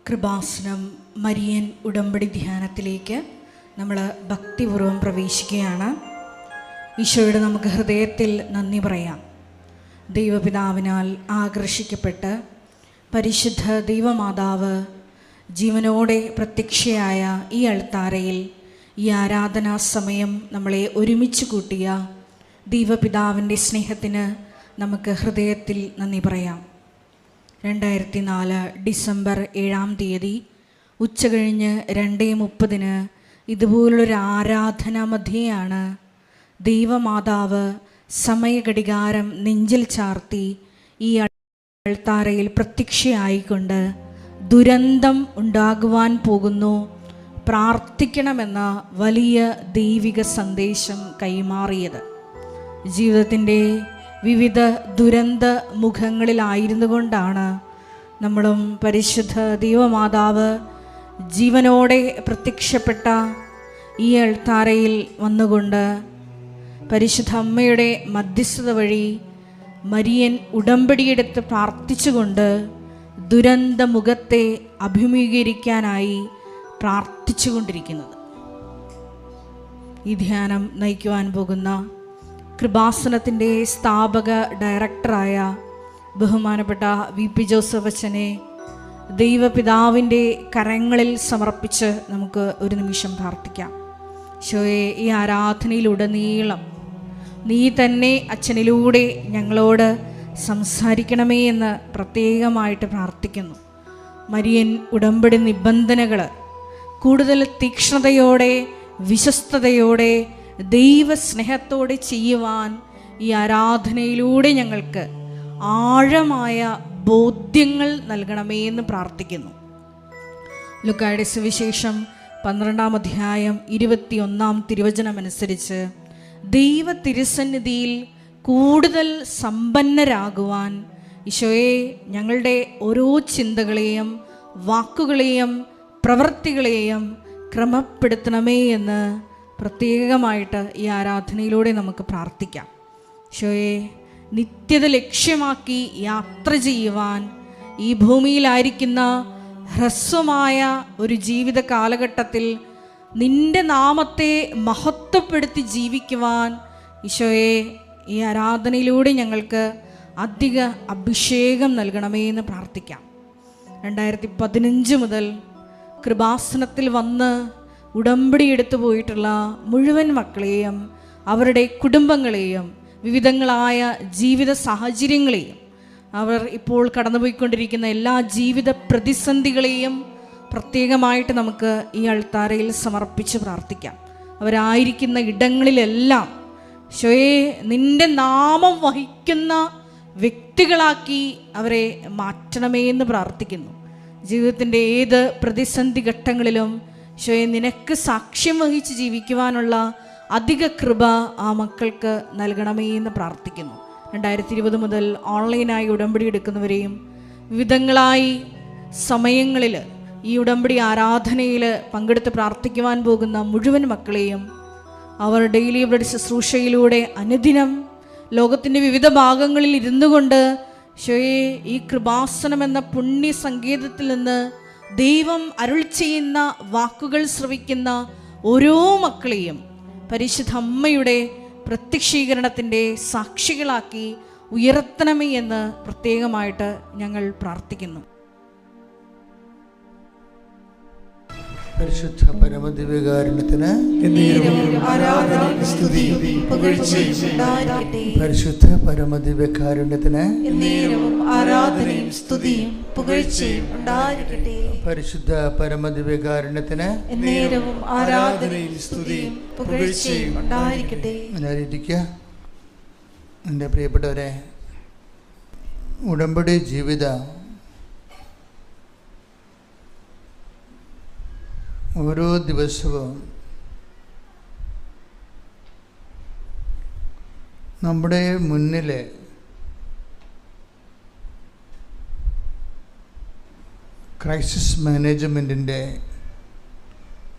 Kripasanam Marian ഉടമ്പടി ധ്യാനത്തിലേക്ക് നമ്മൾ ഭക്തിപൂർവ്വം പ്രവേശിക്കുകയാണ്. ഈശോയുടെ നമുക്ക് ഹൃദയത്തിൽ നന്ദി പറയാം. ദൈവപിതാവിനാൽ ആകർഷിക്കപ്പെട്ട് പരിശുദ്ധ ദൈവമാതാവ് ജീവനോടെ പ്രത്യക്ഷയായ ഈ അൾത്താരയിൽ ഈ ആരാധനാ സമയം നമ്മളെ ഒരുമിച്ച് കൂട്ടിയ ദൈവപിതാവിൻ്റെ സ്നേഹത്തിന് നമുക്ക് ഹൃദയത്തിൽ നന്ദി പറയാം. 2004 ഡിസംബർ 7-ാം തീയതി ഉച്ചകഴിഞ്ഞ് 2:30 ഇതുപോലുള്ളൊരു ആരാധന മധ്യയാണ് ദൈവമാതാവ് സമയഘടികാരം നെഞ്ചിൽ ചാർത്തി ഈ അൾത്താരയിൽ പ്രത്യക്ഷയായിക്കൊണ്ട് ദുരന്തം ഉണ്ടാകുവാൻ പോകുന്നു, പ്രാർത്ഥിക്കണമെന്ന വലിയ ദൈവിക സന്ദേശം കൈമാറിയത്. ജീവിതത്തിൻ്റെ വിവിധ ദുരന്ത മുഖങ്ങളിലായിരുന്നു കൊണ്ടാണ് നമ്മളും പരിശുദ്ധ ദൈവമാതാവ് ജീവനോടെ പ്രത്യക്ഷപ്പെട്ട ഈ അൾത്താരയിൽ വന്നുകൊണ്ട് പരിശുദ്ധ അമ്മയുടെ മധ്യസ്ഥത വഴി മരിയൻ ഉടമ്പടിയെടുത്ത് പ്രാർത്ഥിച്ചുകൊണ്ട് ദുരന്ത മുഖത്തെ അഭിമുഖീകരിക്കാനായി പ്രാർത്ഥിച്ചുകൊണ്ടിരിക്കുന്നത്. ഈ ധ്യാനം നയിക്കുവാൻ പോകുന്ന കൃപാസനത്തിൻ്റെ സ്ഥാപക ഡയറക്ടറായ ബഹുമാനപ്പെട്ട VP ജോസഫ് അച്ഛനെ ദൈവപിതാവിൻ്റെ കരങ്ങളിൽ സമർപ്പിച്ച് നമുക്ക് ഒരു നിമിഷം പ്രാർത്ഥിക്കാം. ഈശോയെ, ഈ ആരാധനയിലുടനീളം നീ തന്നെ അച്ഛനിലൂടെ ഞങ്ങളോട് സംസാരിക്കണമേ എന്ന് പ്രത്യേകമായിട്ട് പ്രാർത്ഥിക്കുന്നു. മരിയൻ ഉടമ്പടി നിബന്ധനകൾ കൂടുതൽ തീക്ഷ്ണതയോടെ വിശ്വസ്തയോടെ ദൈവസ്നേഹത്തോടെ ചെയ്യുവാൻ ഈ ആരാധനയിലൂടെ ഞങ്ങൾക്ക് ആഴമായ ബോധ്യങ്ങൾ നൽകണമേ എന്ന് പ്രാർത്ഥിക്കുന്നു. ലൂക്കായുടെ സുവിശേഷം 12-ാം അധ്യായം 21-ാം തിരുവചനമനുസരിച്ച് ദൈവ തിരുസന്നിധിയിൽ കൂടുതൽ സമ്പന്നരാകുവാൻ ഈശോയെ ഞങ്ങളുടെ ഓരോ ചിന്തകളെയും വാക്കുകളെയും പ്രവൃത്തികളെയും ക്രമപ്പെടുത്തണമേ എന്ന് പ്രത്യേകമായിട്ട് ഈ ആരാധനയിലൂടെ നമുക്ക് പ്രാർത്ഥിക്കാം. ഈശോയെ, നിത്യത ലക്ഷ്യമാക്കി യാത്ര ചെയ്യുവാൻ ഈ ഭൂമിയിലായിരിക്കുന്ന ഹ്രസ്വമായ ഒരു ജീവിത കാലഘട്ടത്തിൽ നിന്റെ നാമത്തെ മഹത്വപ്പെടുത്തി ജീവിക്കുവാൻ ഈശോയെ ഈ ആരാധനയിലൂടെ ഞങ്ങൾക്ക് അധിക അഭിഷേകം നൽകണമേ എന്ന് പ്രാർത്ഥിക്കാം. 2015 മുതൽ കൃപാസനത്തിൽ വന്ന് ഉടമ്പടി എടുത്തു പോയിട്ടുള്ള മുഴുവൻ മക്കളെയും അവരുടെ കുടുംബങ്ങളെയും വിവിധങ്ങളായ ജീവിത സാഹചര്യങ്ങളെയും അവർ ഇപ്പോൾ കടന്നുപോയിക്കൊണ്ടിരിക്കുന്ന എല്ലാ ജീവിത പ്രതിസന്ധികളെയും പ്രത്യേകമായിട്ട് നമുക്ക് ഈ അൾത്താരയിൽ സമർപ്പിച്ച് പ്രാർത്ഥിക്കാം. അവരായിരിക്കുന്ന ഇടങ്ങളിലെല്ലാം ഈശോയെ നിന്റെ നാമം വഹിക്കുന്ന വ്യക്തികളാക്കി അവരെ മാറ്റണമേ എന്ന് പ്രാർത്ഥിക്കുന്നു. ജീവിതത്തിൻ്റെ ഏത് പ്രതിസന്ധി ഘട്ടങ്ങളിലും ഈശോയെ നിനക്ക് സാക്ഷ്യം വഹിച്ച് ജീവിക്കുവാനുള്ള അധിക കൃപ ആ മക്കൾക്ക് നൽകണമേ എന്ന് പ്രാർത്ഥിക്കുന്നു. 2020 മുതൽ ഓൺലൈനായി ഉടമ്പടി എടുക്കുന്നവരെയും വിവിധങ്ങളായി സമയങ്ങളിൽ ഈ ഉടമ്പടി ആരാധനയിൽ പങ്കെടുത്ത് പ്രാർത്ഥിക്കുവാൻ പോകുന്ന മുഴുവൻ മക്കളെയും അവർ ഡെയിലി അവരുടെ ശുശ്രൂഷയിലൂടെ അനുദിനം ലോകത്തിൻ്റെ വിവിധ ഭാഗങ്ങളിൽ ഇരുന്നു കൊണ്ട് ഈശോയെ ഈ കൃപാസനം എന്ന പുണ്യ സങ്കേതത്തിൽ നിന്ന് ദൈവം അരുൾ ചെയ്യുന്ന വാക്കുകൾ ശ്രവിക്കുന്ന ഓരോ മക്കളെയും പരിശുദ്ധ അമ്മയുടെ പ്രത്യക്ഷീകരണത്തിൻ്റെ സാക്ഷികളാക്കി ഉയർത്തണമേ എന്ന് പ്രത്യേകമായിട്ട് ഞങ്ങൾ പ്രാർത്ഥിക്കുന്നു. പരിശുദ്ധ പരമദിവ്യകാരുണ്യത്തിന് ആരാധനയും സ്തുതിയും പുകഴ്ചയും ഉണ്ടായിരിക്കട്ടെ. പരിശുദ്ധ പരമദിവ്യകാരുണ്യത്തിന് ആരാധനയും സ്തുതിയും പുകഴ്ചയും ഉണ്ടായിരിക്കട്ടെ. പരിശുദ്ധ പരമദിവ്യകാരുണ്യത്തിന് ആരാധനയും സ്തുതിയും പുകഴ്ചയും ഉണ്ടായിരിക്കട്ടെ. ഇരിക്കുക. എൻ്റെ പ്രിയപ്പെട്ടവരെ, ഉടമ്പടി ജീവിതം ഓരോ ദിവസവും നമ്മുടെ മുന്നിൽ ക്രൈസിസ് മാനേജ്മെൻറ്റിൻ്റെ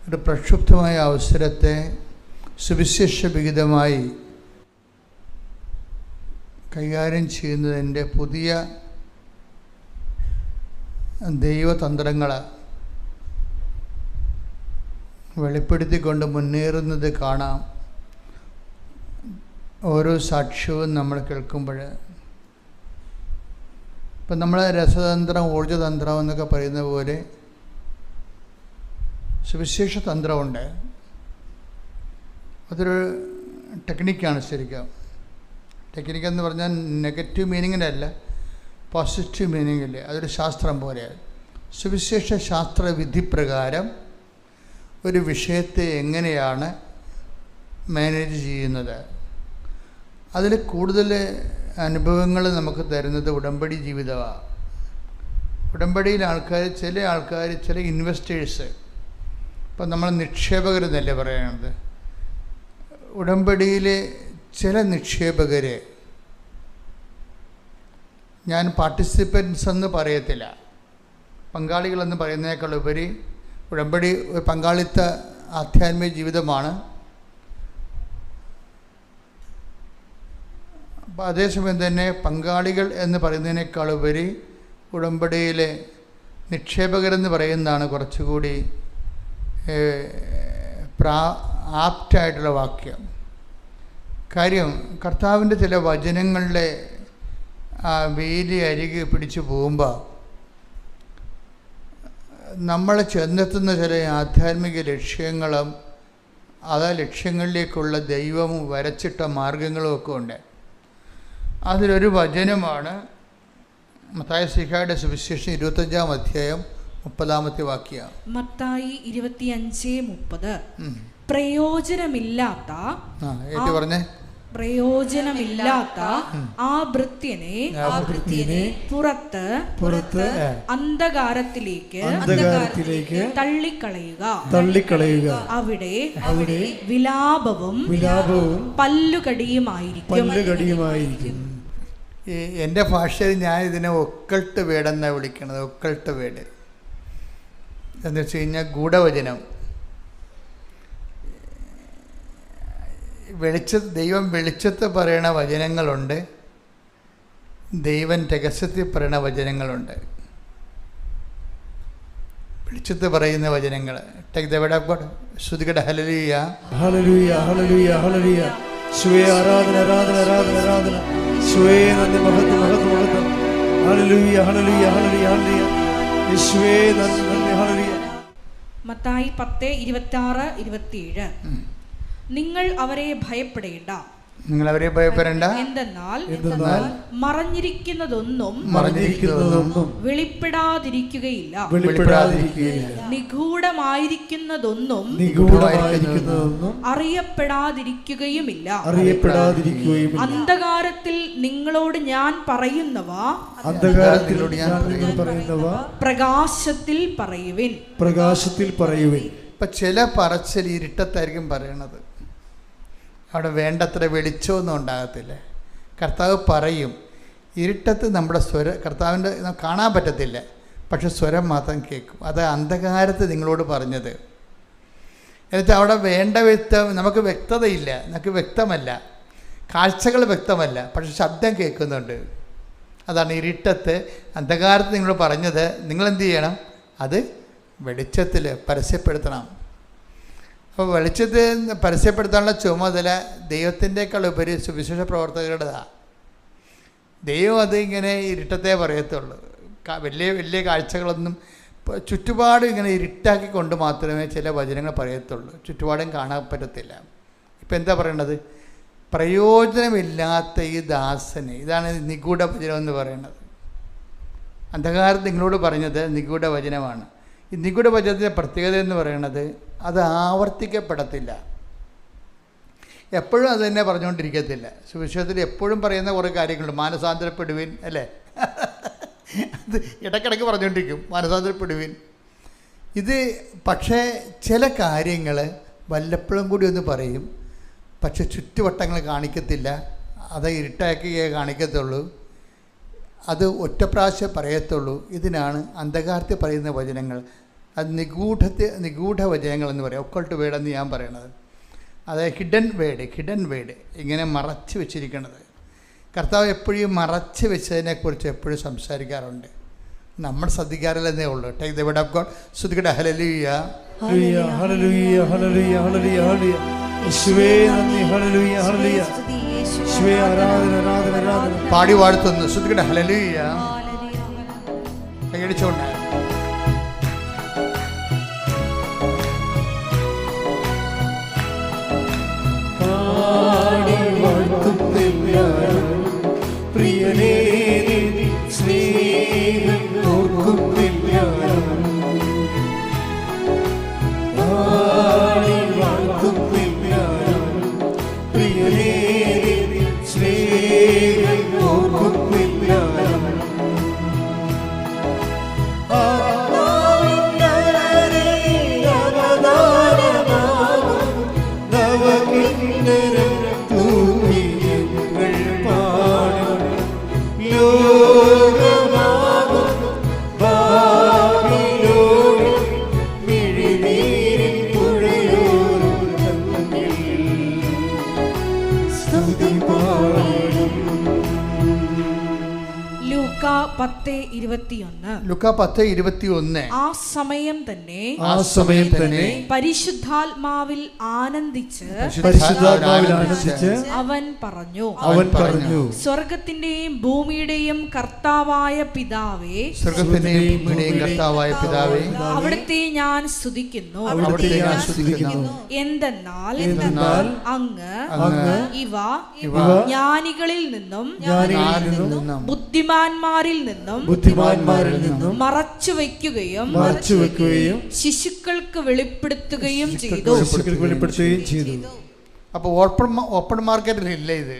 ഒരു പ്രക്ഷുബ്ധമായ അവസരത്തെ സുവിശേഷ വിഹിതമായി കൈകാര്യം ചെയ്യുന്നതിൻ്റെ പുതിയ ദൈവതന്ത്രങ്ങൾ വെളിപ്പെടുത്തിക്കൊണ്ട് മുന്നേറുന്നത് കാണാം. ഓരോ സാക്ഷ്യവും നമ്മൾ കേൾക്കുമ്പോൾ ഇപ്പം നമ്മൾ രസതന്ത്രം, ഊർജ്ജതന്ത്രം എന്നൊക്കെ പറയുന്ന പോലെ സുവിശേഷ തന്ത്രമുണ്ട്. അതൊരു ടെക്നിക്കാണ് ശരിക്കും. ടെക്നിക്കെന്ന് പറഞ്ഞാൽ നെഗറ്റീവ് മീനിങ്ങിലല്ല, പോസിറ്റീവ് മീനിങ്ങിൽ. അതൊരു ശാസ്ത്രം പോലെയാണ്. സുവിശേഷ ശാസ്ത്ര വിധിപ്രകാരം ഒരു വിഷയത്തെ എങ്ങനെയാണ് മാനേജ് ചെയ്യുന്നത്, അതിൽ കൂടുതൽ അനുഭവങ്ങൾ നമുക്ക് തരുന്നത് ഉടമ്പടി ജീവിതമാണ്. ഉടമ്പടിയിൽ ചില ആൾക്കാർ ചില ഇൻവെസ്റ്റേഴ്സ്, ഇപ്പം നമ്മൾ നിക്ഷേപകരെന്നല്ലേ പറയുന്നത്, ഉടമ്പടിയിലെ ചില നിക്ഷേപകർ, ഞാൻ പാർട്ടിസിപ്പൻസ് എന്ന് പറയത്തില്ല, പങ്കാളികളെന്ന് പറയുന്നതിനേക്കാൾ ഉപരി ഉടമ്പടി ഒരു പങ്കാളിത്ത ആധ്യാത്മിക ജീവിതമാണ്. അപ്പോൾ അതേസമയം തന്നെ പങ്കാളികൾ എന്ന് പറയുന്നതിനേക്കാൾ ഉപരി ഉടമ്പടിയിലെ നിക്ഷേപകരെന്ന് പറയുന്നതാണ് കുറച്ചുകൂടി ആപ്റ്റായിട്ടുള്ള വാക്യം. കാര്യം, കർത്താവിൻ്റെ ചില വചനങ്ങളിലെ വേലി അരികെ പിടിച്ചു പോകുമ്പോൾ നമ്മൾ ചെന്നെത്തുന്ന ചില ആധ്യാത്മിക ലക്ഷ്യങ്ങളും ആ ലക്ഷ്യങ്ങളിലേക്കുള്ള ദൈവം വരച്ചിട്ട മാർഗങ്ങളും ഒക്കെ ഉണ്ട്. അതിലൊരു വചനമാണ് മത്തായി ശ്ലീഹായുടെ സുവിശേഷം 25-ാം അധ്യായം 30-ാമത്തെ വാക്യം. മത്തായി 25:30. പ്രയോജനമില്ലാത്ത ആ ഭൃത്യനെ പുറത്ത് അന്ധകാരത്തിലേക്ക് തള്ളിക്കളയുക. അവിടെ വിലാപവും പല്ലുകടിയുമായിരിക്കും. എൻ്റെ ഭാഷയിൽ ഞാൻ ഇതിനെ ഒക്കൾട്ട് വേടെന്നാണ് വിളിക്കുന്നത്. ഒക്കൾട്ട് വേട് എന്ന് വെച്ച് കഴിഞ്ഞാൽ ഗൂഢവചനം. ദൈവം വെളിച്ചത്ത് പറയണ വചനങ്ങളുണ്ട്, ദൈവം രഹസ്യത്തിൽ പറയണ വചനങ്ങളുണ്ട്. വെളിച്ചത്ത് പറയുന്ന വചനങ്ങൾ. Take the word of God. ശ്രുതികട ഹല്ലേലൂയ ഹല്ലേലൂയ ഹല്ലേലൂയ ഹല്ലേലൂയ. യേശുവേ ആരാധന ആരാധന ആരാധന ആരാധന. യേശുവേ നന്ദി, മഹത്വം മഹത്വം മഹത്വം. ഹല്ലേലൂയ ഹല്ലേലൂയ ഹല്ലേലൂയ ഹല്ലേലൂയ. യേശുവേ നന്ദി നന്ദി. ഹല്ലേലൂയ. മത്തായി 10:26-27. നിങ്ങൾ അവരെ ഭയപ്പെടേണ്ട. എന്തെന്നാൽ മറഞ്ഞിരിക്കുന്നതൊന്നും വെളിപ്പെടാതിരിക്കുകയില്ല, നിഗൂഢമായിരിക്കുന്നതൊന്നും അറിയപ്പെടാതിരിക്കുകയുമില്ല. അന്ധകാരത്തിൽ നിങ്ങളോട് ഞാൻ പറയുന്നവ പ്രകാശത്തിൽ പറയുവിൻ. ഇപ്പം ചില പറച്ചിൽ ഇരുട്ടത്തായിരിക്കും പറയണത്. അവിടെ വേണ്ടത്ര വെളിച്ചമൊന്നും ഉണ്ടാകത്തില്ല. കർത്താവ് പറയും, ഇരുട്ടത്ത് നമ്മുടെ കർത്താവിൻ്റെ കാണാൻ പറ്റത്തില്ല, പക്ഷെ സ്വരം മാത്രം കേൾക്കും. അത് അന്ധകാരത്ത് നിങ്ങളോട് പറഞ്ഞത്. എന്നുവെച്ചാൽ അവിടെ വേണ്ട നമുക്ക് വ്യക്തതയില്ല, നമുക്ക് വ്യക്തമല്ല, കാഴ്ചകൾ വ്യക്തമല്ല, പക്ഷെ ശബ്ദം കേൾക്കുന്നുണ്ട്. അതാണ് ഇരുട്ടത്ത് അന്ധകാരത്ത് നിങ്ങളോട് പറഞ്ഞത്. നിങ്ങളെന്ത് ചെയ്യണം? അത് വെളിച്ചത്തിൽ പരസ്യപ്പെടുത്തണം. അപ്പോൾ വെളിച്ചത്തിൽ പരസ്യപ്പെടുത്താനുള്ള ചുമതല ദൈവത്തിൻ്റെക്കാൾ ഉപരി സുവിശേഷ പ്രവർത്തകരുടേതാണ്. ദൈവം അത് ഇങ്ങനെ ഇരുട്ടത്തെ പറയത്തുള്ളൂ. വലിയ വലിയ കാഴ്ചകളൊന്നും ചുറ്റുപാടും ഇങ്ങനെ ഇരുട്ടാക്കി കൊണ്ട് മാത്രമേ ചില വചനങ്ങൾ പറയത്തുള്ളൂ. ചുറ്റുപാടും കാണാൻ പറ്റത്തില്ല. ഇപ്പം എന്താ പറയണത്? പ്രയോജനമില്ലാത്ത ഈ ദാസന്, ഇതാണ് നിഗൂഢ വചനം എന്ന് പറയുന്നത്. അന്ധകാരം നിങ്ങളോട് പറഞ്ഞത് നിഗൂഢ വചനമാണ്. ഈ നിഗൂഢ വചനത്തിൻ്റെ പ്രത്യേകത എന്ന് പറയുന്നത് അത് ആവർത്തിക്കപ്പെടത്തില്ല. എപ്പോഴും അത് തന്നെ പറഞ്ഞുകൊണ്ടിരിക്കത്തില്ല. സുവിശേഷത്തിൽ എപ്പോഴും പറയുന്ന കുറേ കാര്യങ്ങളുണ്ട്. മാനസാന്തരപ്പെടുവിൻ, അല്ലേ? അത് ഇടയ്ക്കിടയ്ക്ക് പറഞ്ഞുകൊണ്ടിരിക്കും, മാനസാന്തരപ്പെടുവിൻ. ഇത് പക്ഷേ ചില കാര്യങ്ങൾ വല്ലപ്പോഴും കൂടി ഒന്ന് പറയും, പക്ഷെ ചുറ്റുവട്ടങ്ങൾ കാണിക്കത്തില്ല. അത് ഇരുട്ടാക്കിയേ കാണിക്കത്തുള്ളൂ. അത് ഒറ്റ പ്രാവശ്യം പറയത്തുള്ളൂ. ഇതിനാണ് അന്ധകാരത്തിൽ പറയുന്ന വചനങ്ങൾ. അത് നിഗൂഢ വചനങ്ങൾ എന്ന് പറയും. ഒക്കൾട്ട് വേർഡെന്ന് ഞാൻ പറയണത്. അതായത് ഹിഡൻ വേർഡ് ഇങ്ങനെ മറച്ച് വെച്ചിരിക്കുന്നത്. കർത്താവ് എപ്പോഴും മറച്ച് വെച്ചതിനെക്കുറിച്ച് എപ്പോഴും സംസാരിക്കാറുണ്ട്. നമ്മൾ ശ്രദ്ധിക്കാറില്ലെന്നേ ഉള്ളൂ. Take the word of God. ശ്രുതികട ഹല്ലേലൂയ ഹല്ലേലൂയ ഹല്ലേലൂയ ഹല്ലേലൂയ ഹല്ലേലൂയ ഹല്ലേലൂയ. യേശുവേ നന്ദി. ഹല്ലേലൂയ ഹല്ലേലൂയ. യേശുവേ ആരാധന ആരാധന ആരാധന. പാടി വാഴ്ത്തുന്നു. ശ്രുതികട ഹല്ലേലൂയ. കൈയടിച്ചോണ്ട് പാടി വാഴ്ത്തുന്നില്ല പ്രിയനേ നിൻ സ്നേഹം ഓർക്കുന്നില്ല. പാടി വാഴ്ത്തുന്നില്ല പ്രിയനേ നിൻ സ്നേഹം ഓർക്കുന്നില്ല. ലൂക്കാ 10:21. ലുക്കാ 10:21. ആ സമയം തന്നെ ആ സമയം തന്നെ പരിശുദ്ധാത്മാവിൽ ആനന്ദിച്ച് പരിശുദ്ധാത്മാവിൽ ആനന്ദിച്ച് അവൻ പറഞ്ഞു, സ്വർഗത്തിന്റെയും ഭൂമിയുടെയും കർത്താവായ പിതാവേ, സ്വർഗത്തിന്റെയും ഭൂമിയുടെയും കർത്താവായ പിതാവേ, അവിടുത്തെ ഞാൻ സ്തുതിക്കുന്നു. അവിടുത്തെ ഞാൻ സ്തുതിക്കുന്നു. എന്തെന്നാൽ അങ്ങ് ഇവ ജ്ഞാനികളിൽ നിന്നും ബുദ്ധിമാന്മാരിൽ നിന്നും മറച്ചു വെക്കുകയും ശിശുക്കൾക്ക് വെളിപ്പെടുത്തുകയും ചെയ്തു. അപ്പോൾ ഓപ്പൺ മാർക്കറ്റിലില്ല ഇത്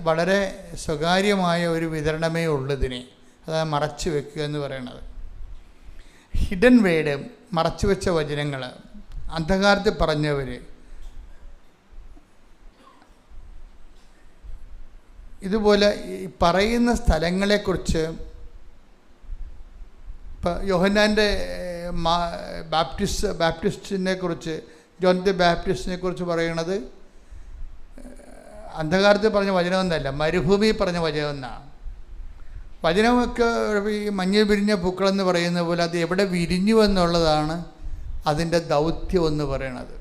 വളരെ സ്വകാര്യമായ ഒരു വിതരണമേ ഉള്ളതിനെ. അതാണ് മറച്ചു വെക്കുക എന്ന് പറയുന്നത്. ഹിഡൻ വേഡ്, മറച്ചു വെച്ച വചനങ്ങൾ, അന്ധകാരത്തിൽ പറഞ്ഞവർ, ഇതുപോലെ പറയുന്ന സ്ഥലങ്ങളെക്കുറിച്ച് ഇപ്പം യോഹന്നാൻ്റെ ബാപ്റ്റിസ്റ്റിനെ കുറിച്ച്, ജോൺ ദി ബാപ്റ്റിസ്റ്റിനെ കുറിച്ച് പറയുന്നത് അന്ധകാരത്തിൽ പറഞ്ഞ വചനമൊന്നല്ല, മരുഭൂമി പറഞ്ഞ വചനമെന്നാണ്. വചനമൊക്കെ ഈ മഞ്ഞൾ വിരിഞ്ഞ പൂക്കളെന്ന് പറയുന്ന പോലെ അത് എവിടെ വിരിഞ്ഞു എന്നുള്ളതാണ് അതിൻ്റെ ദൗത്യം എന്ന് പറയണത്.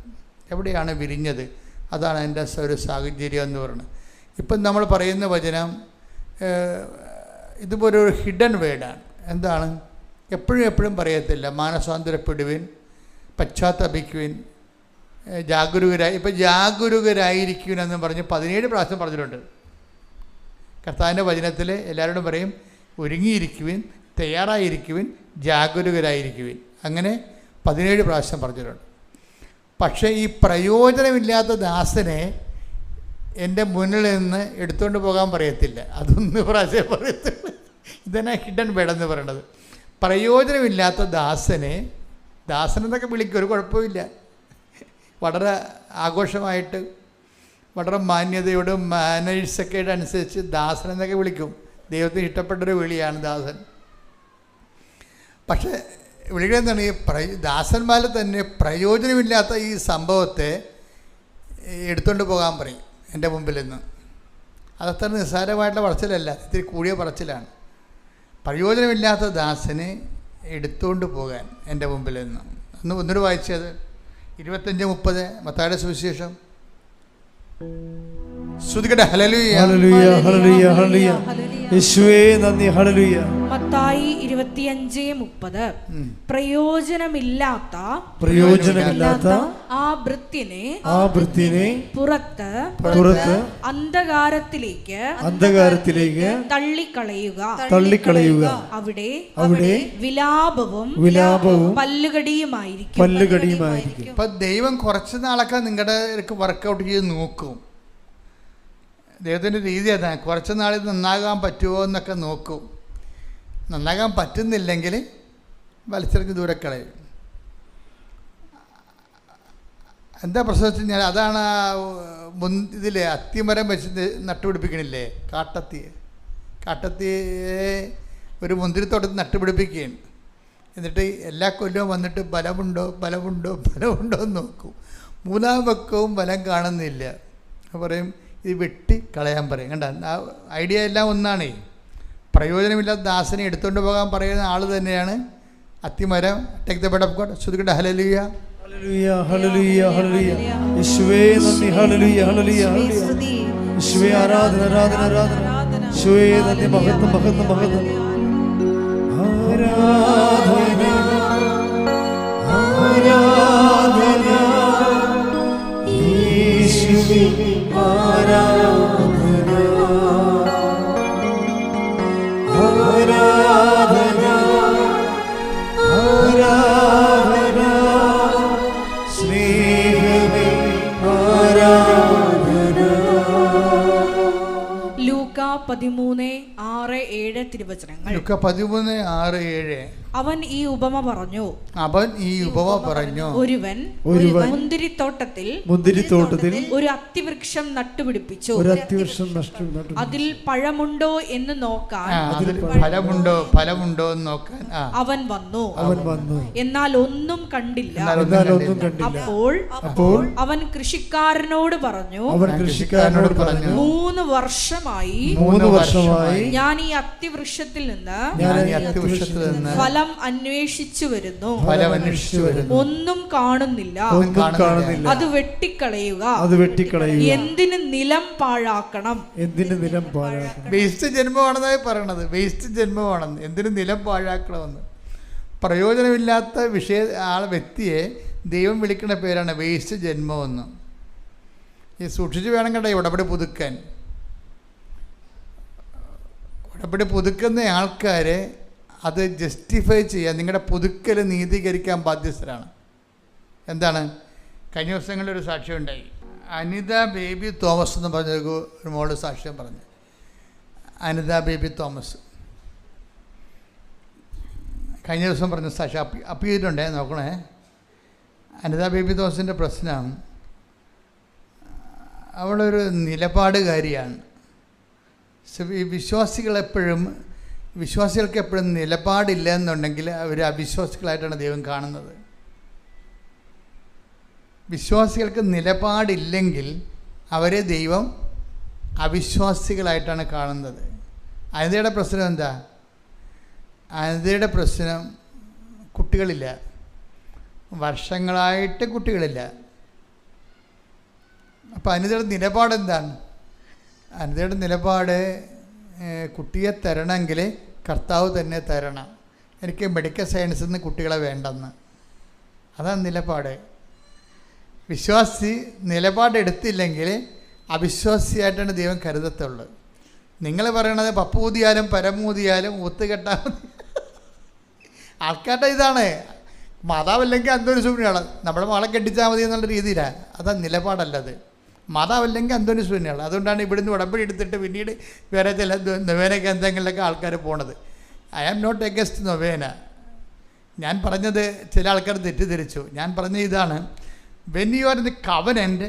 എവിടെയാണ് വിരിഞ്ഞത്, അതാണ് അതിൻ്റെ ഒരു സാഹചര്യം എന്ന് പറയുന്നത്. ഇപ്പം നമ്മൾ പറയുന്ന വചനം ഇതുപോലെ ഒരു ഹിഡൻ വേർഡാണ്. എന്താണ്? എപ്പോഴും പറയത്തില്ല. മാനസാന്തരപ്പെടുവിൻ, പശ്ചാത്തപിക്കുവിൻ, ജാഗരൂകരായി. ഇപ്പം ജാഗരൂകരായിരിക്കുവിൻ എന്ന് പറഞ്ഞ് 17 പ്രാവശ്യം പറഞ്ഞിട്ടുണ്ട്. കർത്താവിൻ്റെ വചനത്തിൽ എല്ലാവരോടും പറയും ഒരുങ്ങിയിരിക്കുവിൻ, തയ്യാറായിരിക്കുവിൻ, ജാഗരൂകരായിരിക്കുവിൻ. അങ്ങനെ 17 പ്രാവശ്യം പറഞ്ഞിട്ടുണ്ട്. പക്ഷേ ഈ പ്രയോജനമില്ലാത്ത ദാസനെ എൻ്റെ മുന്നിൽ നിന്ന് എടുത്തുകൊണ്ട് പോകാൻ പറയത്തില്ല. അതൊന്ന് പ്രാവശ്യം പറയത്തില്ല. ഇതന്നെ ഹിഡൻ വേടെന്ന് പറയണത്. പ്രയോജനമില്ലാത്ത ദാസനെന്നൊക്കെ വിളിക്കും, ഒരു കുഴപ്പമില്ല. വളരെ ആഘോഷമായിട്ട് വളരെ മാന്യതയോടും മാനേഴ്സൊക്കെ അനുസരിച്ച് ദാസനെന്നൊക്കെ വിളിക്കും. ദൈവത്തിന് ഇഷ്ടപ്പെട്ടൊരു വിളിയാണ് ദാസൻ. പക്ഷേ വിളികളെന്താണ്? ഈ ദാസന്മാരിൽ തന്നെ പ്രയോജനമില്ലാത്ത ഈ സംഭവത്തെ എടുത്തുകൊണ്ട് പോകാൻ പറയും എൻ്റെ മുമ്പിൽ നിന്ന്. അതത്ര നിസ്സാരമായിട്ടുള്ള പറച്ചിലല്ല, ഇത്തിരി കൂടിയ പറച്ചിലാണ്. പ്രയോജനമില്ലാത്ത ദാസനെ എടുത്തുകൊണ്ട് പോകാൻ എൻ്റെ മുമ്പിൽ നിന്ന്. ഒന്നൂടെ വായിച്ചത് 25:30 മത്തായിയുടെ സുവിശേഷം. ശ്രുതികട്ടെ ഹല്ലേലൂയ ഹല്ലേലൂയ ഹല്ലേലൂയ ഹല്ലേലൂയ. യേശുവേ നന്ദി. ഹല്ലേലൂയ. മത്തായി 25:30. പ്രയോജനമില്ലാത്ത ആ ഭൃത്യനെ പുറത്ത് അന്ധകാരത്തിലേക്ക് തള്ളിക്കളയുക. അവിടെ വിലാപവും പല്ലുകടിയുമായിരിക്കും. ഇപ്പൊ ദൈവം കുറച്ച് നാളൊക്കെ നിങ്ങളുടെ വർക്കൗട്ട് ചെയ്ത് നോക്കും. ദൈവത്തിൻ്റെ രീതി അതാണ്. കുറച്ച് നാളിൽ നന്നാകാൻ പറ്റുമോ എന്നൊക്കെ നോക്കും. നന്നാകാൻ പറ്റുന്നില്ലെങ്കിൽ വലിച്ചെറിഞ്ഞ് ദൂരെ കളയും. എന്താ പ്രശ്നം വെച്ച് കഴിഞ്ഞാൽ അതാണ് ഇതിൽ അത്തിമരം വെച്ച് നട്ടുപിടിപ്പിക്കണില്ലേ, കാട്ടത്തിയെ ഒരു മുന്തിരിത്തോട്ടത്തിൽ നട്ടുപിടിപ്പിക്കുകയാണ്. എന്നിട്ട് എല്ലാ കൊല്ലവും വന്നിട്ട് ബലമുണ്ടോ എന്ന് നോക്കും. 3-ാം പക്കവും ബലം കാണുന്നില്ല. പറയും ഇത് വെട്ടി കളയാൻ പറയും. കണ്ട, ആ ഐഡിയ എല്ലാം ഒന്നാണേ. പ്രയോജനമില്ലാത്ത ദാസനെ എടുത്തുകൊണ്ട് പോകാൻ പറയുന്ന ആൾ തന്നെയാണ് അത്തിമരം. Take the word of God. ശ്രുതികട്ടെ ഹല്ലേലൂയ. ഹല്ലേലൂയ ഹല്ലേലൂയ ഹല്ലേലൂയ. യേശുവേ നന്ദി. ഹല്ലേലൂയ ഹല്ലേലൂയ ഹല്ലേലൂയ. യേശുവേ ആരാധന ആരാധന ആരാധന. യേശുവേ നന്ദി. മഹത്വം മഹത്വം മഹത്വം. ആരാധന ആരാധന യേശുവേ ആരാധന ആരാധന ആരാധന സ്നേഹമേ ആരാധന. ലൂക്ക 13:6-7 തിരുവചനങ്ങൾ. ലൂക്ക 13:6-7. അവൻ ഈ ഉപമ പറഞ്ഞു. ഒരുവൻ മുന്തിരിത്തോട്ടത്തിൽ ഒരു അത്തിവൃക്ഷം നട്ടുപിടിപ്പിച്ചു. അതിൽ പഴമുണ്ടോ എന്ന് നോക്കാൻ ഫലമുണ്ടോ എന്ന് നോക്കാൻ അവൻ വന്നു. എന്നാൽ ഒന്നും കണ്ടില്ല. അപ്പോൾ അവൻ കൃഷിക്കാരനോട് പറഞ്ഞു, 3 വർഷമായി ഞാൻ ഈ അത്തിവൃക്ഷത്തിൽ നിന്ന് ഫലം അന്വേഷിച്ചു വരുന്നു, ഒന്നും കാണുന്നില്ല. അത് വെട്ടിക്കളയുക. എന്തിന് നിലം പാഴാക്കണം? വേസ്റ്റ് ജന്മമാണെന്നായി പറയണത്. വേസ്റ്റ് ജന്മമാണെന്ന്. എന്തിന് നിലം പാഴാക്കണമെന്ന്. പ്രയോജനമില്ലാത്ത വ്യക്തിയെ ദൈവം വിളിക്കുന്ന പേരാണ് വേസ്റ്റ് ജന്മമെന്ന്. ഈ സൂക്ഷിച്ച് വേണം കേട്ടോ ഉടമ്പടി പുതുക്കാൻ. ഉടമ്പടി പുതുക്കുന്ന ആൾക്കാരെ അത് ജസ്റ്റിഫൈ ചെയ്യാൻ, നിങ്ങളുടെ പുതുക്കൽ നീതീകരിക്കാൻ ബാധ്യസ്ഥരാണ്. എന്താണ്? കഴിഞ്ഞ ദിവസങ്ങളിലൊരു സാക്ഷ്യം ഉണ്ടായി. അനിത ബേബി തോമസ് എന്ന് പറഞ്ഞൊരു മോള് സാക്ഷ്യം പറഞ്ഞു. അനിത ബേബി തോമസ് കഴിഞ്ഞ ദിവസം പറഞ്ഞ സാക്ഷ്യം അപ്പ് ചെയ്തിട്ടുണ്ടേ, നോക്കണേ. അനിത ബേബി തോമസിൻ്റെ പ്രശ്നം, അവളൊരു നിലപാടുകാരിയാണ്. വിശ്വാസികൾക്ക് എപ്പോഴും നിലപാടില്ല എന്നുണ്ടെങ്കിൽ അവർ അവിശ്വാസികളായിട്ടാണ് ദൈവം കാണുന്നത്. വിശ്വാസികൾക്ക് നിലപാടില്ലെങ്കിൽ അവരെ ദൈവം അവിശ്വാസികളായിട്ടാണ് കാണുന്നത്. അനിതയുടെ പ്രശ്നം എന്താ? അനിതയുടെ പ്രശ്നം കുട്ടികളില്ല. വർഷങ്ങളായിട്ട് കുട്ടികളില്ല. അപ്പോൾ അനിതയുടെ നിലപാടെന്താണ്? അനിതയുടെ നിലപാട്, കുട്ടിയെ തരണമെങ്കിൽ കർത്താവ് തന്നെ തരണം, എനിക്ക് മെഡിക്കൽ സയൻസിൽ നിന്ന് കുട്ടികളെ വേണ്ടെന്ന്. അതാണ് നിലപാട്. വിശ്വാസി നിലപാടെടുത്തില്ലെങ്കിൽ അവിശ്വാസിയായിട്ടാണ് ദൈവം കരുതത്തുള്ളൂ. നിങ്ങൾ പറയണത് പപ്പൂതിയാലും പരമൂതിയാലും ഊത്തുകെട്ടാൽ ആൾക്കാരുടെ ഇതാണ്. മാതാവല്ലെങ്കിൽ അന്തോണി സൂര്യനാണ്, നമ്മുടെ മകളെ കെട്ടിച്ചാൽ മതി എന്നുള്ള രീതിയിലാണ്. അതാ നിലപാടല്ലത്. മാതാവല്ലെങ്കിൽ അന്തോണി സൂര്യനാണ്. അതുകൊണ്ടാണ് ഇവിടുന്ന് ഉടമ്പടി എടുത്തിട്ട് പിന്നീട് വേറെ ചില നൊവേനയ്ക്ക് എന്തെങ്കിലുമൊക്കെ ആൾക്കാർ പോണത്. ഐ ആം നോട്ട് എഗൻസ്റ്റ് നൊവേന. ഞാൻ പറഞ്ഞത് ചില ആൾക്കാർ തെറ്റിദ്ധരിച്ചു. ഞാൻ പറഞ്ഞ ഇതാണ്, when you are in the covenant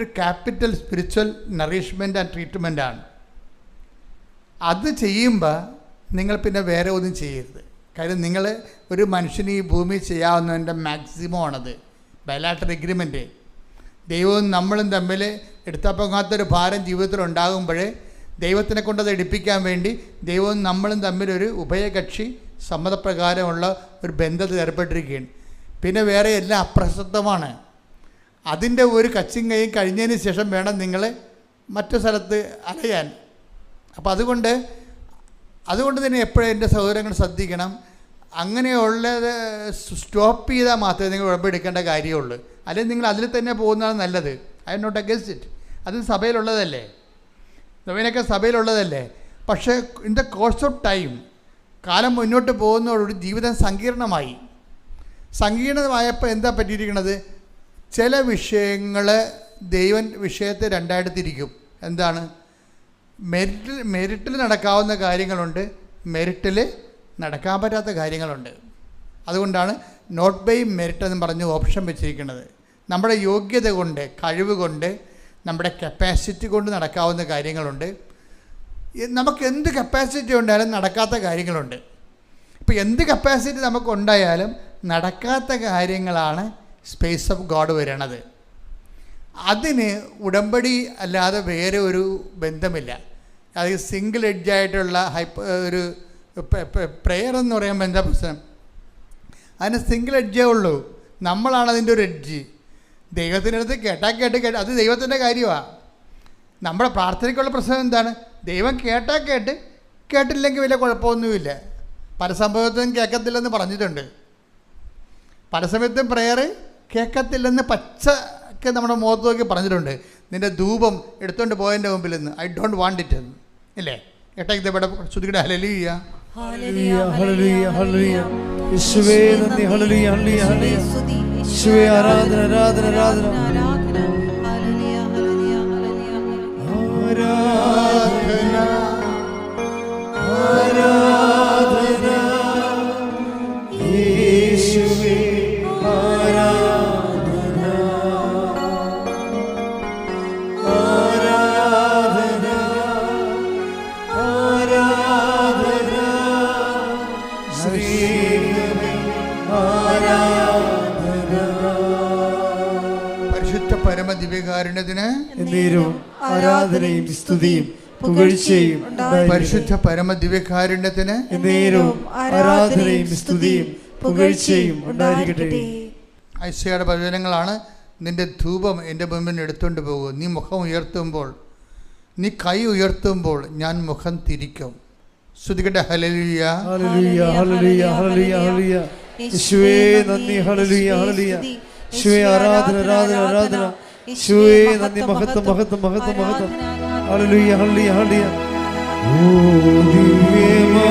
ഒരു ക്യാപിറ്റൽ സ്പിരിച്വൽ നറിഷ്മെൻറ്റ് ആൻഡ് ട്രീറ്റ്മെൻറ്റാണ്. അത് ചെയ്യുമ്പോൾ നിങ്ങൾ പിന്നെ വേറെ ഒന്നും ചെയ്യരുത്. കാര്യം നിങ്ങൾ ഒരു മനുഷ്യന് ഈ ഭൂമി ചെയ്യാവുന്നതിൻ്റെ മാക്സിമം ആണത് ബയലാറ്ററൽ എഗ്രിമെൻറ്റ്. ദൈവവും നമ്മളും തമ്മിൽ എടുത്തപ്പൊങ്ങാത്തൊരു ഭാരം ജീവിതത്തിൽ ഉണ്ടാകുമ്പോൾ ദൈവത്തിനെ കൊണ്ടത് എടുപ്പിക്കാൻ വേണ്ടി ദൈവവും നമ്മളും തമ്മിലൊരു ഉഭയകക്ഷി സമ്മതപ്രകാരമുള്ള ഒരു ബന്ധത്തിൽ ഏർപ്പെട്ടിരിക്കുകയാണ്. പിന്നെ വേറെ എല്ലാം അപ്രസക്തമാണ്. അതിൻ്റെ ഒരു കച്ചും കൈയും കഴിഞ്ഞതിന് ശേഷം വേണം നിങ്ങൾ മറ്റു സ്ഥലത്ത് അലയാൻ. അപ്പം അതുകൊണ്ട് തന്നെ എപ്പോഴും എൻ്റെ സഹോദരങ്ങൾ ശ്രദ്ധിക്കണം. അങ്ങനെയുള്ളത് സ്റ്റോപ്പ് ചെയ്താൽ മാത്രമേ നിങ്ങൾ ഉടമ്പെടുക്കേണ്ട കാര്യമുള്ളൂ. അല്ലെങ്കിൽ നിങ്ങൾ അതിൽ തന്നെ പോകുന്നതാണ് നല്ലത്. I'm not against it. അത് സഭയിലുള്ളതല്ലേ, നവീനൊക്കെ സഭയിലുള്ളതല്ലേ. പക്ഷേ in the course of time, കാലം മുന്നോട്ട് പോകുന്നതോടുകൂടി ജീവിതം സങ്കീർണമായപ്പോൾ എന്താ പറ്റിയിരിക്കുന്നത്? ചില വിഷയങ്ങൾ ദൈവം വിഷയത്തെ രണ്ടായിട്ട് തിരിക്കും. എന്താണ്? മെരിറ്റിൽ നടക്കാവുന്ന കാര്യങ്ങളുണ്ട്, മെരിറ്റിൽ നടക്കാൻ പറ്റാത്ത കാര്യങ്ങളുണ്ട്. അതുകൊണ്ടാണ് നോട്ട് ബൈ മെരിറ്റ് എന്ന് പറഞ്ഞ് ഓപ്ഷൻ വെച്ചിരിക്കുന്നത്. നമ്മുടെ യോഗ്യത കൊണ്ട്, കഴിവ് കൊണ്ട്, നമ്മുടെ കപ്പാസിറ്റി കൊണ്ട് നടക്കാവുന്ന കാര്യങ്ങളുണ്ട്. നമുക്ക് എന്ത് കപ്പാസിറ്റി ഉണ്ടായാലും നടക്കാത്ത കാര്യങ്ങളുണ്ട്. ഇപ്പോൾ എന്ത് കപ്പാസിറ്റി നമുക്കുണ്ടായാലും നടക്കാത്ത കാര്യങ്ങളാണ് സ്പേസ് ഓഫ് ഗോഡ് വരണത്. അതിന് ഉടമ്പടി അല്ലാതെ വേറെ ഒരു ബന്ധമില്ല. അത് സിംഗിൾ എഡ്ജായിട്ടുള്ള ഒരു പ്രെയർ എന്ന് പറയുമ്പോൾ എന്താ പ്രശ്നം? അതിന് സിംഗിൾ എഡ്ജേ ഉള്ളൂ. നമ്മളാണ് അതിൻ്റെ ഒരു എഡ്ജ്. ദൈവത്തിൻ്റെ അടുത്ത് കേട്ട് അത് ദൈവത്തിൻ്റെ കാര്യമാണ്. നമ്മുടെ പ്രാർത്ഥനയ്ക്കുള്ള പ്രശ്നം എന്താണ്? ദൈവം കേട്ടില്ലെങ്കിൽ വലിയ കുഴപ്പമൊന്നുമില്ല. പല സംഭവത്തിനും കേൾക്കത്തില്ലെന്ന് പറഞ്ഞിട്ടുണ്ട്. പല സമയത്തും പ്രയർ കേൾക്കത്തില്ലെന്ന് പച്ചക്ക് നമ്മുടെ മുഖത്ത് നോക്കി പറഞ്ഞിട്ടുണ്ട്. നിൻ്റെ ധൂപം എടുത്തുകൊണ്ട് പോയതിൻ്റെ മുമ്പിൽ നിന്ന് ഐ ഡോണ്ട് വാണ്ട് ഇറ്റ് എന്ന് ഇല്ലേ? ഏട്ടാ ഇവിടെ ശ്രുതിയുടെ ഹല്ലേലൂയ ഹല്ലേലൂയ ഹല്ലേലൂയ ഹല്ലേലൂയ. യേശുവേ നന്ദി. ഹല്ലേലൂയ ഹല്ലേലൂയ ഹല്ലേലൂയ. യേശുവേ ആരാധന ആരാധന ആരാധന ആരാധന. ഹല്ലേലൂയ ഹല്ലേലൂയ ഹല്ലേലൂയ. ആരാധന ആരാധന യേശുവേ ആരാധന ആരാധന ആരാധന ശ്രീഹരി ആരാധന. പരിശുദ്ധ പരമ ദിവ്യകാരുണ്യത്തിന് എന്നേരവും ആരാധനയും സ്തുതിയും പുകഴ്ചയും പരിശുദ്ധ പരമ ദിവ്യകാരുണ്യത്തിന് എന്നേരവും ആരാധനയും സ്തുതിയും പുകഴ്ചയും ഉണ്ടായിരിക്കട്ടെ. ഐശയുടെ പ്രവചനങ്ങളാണ്. നിന്റെ ധൂപം എൻ്റെ മുമ്പിൽ എടുത്തുകൊണ്ട് പോകും. നീ മുഖം ഉയർത്തുമ്പോൾ, നീ കൈ ഉയർത്തുമ്പോൾ ഞാൻ മുഖം തിരിക്കും. ശ്രുതികട്ടെ ഹല്ലേലൂയ ഹല്ലേലൂയ ഹല്ലേലൂയ ഹല്ലേലൂയ ഹല്ലേലൂയ. യേശുവേ നന്ദി. ഹല്ലേലൂയ ഹല്ലേലൂയ. യേശുവേ ആരാധന ആരാധന ആരാധന. യേശുവേ നന്ദി. മഹത്വം മഹത്വം മഹത്വം മഹത്വം. ഹല്ലേലൂയ ഹല്ലേലൂയ ഹല്ലേലൂയ. ഓ ദിവ്യമാ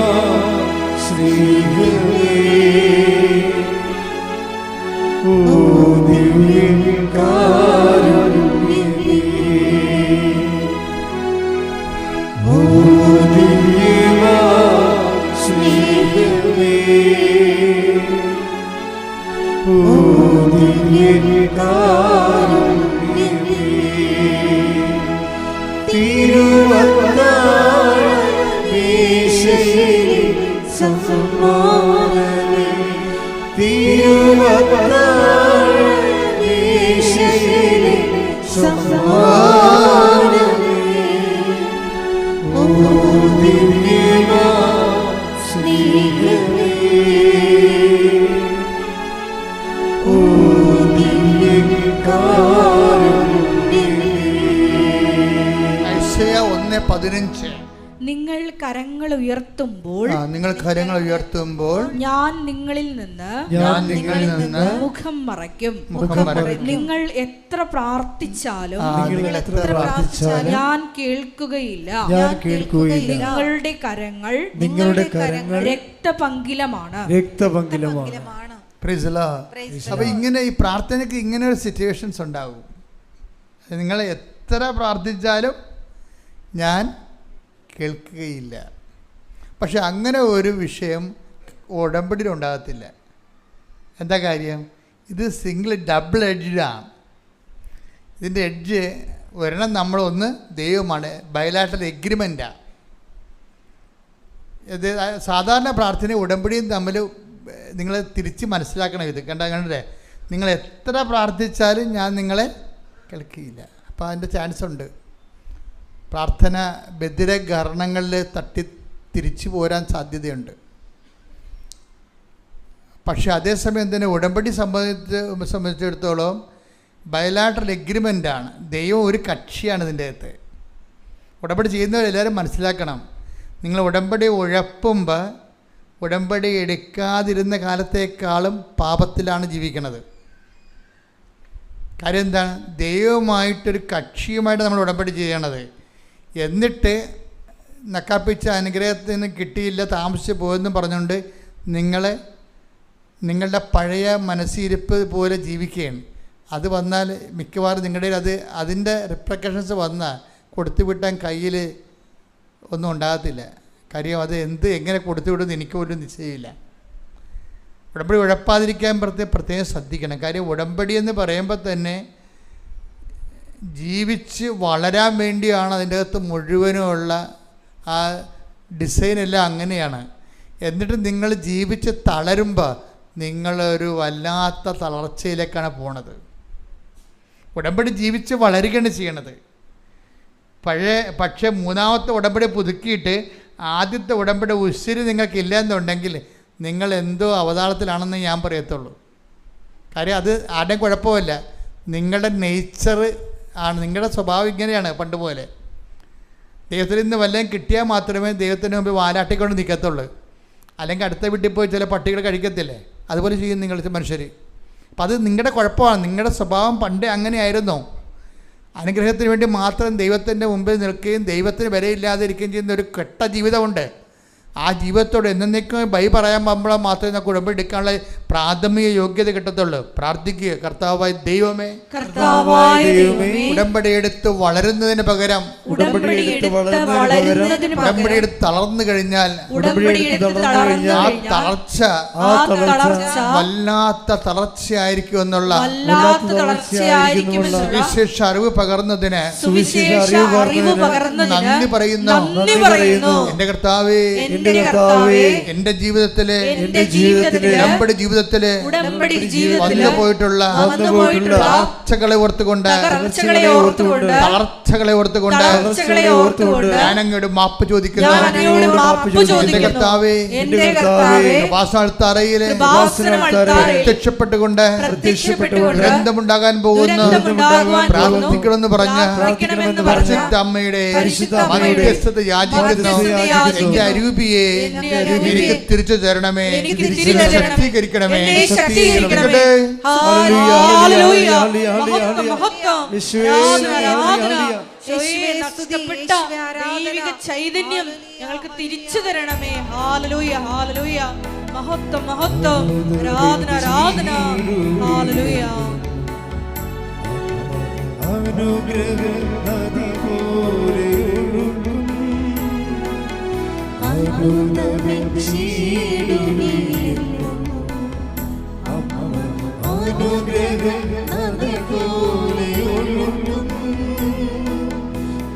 ശ്രീഹരി ഓ ദിവ്യകാരുണ്യമേ ഓ ദിവ്യമാ ശ്രീഹരി ഓ ദിവ്യകാരുണ്യമേ. തിരുവത്താഴമേശയിൽ സമ്മാനമേ തിരുവത്താഴമേശയിൽ സമ്മാനമേ ഓ ദിവ്യമാ ശ്രീഹരി ഓ ദിവ്യകാരുണ്യമേ. ഐശയ 1:15. നിങ്ങൾ കരങ്ങൾ ഉയർത്തുമ്പോൾ നിങ്ങൾ കരങ്ങൾ ഉയർത്തുമ്പോൾ ഞാൻ നിങ്ങളിൽ നിന്ന് മുഖം മറയ്ക്കും. നിങ്ങൾ എത്ര പ്രാർത്ഥിച്ചാലും ഞാൻ കേൾക്കുകയില്ല. നിങ്ങളുടെ കരങ്ങൾ രക്തപങ്കിലമാണ്. അപ്പൊ ഇങ്ങനെ ഈ പ്രാർത്ഥനയ്ക്ക് ഇങ്ങനെ ഒരു സിറ്റുവേഷൻസ് ഉണ്ടാകും. നിങ്ങൾ എത്ര പ്രാർത്ഥിച്ചാലും ഞാൻ കേൾക്കുകയില്ല. പക്ഷെ അങ്ങനെ ഒരു വിഷയം ഉടമ്പടിയിൽ ഉണ്ടാകത്തില്ല. എന്താ കാര്യം? ഇത് ഡബിൾ എഡ്ജാണ്. ഇതിൻ്റെ എഡ്ജ് ഒരെണ്ണം നമ്മളൊന്ന് ദൈവമാണ്, ബയലാറ്ററൽ എഗ്രിമെൻ്റാണ്. ഇത് സാധാരണ പ്രാർത്ഥന ഉടമ്പടിയും തമ്മിൽ നിങ്ങൾ തിരിച്ച് മനസ്സിലാക്കണം. ഇത് കണ്ടേ, നിങ്ങൾ എത്ര പ്രാർത്ഥിച്ചാലും ഞാൻ നിങ്ങളെ കേൾക്കുകയില്ല. അപ്പോൾ അതിൻ്റെ ചാൻസ് ഉണ്ട്. പ്രാർത്ഥന ബധിരകരണങ്ങളിൽ തട്ടി തിരിച്ചു പോരാൻ സാധ്യതയുണ്ട്. പക്ഷെ അതേസമയം തന്നെ ഉടമ്പടി സംബന്ധിച്ചിടത്തോളം ബയലാറ്ററൽ എഗ്രിമെൻ്റാണ്. ദൈവം ഒരു കക്ഷിയാണ് ഇതിൻ്റെ അകത്ത്. ഉടമ്പടി ചെയ്യുന്നവരെല്ലാവരും മനസ്സിലാക്കണം. നിങ്ങൾ ഉടമ്പടി ഉഴപ്പുമ്പോൾ ഉടമ്പടി എടുക്കാതിരുന്ന കാലത്തേക്കാളും പാപത്തിലാണ് ജീവിക്കുന്നത്. കാര്യം എന്താണ്? ദൈവമായിട്ടൊരു കക്ഷിയുമായിട്ട് നമ്മൾ ഉടമ്പടി ചെയ്യണത്. എന്നിട്ട് നക്കാപ്പിച്ച അനുഗ്രഹത്തിന് കിട്ടിയില്ല, താമസിച്ച് പോയെന്ന് പറഞ്ഞുകൊണ്ട് നിങ്ങളുടെ പഴയ മനസ്സിരിപ്പ് പോലെ ജീവിക്കുകയാണ്. അത് വന്നാൽ മിക്കവാറും നിങ്ങളുടെ അതിൻ്റെ റിപ്രക്കഷൻസ് വന്നാൽ കൊടുത്തുവിട്ടാൻ കയ്യിൽ ഒന്നും ഉണ്ടാകത്തില്ല. കാര്യം അത് എങ്ങനെ കൊടുത്തുവിടുമെന്ന് എനിക്ക് പോലും നിശ്ചയമില്ല. ഉടമ്പടി ഉഴപ്പാതിരിക്കാൻ പ്രത്യേകം ശ്രദ്ധിക്കണം. കാര്യം ഉടമ്പടി എന്ന് പറയുമ്പോൾ തന്നെ ജീവിച്ച് വളരാൻ വേണ്ടിയാണ് അതിൻ്റെ അകത്ത് മുഴുവനുമുള്ള ആ ഡിസൈനെല്ലാം അങ്ങനെയാണ്. എന്നിട്ട് നിങ്ങൾ ജീവിച്ച് തളരുമ്പോൾ നിങ്ങളൊരു വല്ലാത്ത തളർച്ചയിലേക്കാണ് പോണത്. ഉടമ്പടി ജീവിച്ച് വളരുകയാണ് ചെയ്യണത്. പക്ഷേ മൂന്നാമത്തെ ഉടമ്പടി പുതുക്കിയിട്ട് ആദ്യത്തെ ഉടമ്പടി ഉശിരി നിങ്ങൾക്കില്ല എന്നുണ്ടെങ്കിൽ നിങ്ങൾ എന്തോ അവതാളത്തിലാണെന്ന് ഞാൻ പറയത്തുള്ളൂ. കാര്യം അത് ആരുടെയും കുഴപ്പമില്ല, നിങ്ങളുടെ നേച്ചർ ആണ്, നിങ്ങളുടെ സ്വഭാവം ഇങ്ങനെയാണ് പണ്ട് പോലെ. ദൈവത്തിൽ നിന്ന് വല്ലതും കിട്ടിയാൽ മാത്രമേ ദൈവത്തിന് മുമ്പ് വാലാട്ടിക്കൊണ്ട് നിൽക്കത്തുള്ളൂ. അല്ലെങ്കിൽ അടുത്ത വീട്ടിൽ പോയി ചില പട്ടികൾ കഴിക്കത്തില്ലേ, അതുപോലെ ചെയ്യും നിങ്ങൾ മനുഷ്യർ. അപ്പം അത് നിങ്ങളുടെ കുഴപ്പമാണ്, നിങ്ങളുടെ സ്വഭാവം പണ്ടേ അങ്ങനെയായിരുന്നു. അനുഗ്രഹത്തിന് വേണ്ടി മാത്രം ദൈവത്തിൻ്റെ മുമ്പിൽ നിൽക്കുകയും ദൈവത്തിന് വിലയില്ലാതെ ഇരിക്കുകയും ചെയ്യുന്ന ഒരു കെട്ട ജീവിതമുണ്ട്. ആ ജീവിതത്തോട് എന്നേക്കും ബൈ പറയാൻ പോകുമ്പോൾ മാത്രമേ നമുക്ക് ഉടമ്പടി എടുക്കാനുള്ള പ്രാഥമിക യോഗ്യത കിട്ടത്തുള്ളൂ. പ്രാർത്ഥിക്കുക, കർത്താവായ ദൈവമേ, ഉടമ്പടി എടുത്ത് വളരുന്നതിന് പകരം ഉടമ്പടി എടുത്ത് തളർന്നു കഴിഞ്ഞാൽ ആ തളർച്ച വല്ലാത്ത തളർച്ചയായിരിക്കും എന്നുള്ള സുവിശേഷ അറിവ് പകർന്നതിന് നന്ദി പറയുന്നു. എന്റെ കർത്താവേ, എന്റെ ജീവിതത്തിലെ ഉടമ്പടി ജീവിതത്തിലെ വന്നു പോയിട്ടുള്ള തളർച്ചകളെ ഓർത്തുകൊണ്ട് ഞാൻ അങ്ങോട്ട് മാപ്പ് ചോദിക്കുന്നു. എന്റെ കർത്താവേ, കൃപാസനത്തറയിലെ പ്രത്യക്ഷപ്പെട്ടുകൊണ്ട് ഗ്രന്ഥമുണ്ടാകാൻ പോകുന്നു പ്രാർത്ഥിക്കണമെന്ന് പറഞ്ഞ പരിശുദ്ധ അമ്മയുടെ മധ്യസ്ഥത യാചിക്കുന്നു. എന്റെ അരൂപിയെ എനിക്ക് തിരിച്ചു തരണമേ, ശക്തീകരിക്കണമേ. ദൈവിക ചൈതന്യം ഞങ്ങൾക്ക് തിരിച്ചു തരണമേ. ഹല്ലേലൂയ, ഹല്ലേലൂയ, മഹത്വം, മഹത്വം, ആരാധന, ആരാധന, ഹല്ലേലൂയ.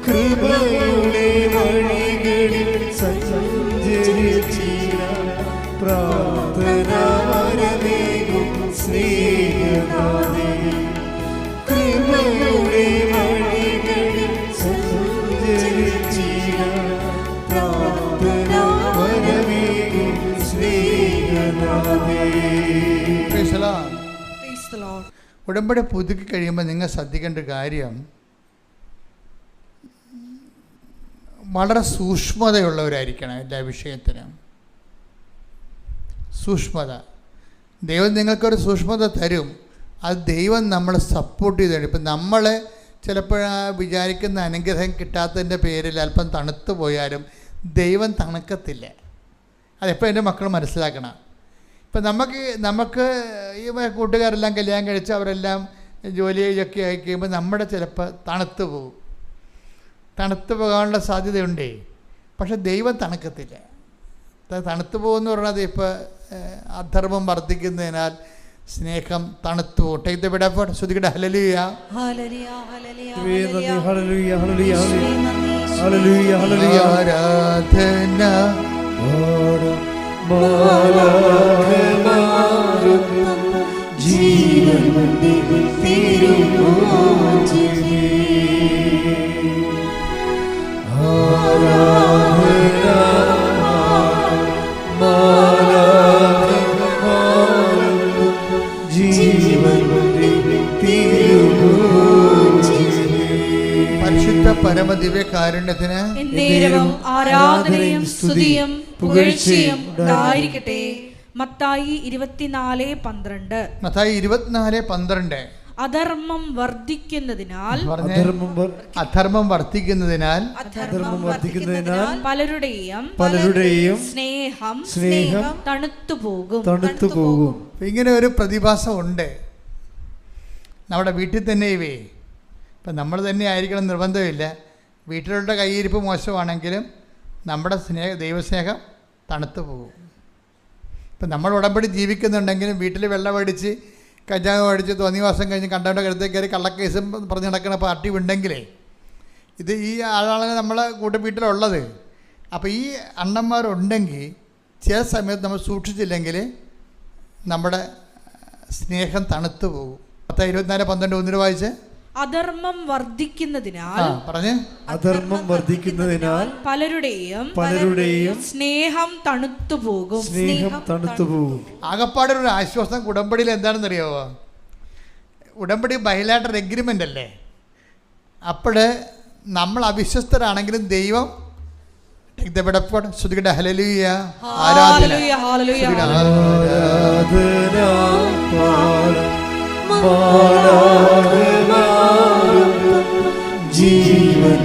കൃപയുടെ വഴികളിൽ സഞ്ചരിച്ചിട പ്രാർത്ഥനാവരമേകും സ്നേഹനാഥേ. കൃപയുടെ വഴികളിൽ സഞ്ചരിച്ചിട പ്രാർത്ഥനാവരമേകും സ്നേഹനാഥേ. ഉടമ്പടി പുതുക്കി കഴിയുമ്പോൾ നിങ്ങൾ ശ്രദ്ധിക്കേണ്ട കാര്യം, വളരെ സൂക്ഷ്മതയുള്ളവരായിരിക്കണം എല്ലാ വിഷയത്തിനും. സൂക്ഷ്മത ദൈവം നിങ്ങൾക്കൊരു സൂക്ഷ്മത തരും. അത് ദൈവം നമ്മളെ സപ്പോർട്ട് ചെയ്ത് തരും. ഇപ്പം നമ്മൾ ചിലപ്പോൾ വിചാരിക്കുന്ന അനുഗ്രഹം കിട്ടാത്തതിൻ്റെ പേരിൽ അല്പം തണുത്തു പോയാലും ദൈവം തണുക്കത്തില്ല. അതെപ്പോൾ എൻ്റെ മക്കൾ മനസ്സിലാക്കണം. ഇപ്പം നമുക്ക് ഈ കൂട്ടുകാരെല്ലാം കല്യാണം കഴിച്ച് അവരെല്ലാം ജോലിയൊക്കെ ആയി കഴിയുമ്പോൾ നമ്മുടെ ചിലപ്പോൾ തണുത്തു പോകും. തണുത്തു പോകാനുള്ള സാധ്യതയുണ്ടേ. പക്ഷെ ദൈവം തണുക്കത്തില്ല. തണുത്തു പോകുമെന്ന് പറഞ്ഞാൽ ഇപ്പോൾ അധർമ്മം വർദ്ധിക്കുന്നതിനാൽ സ്നേഹം തണുത്തു പോകും. Take the bid effort. ശ്രുതിക്കട്ടെ ഹല്ലേലൂയ, ഹല്ലേലൂയ, ഹല്ലേലൂയ, ഹല്ലേലൂയ, ഹല്ലേലൂയ, ഹല്ലേലൂയ, ഹല്ലേലൂയ. ആരാധന പരിശുദ്ധ പരമദിവ്യകാരുണ്യത്തിന് ആരാധനയും സ്തുതിയും പുകഴ്ചയും ഉണ്ടായിരിക്കട്ടെ. മത്തായി 24:12. മത്തായി 24:12. അധർമ്മം വർദ്ധിക്കുന്നതിനാൽ പലരുടെയും സ്നേഹം തണുത്തുപോകും. ഇങ്ങനെ ഒരു പ്രതിഭാസം ഉണ്ട് നമ്മുടെ വീട്ടിൽ തന്നെ. ഇപ്പം നമ്മൾ തന്നെ ആയിരിക്കണം നിർബന്ധമില്ല. വീട്ടിലുള്ള കയ്യിരിപ്പ് മോശമാണെങ്കിലും നമ്മുടെ ദൈവസ്നേഹം തണുത്തു പോകും. ഇപ്പം നമ്മൾ ഉടമ്പടി ജീവിക്കുന്നുണ്ടെങ്കിലും വീട്ടിൽ വെള്ളം അടിച്ച് കഞ്ചാവ് അടിച്ച് തോന്നിവാസം കഴിഞ്ഞ് കണ്ടവൻ്റെ കരുത്തേക്ക് കയറി കള്ളക്കേസും പറഞ്ഞ് നടക്കുന്ന പാർട്ടി ഉണ്ടെങ്കിലേ ഇത് ഈ ആളാണ് നമ്മളെ വീട്ടിലുള്ളത്. അപ്പോൾ ഈ അണ്ണന്മാരുണ്ടെങ്കിൽ ചില സമയത്ത് നമ്മൾ സൂക്ഷിച്ചില്ലെങ്കിൽ നമ്മുടെ സ്നേഹം തണുത്തു പോകും. 24:12 വായിച്ച്. അധർമ്മം വർദ്ധിക്കുന്നതിനാൽ പറഞ്ഞേ അധർമ്മം വർദ്ധിക്കുന്നതിനാൽ പലരുടെയും സ്നേഹം തണുത്തുപോകും. ആകപ്പാടൊരു ആശ്വാസം ഉടമ്പടിയിൽ എന്താണെന്ന് അറിയാമോ? ഉടമ്പടി ബൈലാറ്ററൽ എഗ്രിമെൻ്റ് അല്ലേ? അപ്പോൾ നമ്മൾ അവിശ്വസ്തരാണെങ്കിലും ദൈവം ശ്രുതികട്ടെ ഹല്ലേലൂയ, ആരാധന, ജീവൻ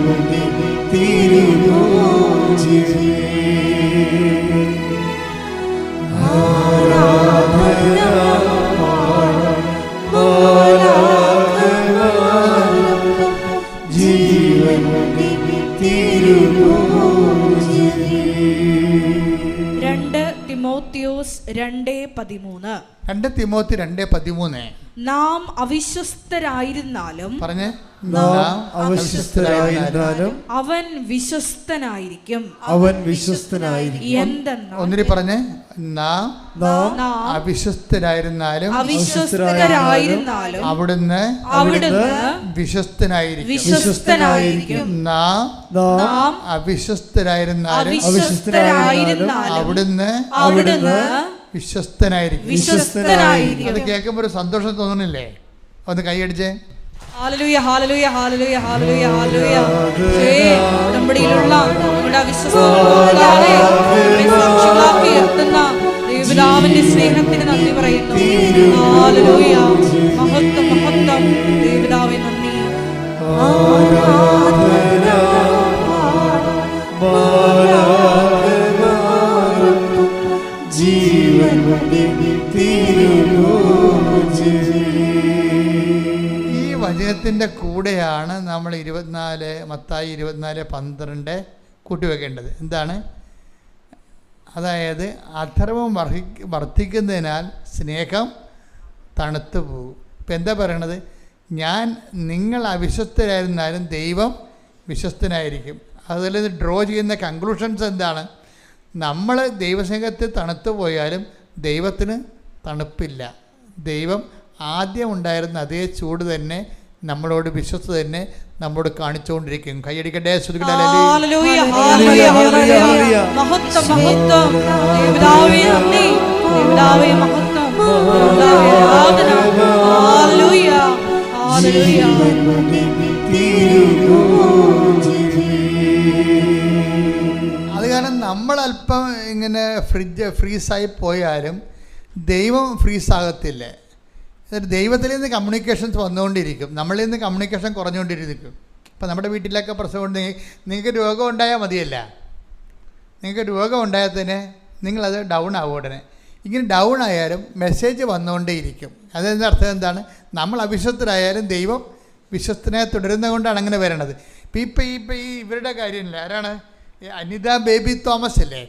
തിമോത്തിയോസ് 2:13. 2 തിമോത്തി 2:13. നാം അവിശ്വസ്തരായിരുന്നാലും പറഞ്ഞേ, നാം അവിശ്വസ്തരായിരുന്നാലും അവൻ വിശ്വസ്തനായിരിക്കും. എന്തെന്നാൽ ഒന്നിരി പറഞ്ഞേ, നാം അവിശ്വസ്തരായിരുന്നാലും അവിടുന്ന് വിശ്വസ്തനായിരിക്കും. നാം അവിശ്വസ്തരായിരുന്നാലും അവിടുന്ന് വിശ്വസ്തനായിരിക്കും. അത് കേൾക്കുമ്പോൾ ഒരു സന്തോഷം തോന്നുന്നില്ലേ? ഒന്ന് കൈയടിച്ചേ. ഹല്ലേലൂയ, ഹല്ലേലൂയ, ഹല്ലേലൂയ, ഹല്ലേലൂയ, ഹല്ലേലൂയ. ഉടമ്പടിയിലുള്ള നമ്മുടെ അവിശ്വസ്തതകളെ സാക്ഷികളാക്കി ഉയർത്തുന്ന ദൈവപിതാവിന്റെ സ്നേഹത്തിന് നന്ദി പറയുന്നു. ഹല്ലേലൂയ, മഹത്വം, മഹത്വം ദൈവപിതാവേ, നന്ദി. ഈ വചനത്തിൻ്റെ കൂടെയാണ് നമ്മൾ മത്തായി 24:12 കൂട്ടിവെക്കേണ്ടത്. എന്താണ്? അതായത് അധർമ്മം വർദ്ധിക്കുന്നതിനാൽ സ്നേഹം തണുത്തു പോകും. ഇപ്പം എന്താ പറയണത്? നിങ്ങൾ അവിശ്വസ്തരായിരുന്നാലും ദൈവം വിശ്വസ്തനായിരിക്കും. അതിൽ ഡ്രോ ചെയ്യുന്ന കൺക്ലൂഷൻസ് എന്താണ്? നമ്മൾ ദൈവസ്നേഹത്തിൽ തണുത്തു പോയാലും ദൈവത്തിന് തണുപ്പില്ല. ദൈവം ആദ്യം ഉണ്ടായിരുന്ന അതേ ചൂട് തന്നെ നമ്മളോട് വിശ്വസ്ത തന്നെ നമ്മോട് കാണിച്ചുകൊണ്ടിരിക്കും. കൈയടിക്കട്ടെ. അത് കാരണം നമ്മൾ അല്പം ഇങ്ങനെ ഫ്രീസായി പോയാലും ദൈവം ഫ്രീസാകത്തില്ല. ദൈവത്തിൽ നിന്ന് കമ്മ്യൂണിക്കേഷൻസ് വന്നുകൊണ്ടിരിക്കും, നമ്മളിൽ നിന്ന് കമ്മ്യൂണിക്കേഷൻ കുറഞ്ഞുകൊണ്ടിരിക്കും. ഇപ്പം നമ്മുടെ വീട്ടിലൊക്കെ പ്രശ്നമുണ്ടെങ്കിൽ നിങ്ങൾക്ക് രോഗം ഉണ്ടായാൽ മതിയല്ല. നിങ്ങൾക്ക് രോഗം ഉണ്ടായാൽ തന്നെ നിങ്ങളത് ഡൗൺ ആവും ഉടനെ. ഇങ്ങനെ ഡൗൺ ആയാലും മെസ്സേജ് വന്നുകൊണ്ടേയിരിക്കും. അതിൻ്റെ അർത്ഥം എന്താണ്? നമ്മൾ അവിശ്വസ്തരായാലും ദൈവം വിശ്വസ്തനെ തുടരുന്നത് കൊണ്ടാണ് അങ്ങനെ വരണത്. ഇപ്പം ഈ ഇവരുടെ കാര്യമില്ല. ആരാണ്? അനിത ബേബി തോമസ് അല്ലേ?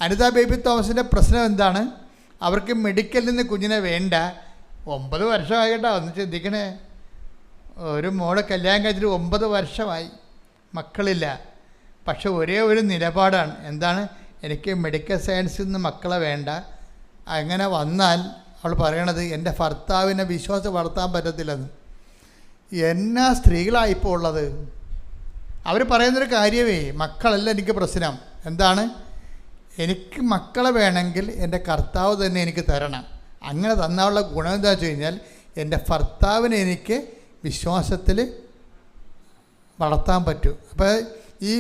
അനിത ബേബി തോമസിൻ്റെ പ്രശ്നം എന്താണ്? അവർക്ക് മെഡിക്കലിൽ നിന്ന് കുഞ്ഞിനെ വേണ്ട. 9 വർഷമായി കേട്ടോ. ഒന്ന് ചിന്തിക്കണേ. ഒരു മോളെ കല്യാണം കഴിച്ചിട്ട് 9 വർഷമായി, മക്കളില്ല. പക്ഷെ ഒരേ ഒരു നിലപാടാണ്. എന്താണ്? എനിക്ക് മെഡിക്കൽ സയൻസിൽ നിന്ന് മക്കളെ വേണ്ട. അങ്ങനെ വന്നാൽ അവൾ പറയണത് എൻ്റെ ഭർത്താവിനെ വിശ്വാസം വളർത്താൻ പറ്റത്തില്ലെന്ന്. എന്നാ സ്ത്രീകളായിപ്പോൾ ഉള്ളത്. അവർ പറയുന്നൊരു കാര്യമേ, മക്കളല്ല എനിക്ക് പ്രശ്നം. എന്താണ്? എനിക്ക് മക്കളെ വേണമെങ്കിൽ എൻ്റെ കർത്താവ് തന്നെ എനിക്ക് തരണം. അങ്ങനെ തന്നാലുള്ള ഗുണം എന്താ വെച്ച് കഴിഞ്ഞാൽ എൻ്റെ ഭർത്താവിനെ എനിക്ക് വിശ്വാസത്തിൽ വളർത്താൻ പറ്റും. അപ്പോൾ ഈ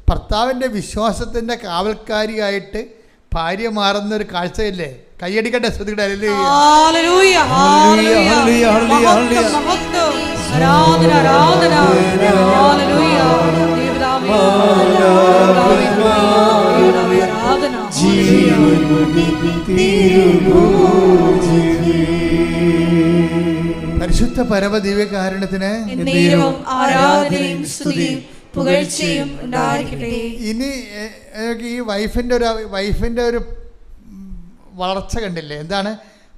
ഭർത്താവിൻ്റെ വിശ്വാസത്തിൻ്റെ കാവൽക്കാരിയായിട്ട് ഭാര്യ മാറുന്നൊരു കാഴ്ചയില്ലേ? കൈയടിക്കട്ടെ. ശ്രദ്ധിക്കട്ടെ. പരിശുദ്ധ പരമദിവ്യകാരുണ്യത്തിന് ഇനി ഈ വൈഫിൻ്റെ ഒരു വളർച്ച കണ്ടില്ലേ? എന്താണ്?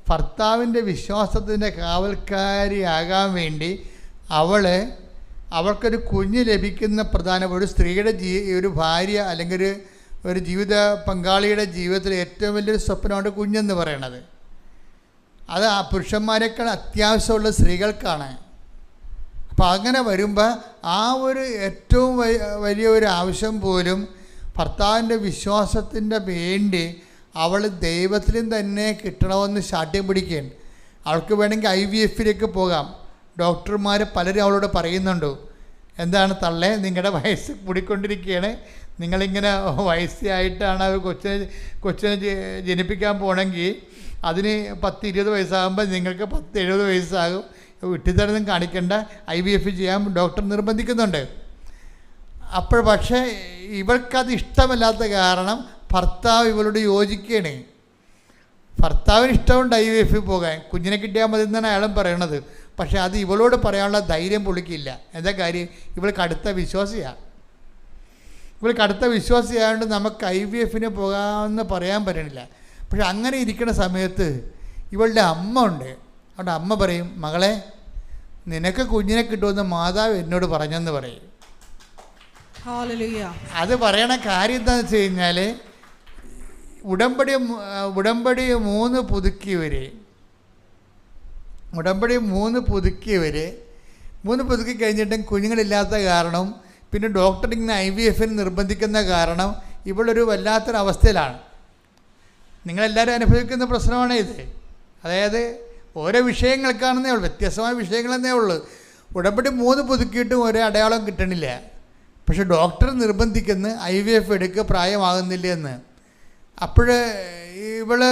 ഭർത്താവിൻ്റെ വിശ്വാസത്തിൻ്റെ കാവൽക്കാരിയാകാൻ വേണ്ടി അവൾക്കൊരു കുഞ്ഞ് ലഭിക്കുന്ന പ്രധാന ഒരു സ്ത്രീയുടെ ഒരു ഭാര്യ അല്ലെങ്കിൽ ഒരു ജീവിത പങ്കാളിയുടെ ജീവിതത്തിൽ ഏറ്റവും വലിയൊരു സ്വപ്നമാണ് കുഞ്ഞെന്ന് പറയണത്. അത് ആ പുരുഷന്മാരെക്കാൾ അത്യാവശ്യമുള്ള സ്ത്രീകൾക്കാണ്. അപ്പോൾ അങ്ങനെ വരുമ്പോൾ ആ ഒരു ഏറ്റവും വലിയ ഒരു ആവശ്യം പോലും ഭർത്താവിൻ്റെ വിശ്വാസത്തിൻ്റെ വേണ്ടി അവൾ ദൈവത്തിലും തന്നെ കിട്ടണമെന്ന് ശാഠ്യം പിടിക്കുകയാണ്. അവൾക്ക് വേണമെങ്കിൽ IVF-ലേക്ക് പോകാം. ഡോക്ടർമാർ പലരും അവളോട് പറയുന്നുണ്ട്, എന്താണ് തള്ളേ, നിങ്ങളുടെ വയസ്സ് കൂടിക്കൊണ്ടിരിക്കുകയാണ്, നിങ്ങളിങ്ങനെ വയസ്സായിട്ടാണ് കൊച്ചിനെ ജനിപ്പിക്കാൻ പോകണമെങ്കിൽ അതിന് 10-20 വയസ്സാകുമ്പോൾ നിങ്ങൾക്ക് 70 വയസ്സാകും, വിട്ടിത്തരൊന്നും കാണിക്കേണ്ട, IVF ചെയ്യാൻ ഡോക്ടർ നിർബന്ധിക്കുന്നുണ്ട്. അപ്പോൾ പക്ഷേ ഇവൾക്കത് ഇഷ്ടമല്ലാത്ത കാരണം ഭർത്താവ് ഇവളോട് യോജിക്കുകയാണ്. ഭർത്താവിന് ഇഷ്ടമുണ്ട് IVF പോകാൻ, കുഞ്ഞിനെ കിട്ടിയാൽ മതി എന്നാണ് അയാളും പറയണത്. പക്ഷേ അത് ഇവളോട് പറയാനുള്ള ധൈര്യം പുള്ളിക്കില്ല. എന്താ കാര്യം? ഇവൾക്ക് അടുത്ത വിശ്വാസിയാണ്. ഇവൾക്ക് അടുത്ത വിശ്വാസിയായതുകൊണ്ട് നമുക്ക് IVF-ന് പോകാമെന്ന് പറയാൻ പറ്റണില്ല. പക്ഷെ അങ്ങനെ ഇരിക്കുന്ന സമയത്ത് ഇവളുടെ അമ്മ ഉണ്ട്. അവിടെ അമ്മ പറയും, മകളെ നിനക്ക് കുഞ്ഞിനെ കിട്ടുമെന്ന് മാതാവ് എന്നോട് പറഞ്ഞെന്ന് പറയും. അത് പറയണ കാര്യം എന്താണെന്ന് വെച്ച് കഴിഞ്ഞാൽ ഉടമ്പടി 3 പുതുക്കി കഴിഞ്ഞിട്ടും കുഞ്ഞുങ്ങളില്ലാത്ത കാരണം, പിന്നെ ഡോക്ടർ ഇങ്ങനെ IVF-ന് നിർബന്ധിക്കുന്ന കാരണം ഇവളൊരു വല്ലാത്തൊരവസ്ഥയിലാണ്. നിങ്ങളെല്ലാവരും അനുഭവിക്കുന്ന പ്രശ്നമാണ് ഇത്. അതായത് ഓരോ വിഷയങ്ങൾക്കാണെന്നേ ഉള്ളൂ, വ്യത്യസ്തമായ വിഷയങ്ങളെന്നേ ഉള്ളൂ. ഉടമ്പടി 3 പുതുക്കിയിട്ടും ഒരേ അടയാളം കിട്ടണില്ല. പക്ഷെ ഡോക്ടർ നിർബന്ധിക്കുന്ന IVF എടുക്കുക, പ്രായമാകുന്നില്ല എന്ന്. അപ്പോൾ ഇവള്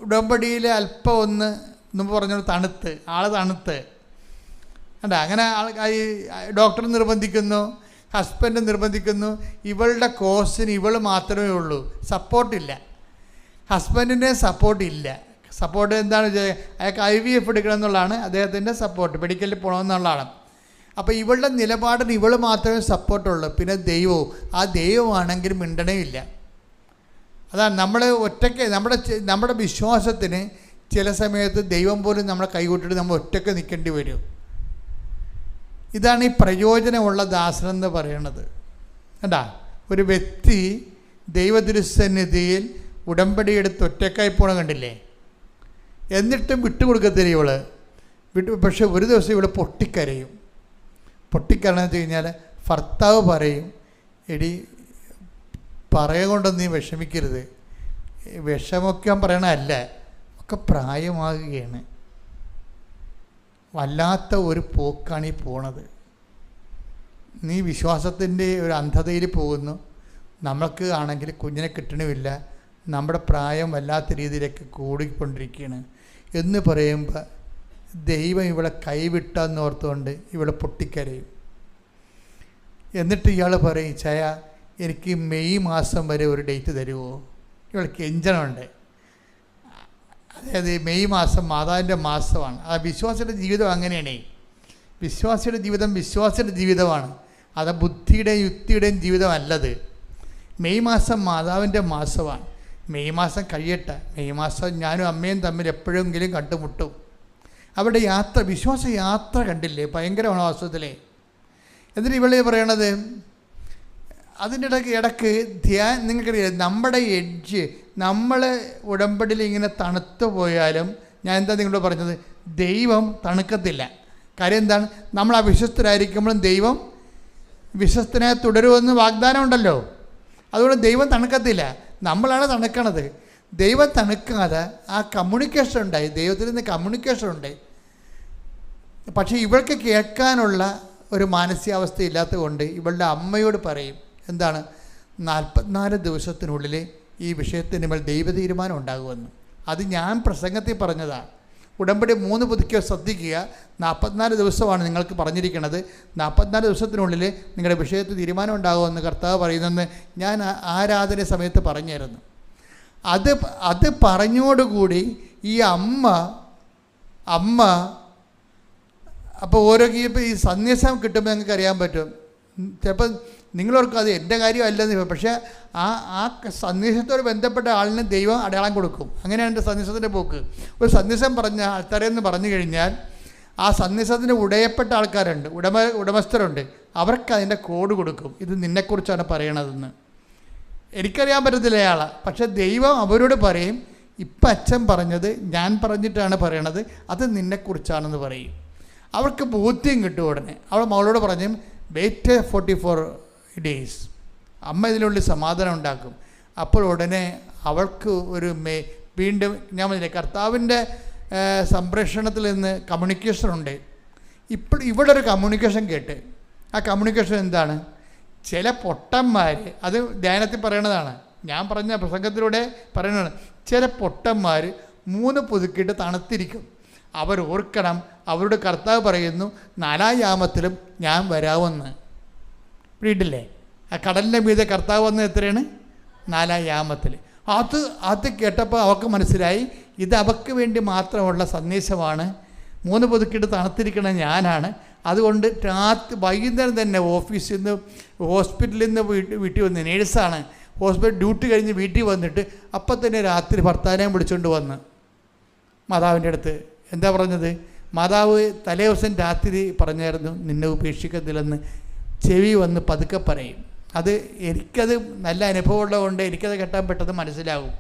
ഉടമ്പടിയിൽ അല്പം ഒന്ന് പറഞ്ഞോളൂ തണുത്ത് കണ്ട. അങ്ങനെ ഡോക്ടർ നിർബന്ധിക്കുന്നു, ഹസ്ബൻഡ് നിർബന്ധിക്കുന്നു. ഇവളുടെ കോഴ്സിന് ഇവൾ മാത്രമേ ഉള്ളൂ, സപ്പോർട്ടില്ല. ഹസ്ബൻഡിൻ്റെ സപ്പോർട്ടില്ല. സപ്പോർട്ട് എന്താണ് അയാൾക്ക് IVF എടുക്കണം എന്നുള്ളതാണ് അദ്ദേഹത്തിൻ്റെ സപ്പോർട്ട്, മെഡിക്കലിൽ പോകണമെന്നുള്ളതാണ്. അപ്പോൾ ഇവളുടെ നിലപാടിന് ഇവൾ മാത്രമേ സപ്പോർട്ടുള്ളൂ. പിന്നെ ദൈവവും, ആ ദൈവമാണെങ്കിൽ മിണ്ടണേയില്ല. അതാണ് നമ്മൾ ഒറ്റയ്ക്ക് നമ്മുടെ വിശ്വാസത്തിന് ചില സമയത്ത് ദൈവം പോലും നമ്മളെ കൈവിട്ടിട്ട് നമ്മൾ ഒറ്റയ്ക്ക് നിൽക്കേണ്ടി വരും. ഇതാണ് ഈ പ്രയോജനമുള്ള ദാസനെന്ന് പറയുന്നത്. കണ്ടാ, ഒരു വ്യക്തി ദൈവതിരുസന്നിധിയിൽ ഉടമ്പടി എടുത്ത് ഒറ്റക്കായി പോകണം കണ്ടില്ലേ, എന്നിട്ടും വിട്ടുകൊടുക്കത്തില്ല ഇവള്. പക്ഷെ ഒരു ദിവസം ഇവള് പൊട്ടിക്കരയും. പൊട്ടിക്കരണെന്ന് വെച്ച് കഴിഞ്ഞാൽ ഭർത്താവ് പറയും, എടി പറയുകൊണ്ടൊന്നും നീ വിഷമിക്കരുത്, വിഷമൊക്കെ പറയണതല്ല, ഒക്കെ പ്രായമാകുകയാണ്, വല്ലാത്ത ഒരു പോക്കാണ് ഈ പോണത്, നീ വിശ്വാസത്തിൻ്റെ ഒരു അന്ധതയിൽ പോകുന്നു, നമുക്ക് ആണെങ്കിൽ കുഞ്ഞിനെ കിട്ടണമില്ല, നമ്മുടെ പ്രായം വല്ലാത്ത രീതിയിലേക്ക് കൂടിക്കൊണ്ടിരിക്കുകയാണ് എന്ന് പറയുമ്പോൾ ദൈവം ഇവളെ കൈവിട്ടെന്ന് ഓർത്തുകൊണ്ട് ഇവളെ പൊട്ടിക്കരയും. എന്നിട്ട് ഇയാൾ പറയും, ചായ എനിക്ക് മെയ് മാസം വരെ ഒരു ഡേറ്റ് തരുമോ? ഇവൾക്ക് എഞ്ചണമുണ്ട്. അതായത് മെയ് മാസം മാതാവിൻ്റെ മാസമാണ്. ആ വിശ്വാസിയുടെ ജീവിതം അങ്ങനെയാണ്. വിശ്വാസിയുടെ ജീവിതമാണ്, അത് ബുദ്ധിയുടെയും യുക്തിയുടെയും ജീവിതമല്ലത്. മെയ് മാസം മാതാവിൻ്റെ മാസമാണ്. മെയ് മാസം കഴിയട്ടെ, മെയ് മാസം ഞാനും അമ്മയും തമ്മിൽ എപ്പോഴെങ്കിലും കണ്ടുമുട്ടും. അവിടെ യാത്ര, വിശ്വാസ യാത്ര കണ്ടില്ലേ, ഭയങ്കരമാണ് വാസ്തവത്തിലെ. എന്നിട്ട് ഇവളെ പറയണത്, അതിൻ്റെ ഇടയ്ക്ക് നിങ്ങൾക്കറിയാം, നമ്മുടെ എഡ്ജ്, നമ്മൾ ഉടമ്പടിയിൽ ഇങ്ങനെ തണുത്തു പോയാലും, ഞാൻ എന്താ നിങ്ങളോട് പറഞ്ഞത്, ദൈവം തണുക്കത്തില്ല. കാര്യം എന്താണ്? നമ്മൾ അവിശ്വസ്തരായിരിക്കുമ്പോഴും ദൈവം വിശ്വസ്തനായി തുടരുമെന്ന് വാഗ്ദാനം ഉണ്ടല്ലോ. അതുകൊണ്ട് ദൈവം തണുക്കത്തില്ല, നമ്മളാണ് തണുക്കണത്. ദൈവം തണുക്കാതെ ആ കമ്മ്യൂണിക്കേഷൻ ഉണ്ടായി, ദൈവത്തിൽ നിന്ന് കമ്മ്യൂണിക്കേഷൻ ഉണ്ടായി. പക്ഷേ ഇവൾക്ക് കേൾക്കാനുള്ള ഒരു മാനസികാവസ്ഥ ഇല്ലാത്തത് കൊണ്ട് ഇവളുടെ അമ്മയോട് പറയും, എന്താണ്, 44 ദിവസത്തിനുള്ളിൽ ഈ വിഷയത്തിന് മേൽ ദൈവ തീരുമാനം ഉണ്ടാകുമെന്ന്. അത് ഞാൻ പ്രസംഗത്തിൽ പറഞ്ഞതാണ്. ഉടമ്പടി 3 പുതുക്കിയോ ശ്രദ്ധിക്കുക, 44 ദിവസമാണ് നിങ്ങൾക്ക് പറഞ്ഞിരിക്കുന്നത്. 44 ദിവസത്തിനുള്ളിൽ നിങ്ങളുടെ വിഷയത്തിൽ തീരുമാനം ഉണ്ടാകുമെന്ന് കർത്താവ് പറയുന്നെന്ന് ഞാൻ ആരാധന സമയത്ത് പറഞ്ഞായിരുന്നു. അത് പറഞ്ഞോടുകൂടി ഈ അമ്മ അപ്പോൾ ഓരോ ഈ സന്ദേശം കിട്ടുമ്പോൾ നിങ്ങൾക്ക് അറിയാൻ പറ്റും. ചിലപ്പോൾ നിങ്ങളോർക്കും അത് എൻ്റെ കാര്യമല്ലെന്ന്, പക്ഷേ ആ സന്ദേശത്തോട് ബന്ധപ്പെട്ട ആളിന് ദൈവം അടയാളം കൊടുക്കും. അങ്ങനെയാണ് എൻ്റെ സന്ദേശത്തിൻ്റെ പോക്ക്. ഒരു സന്ദേശം പറഞ്ഞ ആൾക്കാരെന്ന് പറഞ്ഞു കഴിഞ്ഞാൽ ആ സന്ദേശത്തിന് ഉടയപ്പെട്ട ആൾക്കാരുണ്ട്, ഉടമസ്ഥരുണ്ട്, അവർക്ക് അതിൻ്റെ കോഡ് കൊടുക്കും. ഇത് നിന്നെക്കുറിച്ചാണ് പറയണതെന്ന്. എനിക്കറിയാൻ പറ്റത്തില്ല അയാളെ, പക്ഷേ ദൈവം അവരോട് പറയും, ഇപ്പം അച്ഛൻ പറഞ്ഞത് ഞാൻ പറഞ്ഞിട്ടാണ് പറയണത്, അത് നിന്നെക്കുറിച്ചാണെന്ന് പറയും. അവർക്ക് ബോധ്യം കിട്ടും. ഉടനെ അവൾ മകളോട് പറഞ്ഞു, വെയിറ്റ് 44 days, അമ്മ ഇതിനുള്ളിൽ സമാധാനം ഉണ്ടാക്കും. അപ്പോൾ ഉടനെ അവൾക്ക് ഒരു വീണ്ടും ഞാൻ പറഞ്ഞില്ലേ, കർത്താവിൻ്റെ സംപ്രേഷണത്തിൽ നിന്ന് കമ്മ്യൂണിക്കേഷൻ ഉണ്ട്. ഇവിടെ ഒരു കമ്മ്യൂണിക്കേഷൻ കേട്ട്, ആ കമ്മ്യൂണിക്കേഷൻ എന്താണ്? ചില പൊട്ടന്മാർ, അത് ധ്യാനത്തിൽ പറയണതാണ്, ഞാൻ പറഞ്ഞ പ്രസംഗത്തിലൂടെ പറയുന്നതാണ്. ചില പൊട്ടന്മാർ 3 പുതുക്കിയിട്ട് തണുത്തിരിക്കും. അവർ ഓർക്കണം, അവരുടെ കർത്താവ് പറയുന്നു 4-ാം യാമത്തിലും ഞാൻ വരാമെന്ന്. വീട്ടില്ലേ, ആ കടലിൻ്റെ മീതെ കർത്താവ് വന്നത് എത്രയാണ്? 4-ാം യാമത്തിൽ. അത് കേട്ടപ്പോൾ അവർക്ക് മനസ്സിലായി ഇത് അവർക്ക് വേണ്ടി മാത്രമുള്ള സന്ദേശമാണ്. 3 പുതുക്കിയിട്ട് തണുത്തിരിക്കണ ഞാനാണ്. അതുകൊണ്ട് വൈകുന്നേരം തന്നെ ഓഫീസിൽ നിന്ന്, ഹോസ്പിറ്റലിൽ നിന്ന് വീട്ടിൽ വന്ന്, നേഴ്സാണ്, ഹോസ്പിറ്റൽ ഡ്യൂട്ടി കഴിഞ്ഞ് വീട്ടിൽ വന്നിട്ട് അപ്പം തന്നെ രാത്രി ഭർത്താവിനെ വിളിച്ചുകൊണ്ട് വന്ന് മാതാവിൻ്റെ അടുത്ത് എന്താ പറഞ്ഞത്? മാതാവ് തലേ ദിവസം രാത്രി പറഞ്ഞായിരുന്നു നിന്നെ ഉപേക്ഷിക്കത്തില്ലെന്ന്. ചെവി വന്ന് പതുക്കെ പറയും. എനിക്കത് നല്ല അനുഭവമുള്ളതുകൊണ്ട് എനിക്കത് കേട്ടാൻ പെട്ടെന്ന് മനസ്സിലാകും.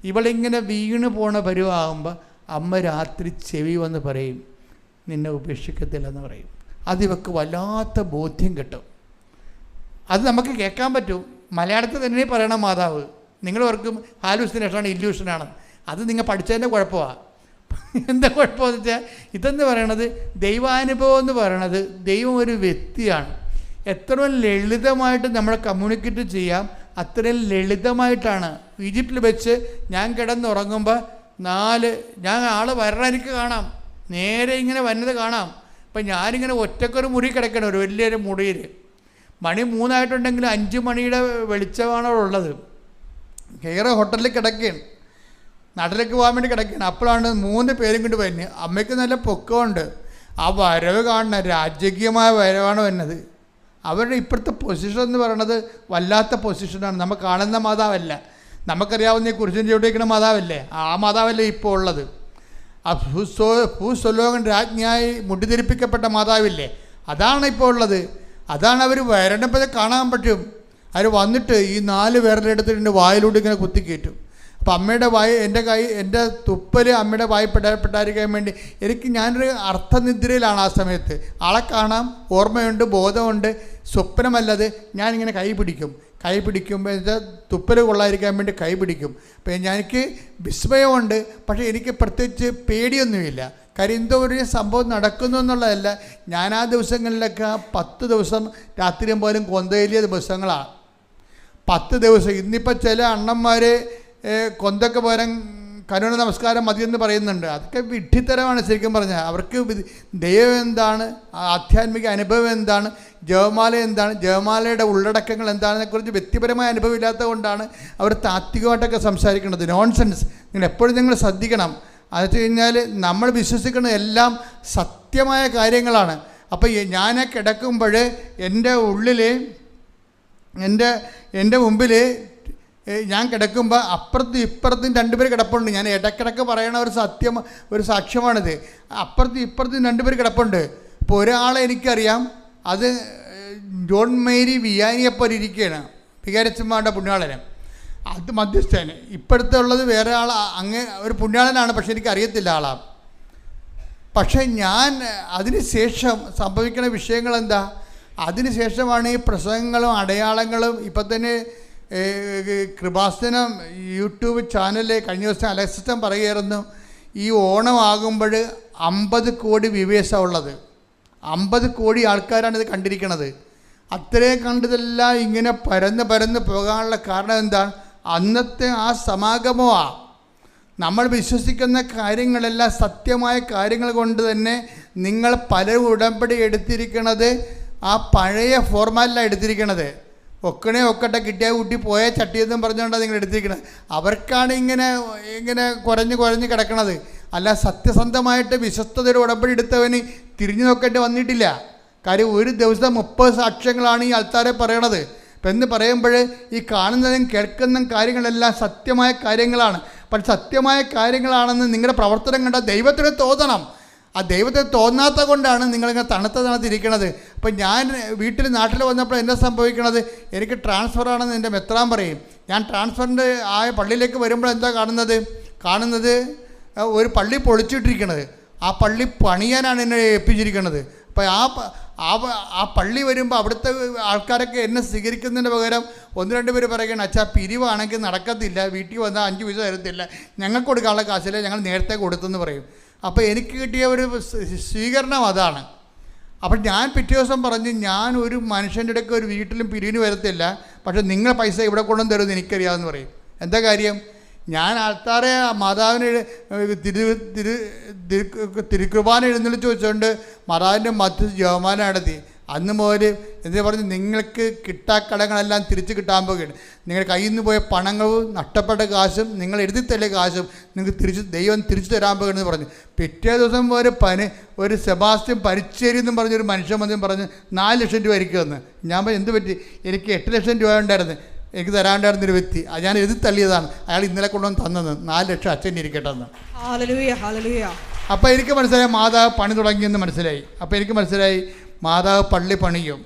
ഇവളിങ്ങനെ വീണ് പോണ പരുവാകുമ്പോൾ അമ്മ രാത്രി ചെവി വന്ന് പറയും നിന്നെ ഉപേക്ഷിക്കത്തില്ലെന്ന് പറയും. അതിവക്ക് വല്ലാത്ത ബോധ്യം കിട്ടും. അത് നമുക്ക് കേൾക്കാൻ പറ്റും. മലയാളത്തിൽ തന്നെ പറയണം മാതാവ്. നിങ്ങളവർക്കും ഹാലൂസിനേഷനാണ്, ഇല്യൂഷനാണ്. അത് നിങ്ങൾ പഠിച്ചതിൻ്റെ കുഴപ്പമാണ്. എന്താ കുഴപ്പമെന്ന് വെച്ചാൽ ഇതെന്ന് പറയണത് ദൈവാനുഭവം എന്ന് പറയണത് ദൈവം ഒരു വ്യക്തിയാണ്. എത്രയും ലളിതമായിട്ട് നമ്മളെ കമ്മ്യൂണിക്കേറ്റ് ചെയ്യാം, അത്രയും ലളിതമായിട്ടാണ്. ഈജിപ്തിൽ വെച്ച് ഞാൻ കിടന്നുറങ്ങുമ്പോൾ ഞാൻ ആൾ വരണം, എനിക്ക് കാണാം, നേരെ ഇങ്ങനെ വന്നത് കാണാം. അപ്പം ഞാനിങ്ങനെ ഒറ്റക്കൊരു മുറി കിടക്കണം, ഒരു വലിയൊരു മുറിയിൽ. മണി 3 ആയിട്ടുണ്ടെങ്കിൽ 5 മണിയുടെ വെളിച്ചമാണ് ഉള്ളത്. കയറി ഹോട്ടലിൽ കിടക്കുകയാണ്, നാട്ടിലേക്ക് പോകാൻ വേണ്ടി കിടക്കുകയാണ്. അപ്പോഴാണ് 3 പേരും കൊണ്ട് വരുന്നത്. അമ്മയ്ക്ക് നല്ല പൊക്കമുണ്ട്. ആ വരവ് കാണുന്ന രാജകീയമായ വരവാണ് വരുന്നത്. അവരുടെ ഇപ്പോഴത്തെ പൊസിഷൻ എന്ന് പറയുന്നത് വല്ലാത്ത പൊസിഷനാണ്. നമ്മൾ കാണുന്ന മാതാവല്ല, നമുക്കറിയാവുന്ന ഈ കുരിശിൻ്റെ ചുവട്ടിരിക്കുന്ന മാതാവല്ലേ, ആ മാതാവല്ലേ ഇപ്പോൾ ഉള്ളത്. ആ ഭൂസ്വലോകൻ രാജ്ഞിയായി മുടിതിരിപ്പിക്കപ്പെട്ട മാതാവില്ലേ, അതാണ് ഇപ്പോൾ ഉള്ളത്. അതാണ് അവർ വരണപ്പോൾ കാണാൻ പറ്റും. അവർ വന്നിട്ട് ഈ 4 വിരലെടുത്തിട്ട് വായിലൂടെ ഇങ്ങനെ കുത്തിക്കയറ്റും. അപ്പം അമ്മയുടെ എൻ്റെ തുപ്പൽ അമ്മയുടെ വായി പെടാതിരിക്കാൻ വേണ്ടി ഞാനൊരു അർത്ഥനിദ്രയിലാണ് ആ സമയത്ത്. ആളെ കാണാം, ഓർമ്മയുണ്ട്, ബോധമുണ്ട്, സ്വപ്നമല്ലത്. ഞാനിങ്ങനെ കൈ പിടിക്കുമ്പോൾ എന്താ തുപ്പൽ കൊള്ളാതിരിക്കാൻ വേണ്ടി കൈ പിടിക്കും. അപ്പം എനിക്ക് വിസ്മയമുണ്ട്, പക്ഷേ എനിക്ക് പ്രത്യേകിച്ച് പേടിയൊന്നുമില്ല. കാര്യം എന്തോ ഒരു സംഭവം നടക്കുന്നു എന്നുള്ളതല്ല. ഞാൻ ആ ദിവസങ്ങളിലൊക്കെ 10 ദിവസം രാത്രിയും പോലും കൊന്തയിലിയ ദിവസങ്ങളാണ്. 10 ദിവസം. ഇന്നിപ്പോൾ ചില അണ്ണന്മാർ കൊന്തൊക്കെ പകരം കരുണ നമസ്കാരം മതിയെന്ന് പറയുന്നുണ്ട്. അതൊക്കെ വിഡ്ഢിത്തരമാണ് ശരിക്കും പറഞ്ഞാൽ. അവർക്ക് ദൈവം എന്താണ്, ആധ്യാത്മിക അനുഭവം എന്താണ്, ജപമാല എന്താണ്, ജപമാലയുടെ ഉള്ളടക്കങ്ങൾ എന്താണെന്നതിനെക്കുറിച്ച് വ്യക്തിപരമായ അനുഭവം ഇല്ലാത്തത് കൊണ്ടാണ് അവർ താത്വികമായിട്ടൊക്കെ സംസാരിക്കുന്നത്. നോൺസെൻസ്. നിങ്ങൾ ശ്രദ്ധിക്കണം. അത് വെച്ച് കഴിഞ്ഞാൽ നമ്മൾ വിശ്വസിക്കുന്നത് എല്ലാം സത്യമായ കാര്യങ്ങളാണ്. അപ്പോൾ ഞാൻ കിടക്കുമ്പോൾ എൻ്റെ ഉള്ളിൽ എൻ്റെ മുമ്പിൽ ഞാൻ കിടക്കുമ്പോൾ അപ്പുറത്തും ഇപ്പുറത്തും 2 പേര് കിടപ്പുണ്ട്. ഞാൻ ഇടയ്ക്കിടയ്ക്ക് പറയണ ഒരു സാക്ഷ്യമാണിത്. അപ്പുറത്തും ഇപ്പുറത്തും 2 പേര് കിടപ്പുണ്ട്. ഇപ്പോൾ ഒരാളെ എനിക്കറിയാം, അത് ജോൺ മേരി വിയാനിയെപ്പോലെ ഇരിക്കുകയാണ്, വികാരച്ചന്മാരുടെ പുണ്യാളന്. അത് മധ്യസ്ഥന്. ഇപ്പോഴത്തെ ഉള്ളത് വേറെ ആൾ, ഒരു പുണ്യാളനാണ്, പക്ഷെ എനിക്കറിയത്തില്ല ആളാണ്. പക്ഷേ അതിന് ശേഷം സംഭവിക്കുന്ന വിഷയങ്ങൾ എന്താ? അതിന് ശേഷമാണ് ഈ പ്രസംഗങ്ങളും അടയാളങ്ങളും. ഇപ്പം തന്നെ കൃപാസനം യൂട്യൂബ് ചാനലിൽ കഴിഞ്ഞ ദിവസം അലക്സിസ്റ്റം പറയുമായിരുന്നു, ഈ ഓണമാകുമ്പോൾ 50 കോടി വ്യൂവേഴ്സാണ് ഉള്ളത്. 50 കോടി ആൾക്കാരാണ് ഇത് കണ്ടിരിക്കുന്നത്. അത്രയും കണ്ടതെല്ലാം ഇങ്ങനെ പരന്ന് പോകാനുള്ള കാരണം എന്താണ്? അന്നത്തെ ആ സമാഗമമാണ്. നമ്മൾ വിശ്വസിക്കുന്ന കാര്യങ്ങളെല്ലാം സത്യമായ കാര്യങ്ങൾ കൊണ്ട് തന്നെ നിങ്ങൾ പല ഉടമ്പടി എടുത്തിരിക്കുന്നത് ആ പഴയ ഫോർമാറ്റിലാണ് എടുത്തിരിക്കുന്നത്. ഒക്കട്ടെ കിട്ടിയ കുട്ടി പോയ ചട്ടിയെന്നും പറഞ്ഞുകൊണ്ടാണ് നിങ്ങൾ എടുത്തിരിക്കുന്നത്. അവർക്കാണ് ഇങ്ങനെ കുരഞ്ഞ് കിടക്കണത്. അല്ല, സത്യസന്ധമായിട്ട് വിശ്വസ്തതയുടെ ഉടമ്പടി എടുത്തവന് തിരിഞ്ഞു നോക്കേണ്ടി വന്നിട്ടില്ല. കാര്യം ഒരു ദിവസം 30 സാക്ഷ്യങ്ങളാണ് ഈ ആൾക്കാരെ പറയണത്. അപ്പം എന്ന് പറയുമ്പോൾ ഈ കാണുന്നതും കേൾക്കുന്നതും കാര്യങ്ങളെല്ലാം സത്യമായ കാര്യങ്ങളാണ്. പക്ഷെ സത്യമായ കാര്യങ്ങളാണെന്ന് നിങ്ങളുടെ പ്രവർത്തനം കണ്ടാൽ ദൈവത്തിന് തോന്നണം. ആ ദൈവത്തെ തോന്നാത്ത കൊണ്ടാണ് നിങ്ങളിങ്ങനെ തണുത്തിരിക്കണത്. അപ്പം ഞാൻ നാട്ടിൽ വന്നപ്പോൾ എന്താ സംഭവിക്കണത്? എനിക്ക് ട്രാൻസ്ഫറാണെന്ന് എൻ്റെ മെത്രാൻ പറയും. ഞാൻ ട്രാൻസ്ഫറിൻ്റെ പള്ളിയിലേക്ക് വരുമ്പോൾ എന്താ കാണുന്നത്? ഒരു പള്ളി പൊളിച്ചിട്ടിരിക്കണത്. ആ ആ പള്ളി പണിയാനാണ് എന്നെ ഏൽപ്പിച്ചിരിക്കുന്നത്. അപ്പോൾ ആ പള്ളി വരുമ്പോൾ അവിടുത്തെ ആൾക്കാരൊക്കെ എന്നെ സ്വീകരിക്കുന്നതിന് പകരം 1-2 പേര് പറയുകയാണ്, അച്ഛാ പിരിവാണെങ്കിൽ നടക്കത്തില്ല, വീട്ടിൽ വന്നാൽ 5 പൈസ തരത്തില്ല, ഞങ്ങൾക്ക് കൊടുക്കാനുള്ള കാശില്ല, ഞങ്ങൾ നേരത്തെ കൊടുത്തെന്ന് പറയും. അപ്പോൾ എനിക്ക് കിട്ടിയ ഒരു സ്വീകരണം അതാണ്. അപ്പം ഞാൻ പിറ്റേ ദിവസം പറഞ്ഞ്, ഞാൻ ഒരു മനുഷ്യൻ്റെ ഇടയ്ക്ക് ഒരു വീട്ടിലും പിരിവിന് വരത്തില്ല, പക്ഷേ നിങ്ങൾ പൈസ ഇവിടെ കൊണ്ടുവന്ന് തരുമെന്ന് എനിക്കറിയാമെന്ന് പറയും. എന്താ കാര്യം? ഞാൻ ആൾക്കാരെ മാതാവിന് തിരുക്കുർബാന എഴുന്നള്ളിച്ച് വെച്ചുകൊണ്ട് മാതാവിൻ്റെ മധ്യ ജപമാല നടത്തി. അന്ന് മുതൽ എന്താ പറഞ്ഞ്, നിങ്ങൾക്ക് കിട്ടാക്കടങ്ങളെല്ലാം തിരിച്ച് കിട്ടാൻ പോകുകയാണ്. നിങ്ങളുടെ കയ്യിൽ നിന്ന് പോയ പണങ്ങളും നഷ്ടപ്പെട്ട കാശും നിങ്ങൾ എഴുതി തള്ളിയ കാശും നിങ്ങൾക്ക് ദൈവം തിരിച്ചു തരാൻ പോകുകയെന്ന് പറഞ്ഞു. പിറ്റേ ദിവസം ഒരു സെബാസ്റ്റ്യൻ പരിച്ചേരി എന്നും പറഞ്ഞൊരു മനുഷ്യൻ വന്നും പറഞ്ഞ് 4 ലക്ഷം രൂപ എനിക്ക് തന്നു. ഞാൻ പറഞ്ഞു, എന്ത് പറ്റി? എനിക്ക് 8 ലക്ഷം രൂപ ഉണ്ടായിരുന്നു, എനിക്ക് തരാണ്ടായിരുന്നൊരു വ്യക്തി, അത് ഞാൻ എഴുതി തള്ളിയതാണ്, അയാൾ ഇന്നലെ കൊണ്ടുവന്ന് തന്നത്. 4 ലക്ഷം അച്ഛൻ ഇരിക്കട്ടെ എന്ന്. അപ്പോൾ എനിക്ക് മനസ്സിലായി മാതാവ് പണി തുടങ്ങിയെന്ന് മനസ്സിലായി. അപ്പോൾ എനിക്ക് മനസ്സിലായി മാതാവ് പള്ളി പണിയും,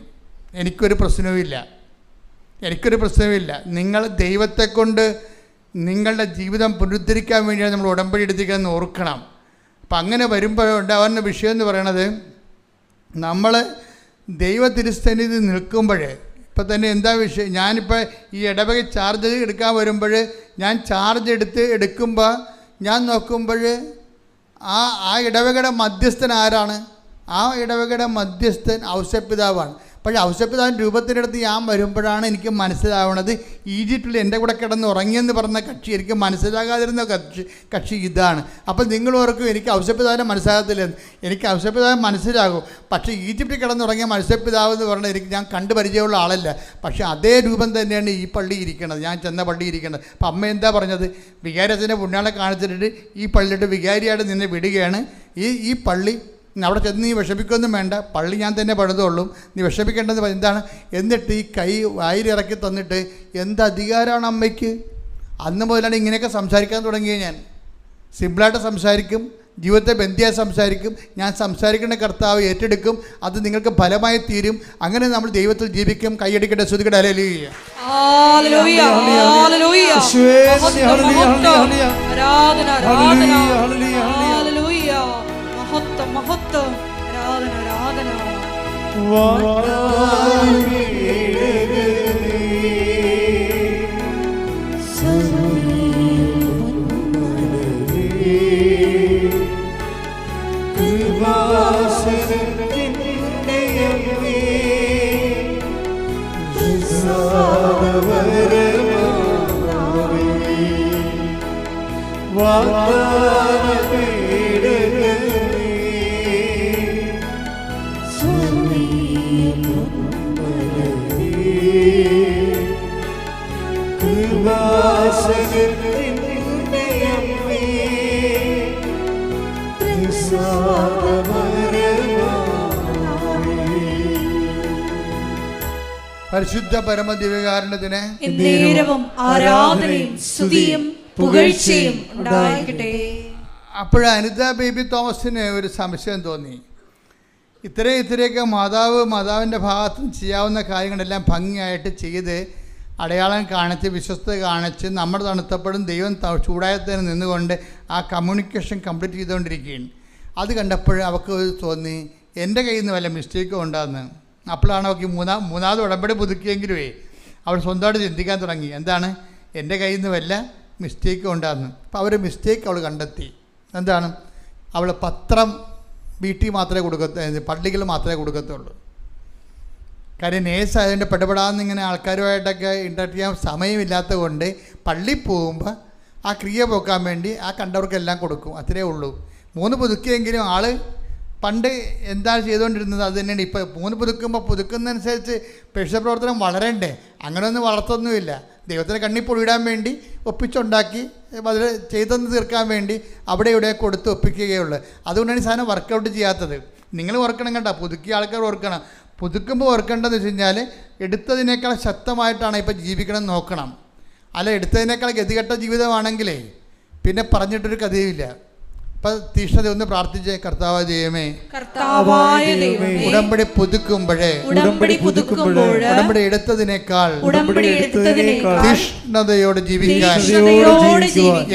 എനിക്കൊരു പ്രശ്നവുമില്ല. നിങ്ങൾ ദൈവത്തെ കൊണ്ട് നിങ്ങളുടെ ജീവിതം പുനരുദ്ധരിക്കാൻ വേണ്ടിയാണ് നമ്മൾ ഉടമ്പടി എടുത്തിരിക്കുന്നതെന്ന് ഓർക്കണം. അപ്പം അങ്ങനെ വരുമ്പോൾ ഉണ്ടാകുന്ന വിഷയം എന്ന് പറയണത്, നമ്മൾ ദൈവ തിരുസന്നിധി നിൽക്കുമ്പോൾ ഇപ്പം തന്നെ എന്താ വിഷയം, ഞാനിപ്പോൾ ഈ ഇടവക ചാർജ് എടുക്കാൻ വരുമ്പോൾ ഞാൻ ചാർജ് എടുക്കുമ്പോൾ ഞാൻ നോക്കുമ്പോൾ ആ ഇടവകയുടെ മധ്യസ്ഥൻ ആരാണ്? ആ ഇടവകയുടെ മധ്യസ്ഥൻ ഔസേപ്പിതാവാണ്. പക്ഷേ ഔസേപ്പിതാവിൻ രൂപത്തിനടുത്ത് ഞാൻ വരുമ്പോഴാണ് എനിക്ക് മനസ്സിലാവണത്, ഈജിപ്തിൽ എൻ്റെ കൂടെ കിടന്ന് ഉറങ്ങിയെന്ന് പറഞ്ഞ കക്ഷി എനിക്ക് മനസ്സിലാകാതിരുന്ന കക്ഷി ഇതാണ്. അപ്പോൾ നിങ്ങൾ ഓർക്കും എനിക്ക് ഔസേപ്പിതാവിനെ മനസ്സിലാകത്തില്ല. എനിക്ക് ഔസേപ്പിതാവിനെ മനസ്സിലാകും, പക്ഷേ ഈജിപ്തിൽ കിടന്നുറങ്ങിയ ഔസേപ്പിതാവ് എന്ന് പറഞ്ഞാൽ ഞാൻ കണ്ടു പരിചയമുള്ള ആളല്ല. പക്ഷേ അതേ രൂപം തന്നെയാണ് ഈ പള്ളി ഇരിക്കുന്നത്, ഞാൻ ചെന്ന പള്ളി ഇരിക്കുന്നത്. അപ്പം അമ്മ എന്താ പറഞ്ഞത്? വികാരത്തിൻ്റെ പുണ്യാളെ കാണിച്ചിട്ട് ഈ പള്ളിയിട്ട് വികാരിയായിട്ട് നിന്നെ വിടുകയാണ്. ഈ പള്ളി അവിടെ ചെന്ന് നീ വിഷമിക്കൊന്നും വേണ്ട, പള്ളി ഞാൻ തന്നെ പണിതുകൊള്ളും, നീ വിഷമിക്കേണ്ടത് എന്താണ്? എന്നിട്ട് ഈ കൈ വായിലിറക്കി തന്നിട്ട് എന്ത് അധികാരമാണ് അമ്മയ്ക്ക്? അന്ന് മുതലാണ് ഇങ്ങനെയൊക്കെ സംസാരിക്കാൻ തുടങ്ങിയത്. ഞാൻ സിമ്പിളായിട്ട് സംസാരിക്കും, ജീവിതത്തെ ബന്ധിയായി സംസാരിക്കും. ഞാൻ സംസാരിക്കുന്ന കർത്താവ് ഏറ്റെടുക്കും, അത് നിങ്ങൾക്ക് ഫലമായി തീരും. അങ്ങനെ നമ്മൾ ദൈവത്തിൽ ജീവിക്കും. കൈയടിക്കട്ടെ, ശ്രുതിക്കട്ടെ, ഹല്ലേലൂയ. മഹത്വം, ആരാധന. പരിശുദ്ധ പരമദിവ്യകാരുണ്യത്തിന് എന്നേരവും ആരാധനയും സ്തുതിയും പുകഴ്ചയും ഉണ്ടായിരിക്കട്ടെ. അപ്പോൾ അനിത ബേബി തോമസിന് ഒരു സംശയം തോന്നി. ഇത്രയൊക്കെ മാതാവിൻ്റെ ഭാഗത്ത് ചെയ്യാവുന്ന കാര്യങ്ങളെല്ലാം ഭംഗിയായിട്ട് ചെയ്ത് അടയാളം കാണിച്ച് വിശ്വസ്തത കാണിച്ച് നമ്മൾ തണുത്തപ്പോഴും ദൈവം ചൂടായത്തിന് നിന്നുകൊണ്ട് ആ കമ്മ്യൂണിക്കേഷൻ കംപ്ലീറ്റ് ചെയ്തുകൊണ്ടിരിക്കുകയാണ്. അത് കണ്ടപ്പോൾ അവൾക്ക് തോന്നി എൻ്റെ കയ്യിൽ നിന്ന് വല്ല മിസ്റ്റേക്കും ഉണ്ടാകുന്നു. അപ്പോഴാണ് അവൾക്ക് മൂന്നാമത് ഉടമ്പടി പുതുക്കിയെങ്കിലുമേ അവൾ സ്വന്തമായിട്ട് ചിന്തിക്കാൻ തുടങ്ങി, എന്താണ് എൻ്റെ കയ്യിൽ നിന്ന് വല്ല മിസ്റ്റേക്കും ഉണ്ടാകുന്നു. അപ്പോൾ അവർ മിസ്റ്റേക്ക് അവൾ കണ്ടെത്തി. എന്താണ്? അവൾ പത്രം വീട്ടിൽ മാത്രമേ കൊടുക്കത്തുള്ളൂ, പള്ളികൾ മാത്രമേ കൊടുക്കത്തുള്ളൂ. കാര്യം നേഴ്സ് ആയതുകൊണ്ട് പെടപെടാമെന്നിങ്ങനെ ആൾക്കാരുമായിട്ടൊക്കെ ഇൻട്രാക്ട് ചെയ്യാൻ സമയമില്ലാത്തത് കൊണ്ട് പള്ളിയിൽ പോകുമ്പോൾ ആ ക്രിയ പോക്കാൻ വേണ്ടി ആ കണ്ടവർക്കെല്ലാം കൊടുക്കും, അത്രയേ ഉള്ളൂ. 3 പുതുക്കിയെങ്കിലും ആൾ പണ്ട് എന്താണ് ചെയ്തുകൊണ്ടിരുന്നത് അത് തന്നെയാണ് ഇപ്പോൾ. 3 പുതുക്കുന്നതനുസരിച്ച് പ്രേക്ഷിത വളരണ്ടേ? അങ്ങനെയൊന്നും വളർത്തൊന്നുമില്ല. ദൈവത്തിൻ്റെ കണ്ണിൽ പൊടിയിടാൻ വേണ്ടി ഒപ്പിച്ചുണ്ടാക്കി അതിൽ ചെയ്തെന്ന് തീർക്കാൻ വേണ്ടി അവിടെ ഇവിടെ കൊടുത്ത് ഒപ്പിക്കുകയുള്ളൂ. അതുകൊണ്ടാണ് ഈ സാധനം വർക്കൗട്ട് ചെയ്യാത്തത്. നിങ്ങൾ ഓർക്കണം കേട്ടോ, പുതുക്കിയ ആൾക്കാർ ഓർക്കണം. പുതുക്കുമ്പോൾ ഓർക്കേണ്ടതെന്ന് വെച്ച് കഴിഞ്ഞാൽ എടുത്തതിനേക്കാൾ ശക്തമായിട്ടാണ് ഇപ്പോൾ ജീവിക്കണം നോക്കണം. അല്ല എടുത്തതിനേക്കാൾ ഗതികെട്ട ജീവിതമാണെങ്കിലേ പിന്നെ പറഞ്ഞിട്ടൊരു കഥയുമില്ല. ഇപ്പം തീഷ്ണത ഒന്ന് പ്രാർത്ഥിച്ചേ. കർത്താവായ ദൈവമേ, കർത്താവായ ദൈവമേ, ഉടമ്പടി പുതുക്കുമ്പോഴേ ഉടമ്പടി എടുത്തതിനേക്കാൾ തീഷ്ണതയോട് ജീവിക്കാൻ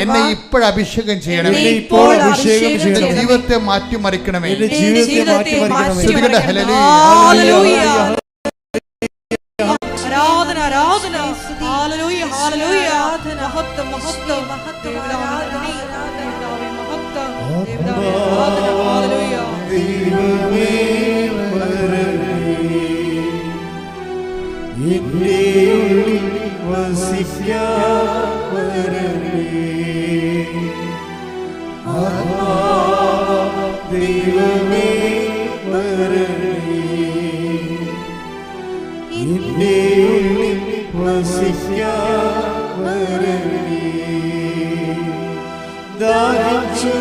എന്നെ ഇപ്പോൾ അഭിഷേകം ചെയ്യണമേ. എന്റെ ജീവിതത്തെ മാറ്റിമറിക്കണമേ. ആരാധന ആരാധന ഹല്ലേലൂയ ഹല്ലേലൂയ മഹത്വം മഹത്വം ദൈവമേ വരണമേ, എന്റെ ഉള്ളിൽ വസിക്കാൻ വരണമേ. ദൈവമേ വരണമേ, എന്റെ ഉള്ളിൽ വസിക്കാൻ വരണമേ. ദാഹിച്ചു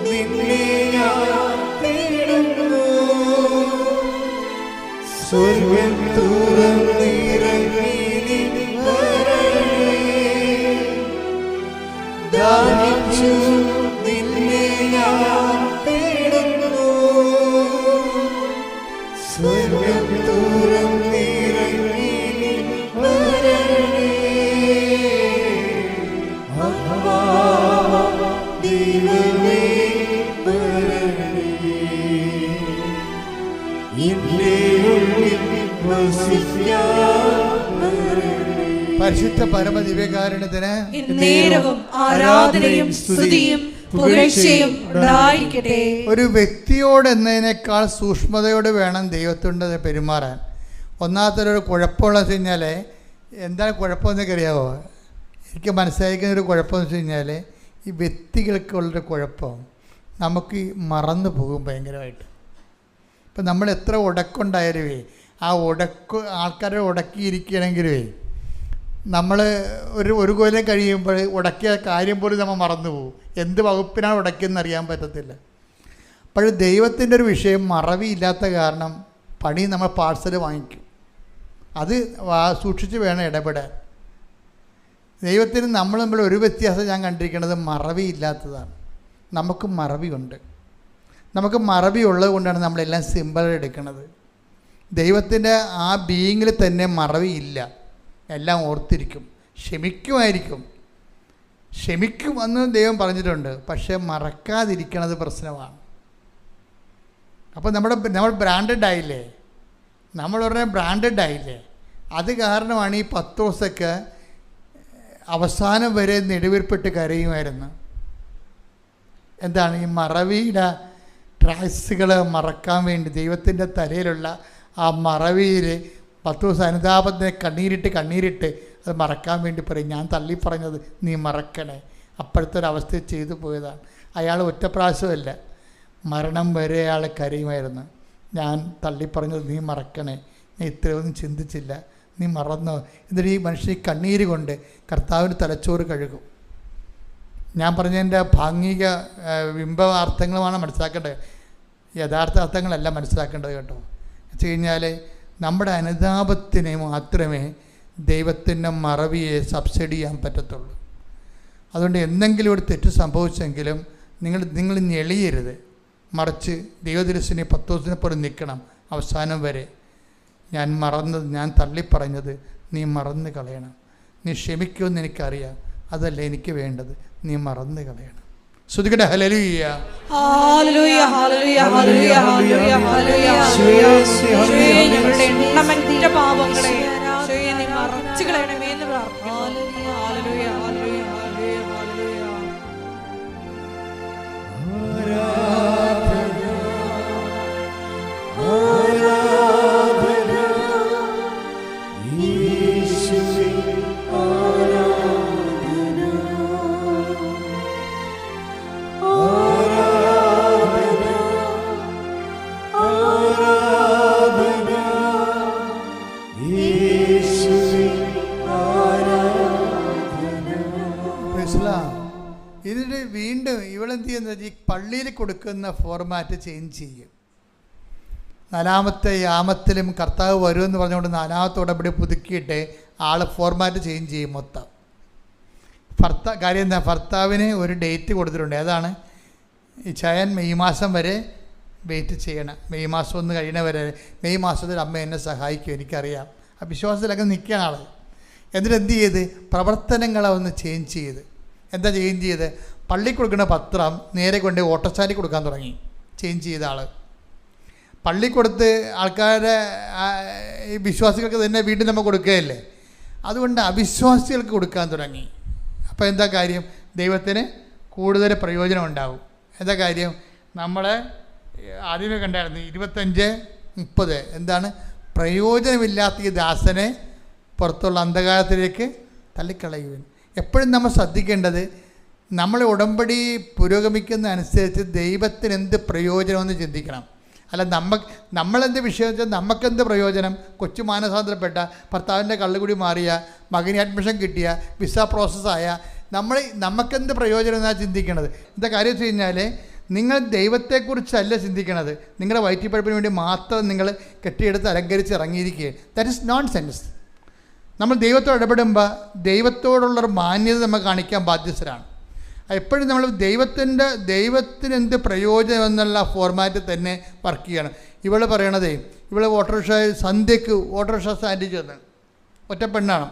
നിന്നെ ഞാൻ തേടുന്നു, സ്വർഗ്ഗം തുറന്നിറങ്ങി നീ വരണമേ. ദാഹിച്ചു നിന്നെ ഞാൻ തേടുന്നു, സ്വർഗ്ഗം തുറന്നിറങ്ങി നീ വരണമേ. ദൈവമേ വരണമേ, എന്റെ ഉള്ളിൽ വസിക്കാൻ വരണമേ. പരിശുദ്ധ പരമദിവ്യകാരുണ്യത്തിന് നേരവും ആരാധനയും സ്തുതിയും പുകഴ്ചയും ഉണ്ടായിരിക്കട്ടെ. ഒരു വ്യക്തിയോട് എന്നതിനേക്കാൾ സൂക്ഷ്മതയോട് വേണം ദൈവത്തോട് പെരുമാറാൻ. ഒന്നാമത്തെ കുഴപ്പമുള്ള വെച്ച് കഴിഞ്ഞാൽ, എന്താണ് കുഴപ്പമെന്നൊക്കെ അറിയാമോ? എനിക്ക് മനസ്സിലാക്കുന്ന ഒരു കുഴപ്പമെന്ന് വെച്ച് കഴിഞ്ഞാൽ, ഈ വ്യക്തികൾക്കുള്ളൊരു കുഴപ്പം നമുക്ക് മറന്നു പോകും ഭയങ്കരമായിട്ട്. ഇപ്പം നമ്മൾ എത്ര ഉടക്കുണ്ടായാലുവേ, ആ ആൾക്കാരെ ഉടക്കിയിരിക്കണമെങ്കിലുവേ നമ്മൾ ഒരു കൊല്ലം കഴിയുമ്പോൾ ഉടക്കിയ കാര്യം പോലും നമ്മൾ മറന്നു പോകും. എന്ത് വകുപ്പിനാണ് ഉടക്കിയെന്ന് അറിയാൻ പറ്റത്തില്ല. അപ്പോൾ ദൈവത്തിൻ്റെ ഒരു വിഷയം മറവിയില്ലാത്ത കാരണം പണി നമ്മൾ പാഴ്സൽ വാങ്ങിക്കും. അത് സൂക്ഷിച്ച് വേണം ഇടപെടാൻ. ദൈവത്തിന് നമ്മൾ തമ്മിൽ ഒരു വ്യത്യാസം ഞാൻ കണ്ടിരിക്കുന്നത് മറവിയില്ലാത്തതാണ്. നമുക്ക് മറവിയുണ്ട്. നമുക്ക് മറവി ഉള്ളത് കൊണ്ടാണ് നമ്മളെല്ലാം സിമ്പിൾ എടുക്കുന്നത്. ദൈവത്തിൻ്റെ ആ ബീയിങ്ങിൽ തന്നെ മറവിയില്ല. എല്ലാം ഓർത്തിരിക്കും, ക്ഷമിക്കുമായിരിക്കും. ക്ഷമിക്കുമെന്ന് ദൈവം പറഞ്ഞിട്ടുണ്ട്, പക്ഷേ മറക്കാതിരിക്കണത് പ്രശ്നമാണ്. അപ്പോൾ നമ്മൾ ബ്രാൻഡഡ് ആയില്ലേ, നമ്മൾ പറഞ്ഞ ബ്രാൻഡഡ് ആയില്ലേ. അത് കാരണമാണ് ഈ പത്രോസൊക്കെ അവസാനം വരെ നെടുവീർപ്പിട്ട് കരയുമായിരുന്നു. എന്താണ് ഈ മറവിയുടെ ട്രാക്സുകൾ മറക്കാൻ വേണ്ടി ദൈവത്തിൻ്റെ തലയിലുള്ള ആ മറവിയിൽ പത്രോസ് അനുതാപത്തിനെ കണ്ണീരിട്ട് അത് മറക്കാൻ വേണ്ടി പറയും, ഞാൻ തള്ളിപ്പറഞ്ഞത് നീ മറക്കണേ. അപ്പോഴത്തെ ഒരവസ്ഥ ചെയ്തു പോയതാണ്. അയാൾ ഒറ്റപ്രാവശ്യമല്ല, മരണം വരെ അയാൾ കരയുമായിരുന്നു. ഞാൻ തള്ളിപ്പറഞ്ഞത് നീ മറക്കണേ, നീ ഇത്രയൊന്നും ചിന്തിച്ചില്ല, നീ മറന്നോ. എന്നിട്ട് ഈ മനുഷ്യൻ ഈ കണ്ണീര് കൊണ്ട് കർത്താവിന് തലച്ചോറ് കഴുകും. ഞാൻ പറഞ്ഞതിൻ്റെ ഭാഗിക ബിംബാർത്ഥങ്ങളുമാണ് മനസ്സിലാക്കേണ്ടത്, യഥാർത്ഥ അർത്ഥങ്ങളല്ല മനസ്സിലാക്കേണ്ടത് കേട്ടോ. വെച്ച് കഴിഞ്ഞാൽ നമ്മുടെ അനുതാപത്തിനെ മാത്രമേ ദൈവത്തിൻ്റെ മറവിയെ സബ്സിഡി ചെയ്യാൻ പറ്റത്തുള്ളൂ. അതുകൊണ്ട് എന്തെങ്കിലും ഒരു തെറ്റ് സംഭവിച്ചെങ്കിലും നിങ്ങൾ ഞെളിയരുത്, മറിച്ച് ദൈവദൃശ്യനെ പത്തോസിനെ പോലെ നിൽക്കണം അവസാനം വരെ. ഞാൻ മറന്നത്, ഞാൻ തള്ളിപ്പറഞ്ഞത് നീ മറന്നു കളയണം. നീ ക്ഷമിക്കുമെന്ന് എനിക്കറിയാം, അതല്ല എനിക്ക് വേണ്ടത്, നീ മറന്നു കളയണം. ശ്രുതികട ഹല്ലേലൂയ ഹല്ലേലൂയ ഹല്ലേലൂയ ഹല്ലേലൂയ ഹല്ലേലൂയ ഹല്ലേലൂയ. ഞങ്ങളുടെ എണ്ണമറ്റ പാപങ്ങളെ നീ മറച്ചു കളയണമേ എന്ന് പ്രാർത്ഥിക്കുന്നു. ഹല്ലേലൂയ ഹല്ലേലൂയ ഹല്ലേലൂയ ഹല്ലേലൂയ. ഇതിന് വീണ്ടും ഇവളെന്ത് ചെയ്യുന്നത്, ഈ പള്ളിയിൽ കൊടുക്കുന്ന ഫോർമാറ്റ് ചേഞ്ച് ചെയ്യും. 4-ാമത്തെ യാമത്തിലും കർത്താവ് വരുമെന്ന് പറഞ്ഞുകൊണ്ട് 4-ാമത്തെ ഉടമ്പടി പുതുക്കിയിട്ട് ആൾ ഫോർമാറ്റ് ചേഞ്ച് ചെയ്യും മൊത്തം. കാര്യം എന്താ, ഭർത്താവിന് ഒരു ഡേറ്റ് കൊടുത്തിട്ടുണ്ട്, അതാണ് ഈ ചായൻ മെയ് മാസം വരെ വെയിറ്റ് ചെയ്യണം. മെയ് മാസം ഒന്ന് കഴിയണ വരെ. മെയ് മാസത്തിൽ അമ്മ എന്നെ സഹായിക്കും, എനിക്കറിയാം. ആ വിശ്വാസത്തിലൊക്കെ നിൽക്കുകയാണ് ആൾ. എന്നിട്ട് എന്ത് ചെയ്ത് പ്രവർത്തനങ്ങളെ ഒന്ന് ചേഞ്ച് ചെയ്ത്. എന്താ ചേഞ്ച് ചെയ്ത്? പള്ളി കൊടുക്കുന്ന പത്രം നേരെ കൊണ്ട് ഓട്ടോസ്റ്റാൻഡിൽ കൊടുക്കാൻ തുടങ്ങി. ചേഞ്ച് ചെയ്ത ആൾ പള്ളി കൊടുത്ത് ആൾക്കാരെ ഈ വിശ്വാസികൾക്ക് തന്നെ വീണ്ടും നമ്മൾ കൊടുക്കുകയല്ലേ, അതുകൊണ്ട് അവിശ്വാസികൾക്ക് കൊടുക്കാൻ തുടങ്ങി. അപ്പോൾ എന്താ കാര്യം? ദൈവത്തിന് കൂടുതൽ പ്രയോജനം ഉണ്ടാവും. എന്താ കാര്യം? നമ്മളെ ആദ്യമേ കണ്ടായിരുന്നു 25:30. എന്താണ്? പ്രയോജനമില്ലാത്ത ഈ ദാസനെ പുറത്തുള്ള അന്ധകാരത്തിലേക്ക് തള്ളിക്കളയുവാൻ. എപ്പോഴും നമ്മൾ ശ്രദ്ധിക്കേണ്ടത്, നമ്മളെ ഉടമ്പടി പുരോഗമിക്കുന്ന അനുസരിച്ച് ദൈവത്തിന് എന്ത് പ്രയോജനമെന്ന് ചിന്തിക്കണം. അല്ല നമ്മളെന്ത് വിഷയം വെച്ചാൽ നമുക്കെന്ത് പ്രയോജനം? കൊച്ചു മാനസാന്തരപ്പെട്ട, ഭർത്താവിൻ്റെ കള്ളുകുടി മാറിയ, മകന് അഡ്മിഷൻ കിട്ടിയ, വിസ പ്രോസസ്സായ, നമുക്കെന്ത് പ്രയോജനം എന്നാണ് ചിന്തിക്കണത്. എന്താ കാര്യം വെച്ച് കഴിഞ്ഞാൽ, നിങ്ങൾ ദൈവത്തെക്കുറിച്ചല്ല ചിന്തിക്കണത്, നിങ്ങളുടെ വയറ്റിപ്പഴപ്പിന് വേണ്ടി മാത്രം നിങ്ങൾ കെട്ടിയെടുത്ത് അലങ്കരിച്ച് ഇറങ്ങിയിരിക്കുകയാണ്. That is nonsense. നമ്മൾ ദൈവത്തോട് ഇടപെടുമ്പോൾ ദൈവത്തോടുള്ളൊരു മാന്യത നമ്മൾ കാണിക്കാൻ ബാധ്യസ്ഥരാണ്. എപ്പോഴും നമ്മൾ ദൈവത്തിന് എന്ത് പ്രയോജനം എന്നുള്ള ഫോർമാറ്റിൽ തന്നെ വർക്ക് ചെയ്യണം. ഇവൾ പറയണതേ, ഇവൾ സന്ധ്യക്ക് ഓട്ടോറിക്ഷ സ്റ്റാൻഡിൽ ചെന്ന്, ഒറ്റ പെണ്ണാണ്.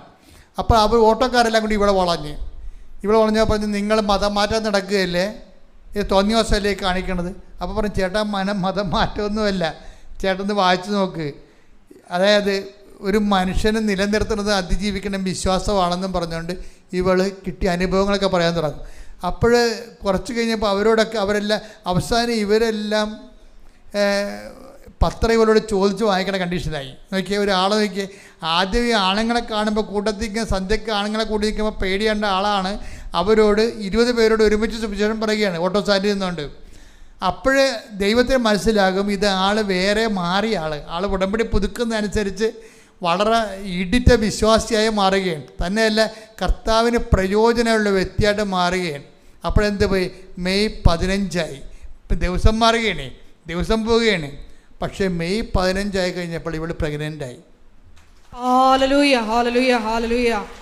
അപ്പോൾ അവർ ഓട്ടോക്കാരെല്ലാം കൂടി ഇവളെ വളഞ്ഞപ്പോൾ പറഞ്ഞ്, നിങ്ങൾ മതം മാറ്റാൻ നടക്കുകയല്ലേ, ഇത് തോന്നിയോസല്ലേ കാണിക്കണത്. അപ്പോൾ പറഞ്ഞു, ചേട്ടാ മതം മാറ്റമൊന്നുമല്ല, ചേട്ടൻ വായിച്ചു നോക്ക്. അതായത് ഒരു മനുഷ്യനെ നിലനിർത്തുന്നത് അതിജീവിക്കണം വിശ്വാസമാണെന്നും പറഞ്ഞുകൊണ്ട് ഇവൾ കിട്ടിയ അനുഭവങ്ങളൊക്കെ പറയാൻ തുടങ്ങും. അപ്പോൾ കുറച്ച് കഴിഞ്ഞപ്പോൾ അവരെല്ലാം അവസാനം ഇവരെല്ലാം പത്രം ഇവരോട് ചോദിച്ച് വാങ്ങിക്കണ കണ്ടീഷനായി. നോക്കിയാൽ ഒരാളെ നോക്കിയേ, ആദ്യം ഈ ആണുങ്ങളെ കാണുമ്പോൾ കൂട്ടത്തിൽ സന്ധ്യക്ക് ആണുങ്ങളെ കൂടി നിൽക്കുമ്പോൾ പേടിയേണ്ട ആളാണ് അവരോട് 20 പേരോട് ഒരുമിച്ച് സുവിശേഷം പറയുകയാണ് ഓട്ടോ സ്റ്റാൻഡിൽ നിന്നുകൊണ്ട്. അപ്പോഴേ ദൈവത്തിന് മനസ്സിലാകും ഇത് ആൾ വേറെ മാറിയ ആൾ ഉടമ്പടി പുതുക്കുന്നതനുസരിച്ച് വളരെ ഇടിറ്റ വിശ്വാസിയായി മാറുകയാണ്. തന്നെയല്ല കർത്താവിന് പ്രയോജനമുള്ള വ്യക്തിയായിട്ട് മാറുകയാണ്. അപ്പോഴെന്ത് പോയി? മെയ് 15 ഇപ്പം ദിവസം മാറുകയാണ്, ദിവസം പോവുകയാണ്. പക്ഷേ മെയ് 15 കഴിഞ്ഞപ്പോൾ ഇവൾ പ്രഗ്നൻ്റായി.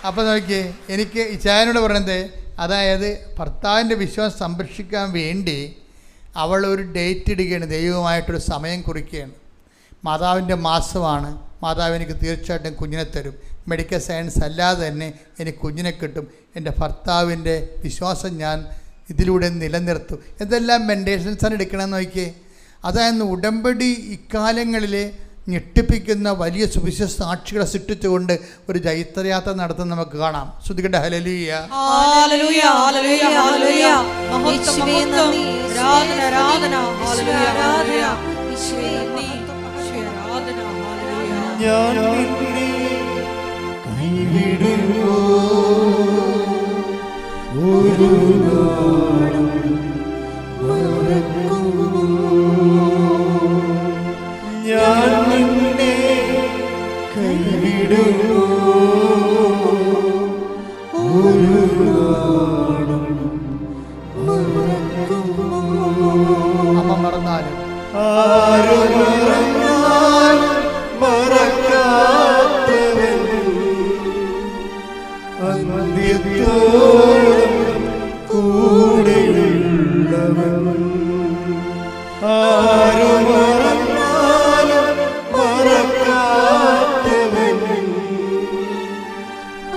അപ്പോൾ നോക്കിയേ, എനിക്ക് ഇച്ചായനോട് പറയുന്നത്, അതായത് ഭർത്താവിൻ്റെ വിശ്വാസം സംരക്ഷിക്കാൻ വേണ്ടി അവൾ ഒരു ഡേറ്റ് ഇടുകയാണ്, ദൈവമായിട്ടൊരു സമയം കുറിക്കുകയാണ്. മാതാവിൻ്റെ മാസമാണ്, മാതാവ് എനിക്ക് തീർച്ചയായിട്ടും കുഞ്ഞിനെ തരും, മെഡിക്കൽ സയൻസ് അല്ലാതെ തന്നെ എനിക്ക് കുഞ്ഞിനെ കിട്ടും, എൻ്റെ ഭർത്താവിൻ്റെ വിശ്വാസം ഞാൻ ഇതിലൂടെ നിലനിർത്തും. എന്തെല്ലാം മെൻറ്റേഷൻസാണ് എടുക്കണമെന്ന് നോക്കിയേ. അതായത് ഉടമ്പടി ഇക്കാലങ്ങളിൽ ഞെട്ടിപ്പിക്കുന്ന വലിയ സുവിശേഷ സാക്ഷികളെ സൃഷ്ടിച്ചുകൊണ്ട് ഒരു ജൈത്രയാത്ര നടത്തുന്ന നമുക്ക് കാണാം. ശ്രുതികട്ടെ ഹല്ലേലൂയ. ഞാൻ നിന്നെ കൈവിടുമോ ഒരു നാളും മറക്കുമോ, ഞാൻ നിന്നെ കൈവിടുമോ ഒരു നാളും മറക്കുമോ. അമ്മ മറന്നാലും ആരോ മറന്നാലും മറക്കാത്തവൻ അന്ത്യത്തോളം കൂടെയുള്ളവൻ. ആരോ മറന്നാലും മറക്കാത്തവൻ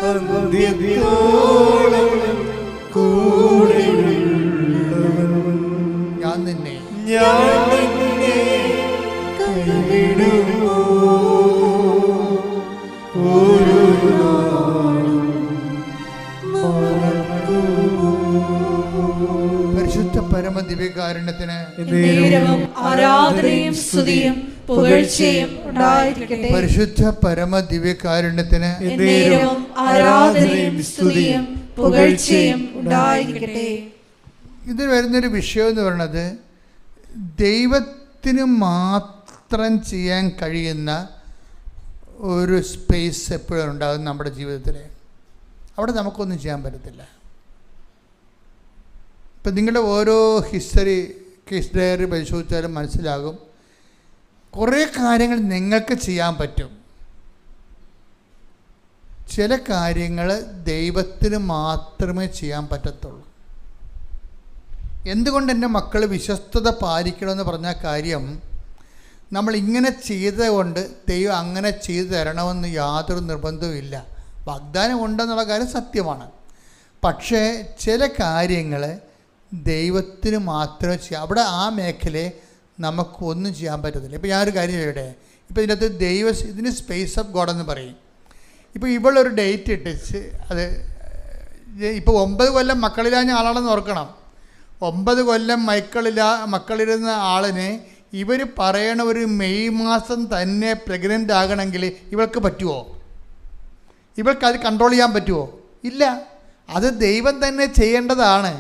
അന്ത്യത്തോളം കൂടെയുള്ളവൻ. ഞാൻ നിന്നെ കൈവിടുമോ ഒരു നാളും മറക്കുമോ. പരിശുദ്ധ പരമദിവ്യകാരുണ്യത്തിന് ആരാധനയും സ്തുതിയും പുകഴ്ചയും ഉണ്ടായിരിക്കട്ടെ. പരിശുദ്ധ പരമദിവ്യകാരുണ്യത്തിന് ആരാധനയും സ്തുതിയും പുകഴ്ചയും ഉണ്ടായിരിക്കട്ടെ. ഇതിൽ വരുന്നൊരു വിഷയം എന്ന് പറയുന്നത്, ദൈവത്തിന് മാത്രം ചെയ്യാൻ കഴിയുന്ന ഒരു സ്പേസ് എപ്പോഴും ഉണ്ടാകും നമ്മുടെ ജീവിതത്തിൽ. അവിടെ നമുക്കൊന്നും ചെയ്യാൻ പറ്റത്തില്ല. ഇപ്പം നിങ്ങളുടെ ഓരോ കേസ് ഡയറി പരിശോധിച്ചാലും മനസ്സിലാകും, കുറേ കാര്യങ്ങൾ നിങ്ങൾക്ക് ചെയ്യാൻ പറ്റും, ചില കാര്യങ്ങൾ ദൈവത്തിന് മാത്രമേ ചെയ്യാൻ പറ്റത്തുള്ളൂ. എന്തുകൊണ്ട് എൻ്റെ മക്കൾ വിശ്വസ്തത പാലിക്കണമെന്ന് പറഞ്ഞ കാര്യം, നമ്മൾ ഇങ്ങനെ ചെയ്തുകൊണ്ട് ദൈവം അങ്ങനെ ചെയ്തു തരണമെന്ന് യാതൊരു നിർബന്ധവും ഇല്ല. വാഗ്ദാനം ഉണ്ടെന്നുള്ള കാര്യം സത്യമാണ്. പക്ഷേ ചില കാര്യങ്ങൾ ദൈവത്തിന് മാത്രമേ ചെയ്യാം. അവിടെ ആ മേഖലയെ നമുക്കൊന്നും ചെയ്യാൻ പറ്റത്തില്ല. ഇപ്പോൾ ഞാനൊരു കാര്യം ചെയ്യട്ടെ. ഇപ്പോൾ ഇതിനകത്ത് ഇതിന് സ്പേസ് ഓഫ് ഗോഡ് എന്ന് പറയും. ഇപ്പോൾ ഇവളൊരു ഡേറ്റ് ഇട്ടിച്ച് അത് ഇപ്പോൾ 9 കൊല്ലം മക്കളില്ലാഞ്ഞ ആളാണെന്ന് ഓർക്കണം. 9 കൊല്ലം മക്കളിരുന്ന ആളിനെ ഇവർ പറയണ ഒരു മെയ് മാസം തന്നെ പ്രഗ്നൻ്റ് ആകണമെങ്കിൽ ഇവൾക്ക് പറ്റുമോ? ഇവൾക്ക് അത് കൺട്രോൾ ചെയ്യാൻ പറ്റുമോ? ഇല്ല. അത് ദൈവം തന്നെ ചെയ്യേണ്ടതാണ്.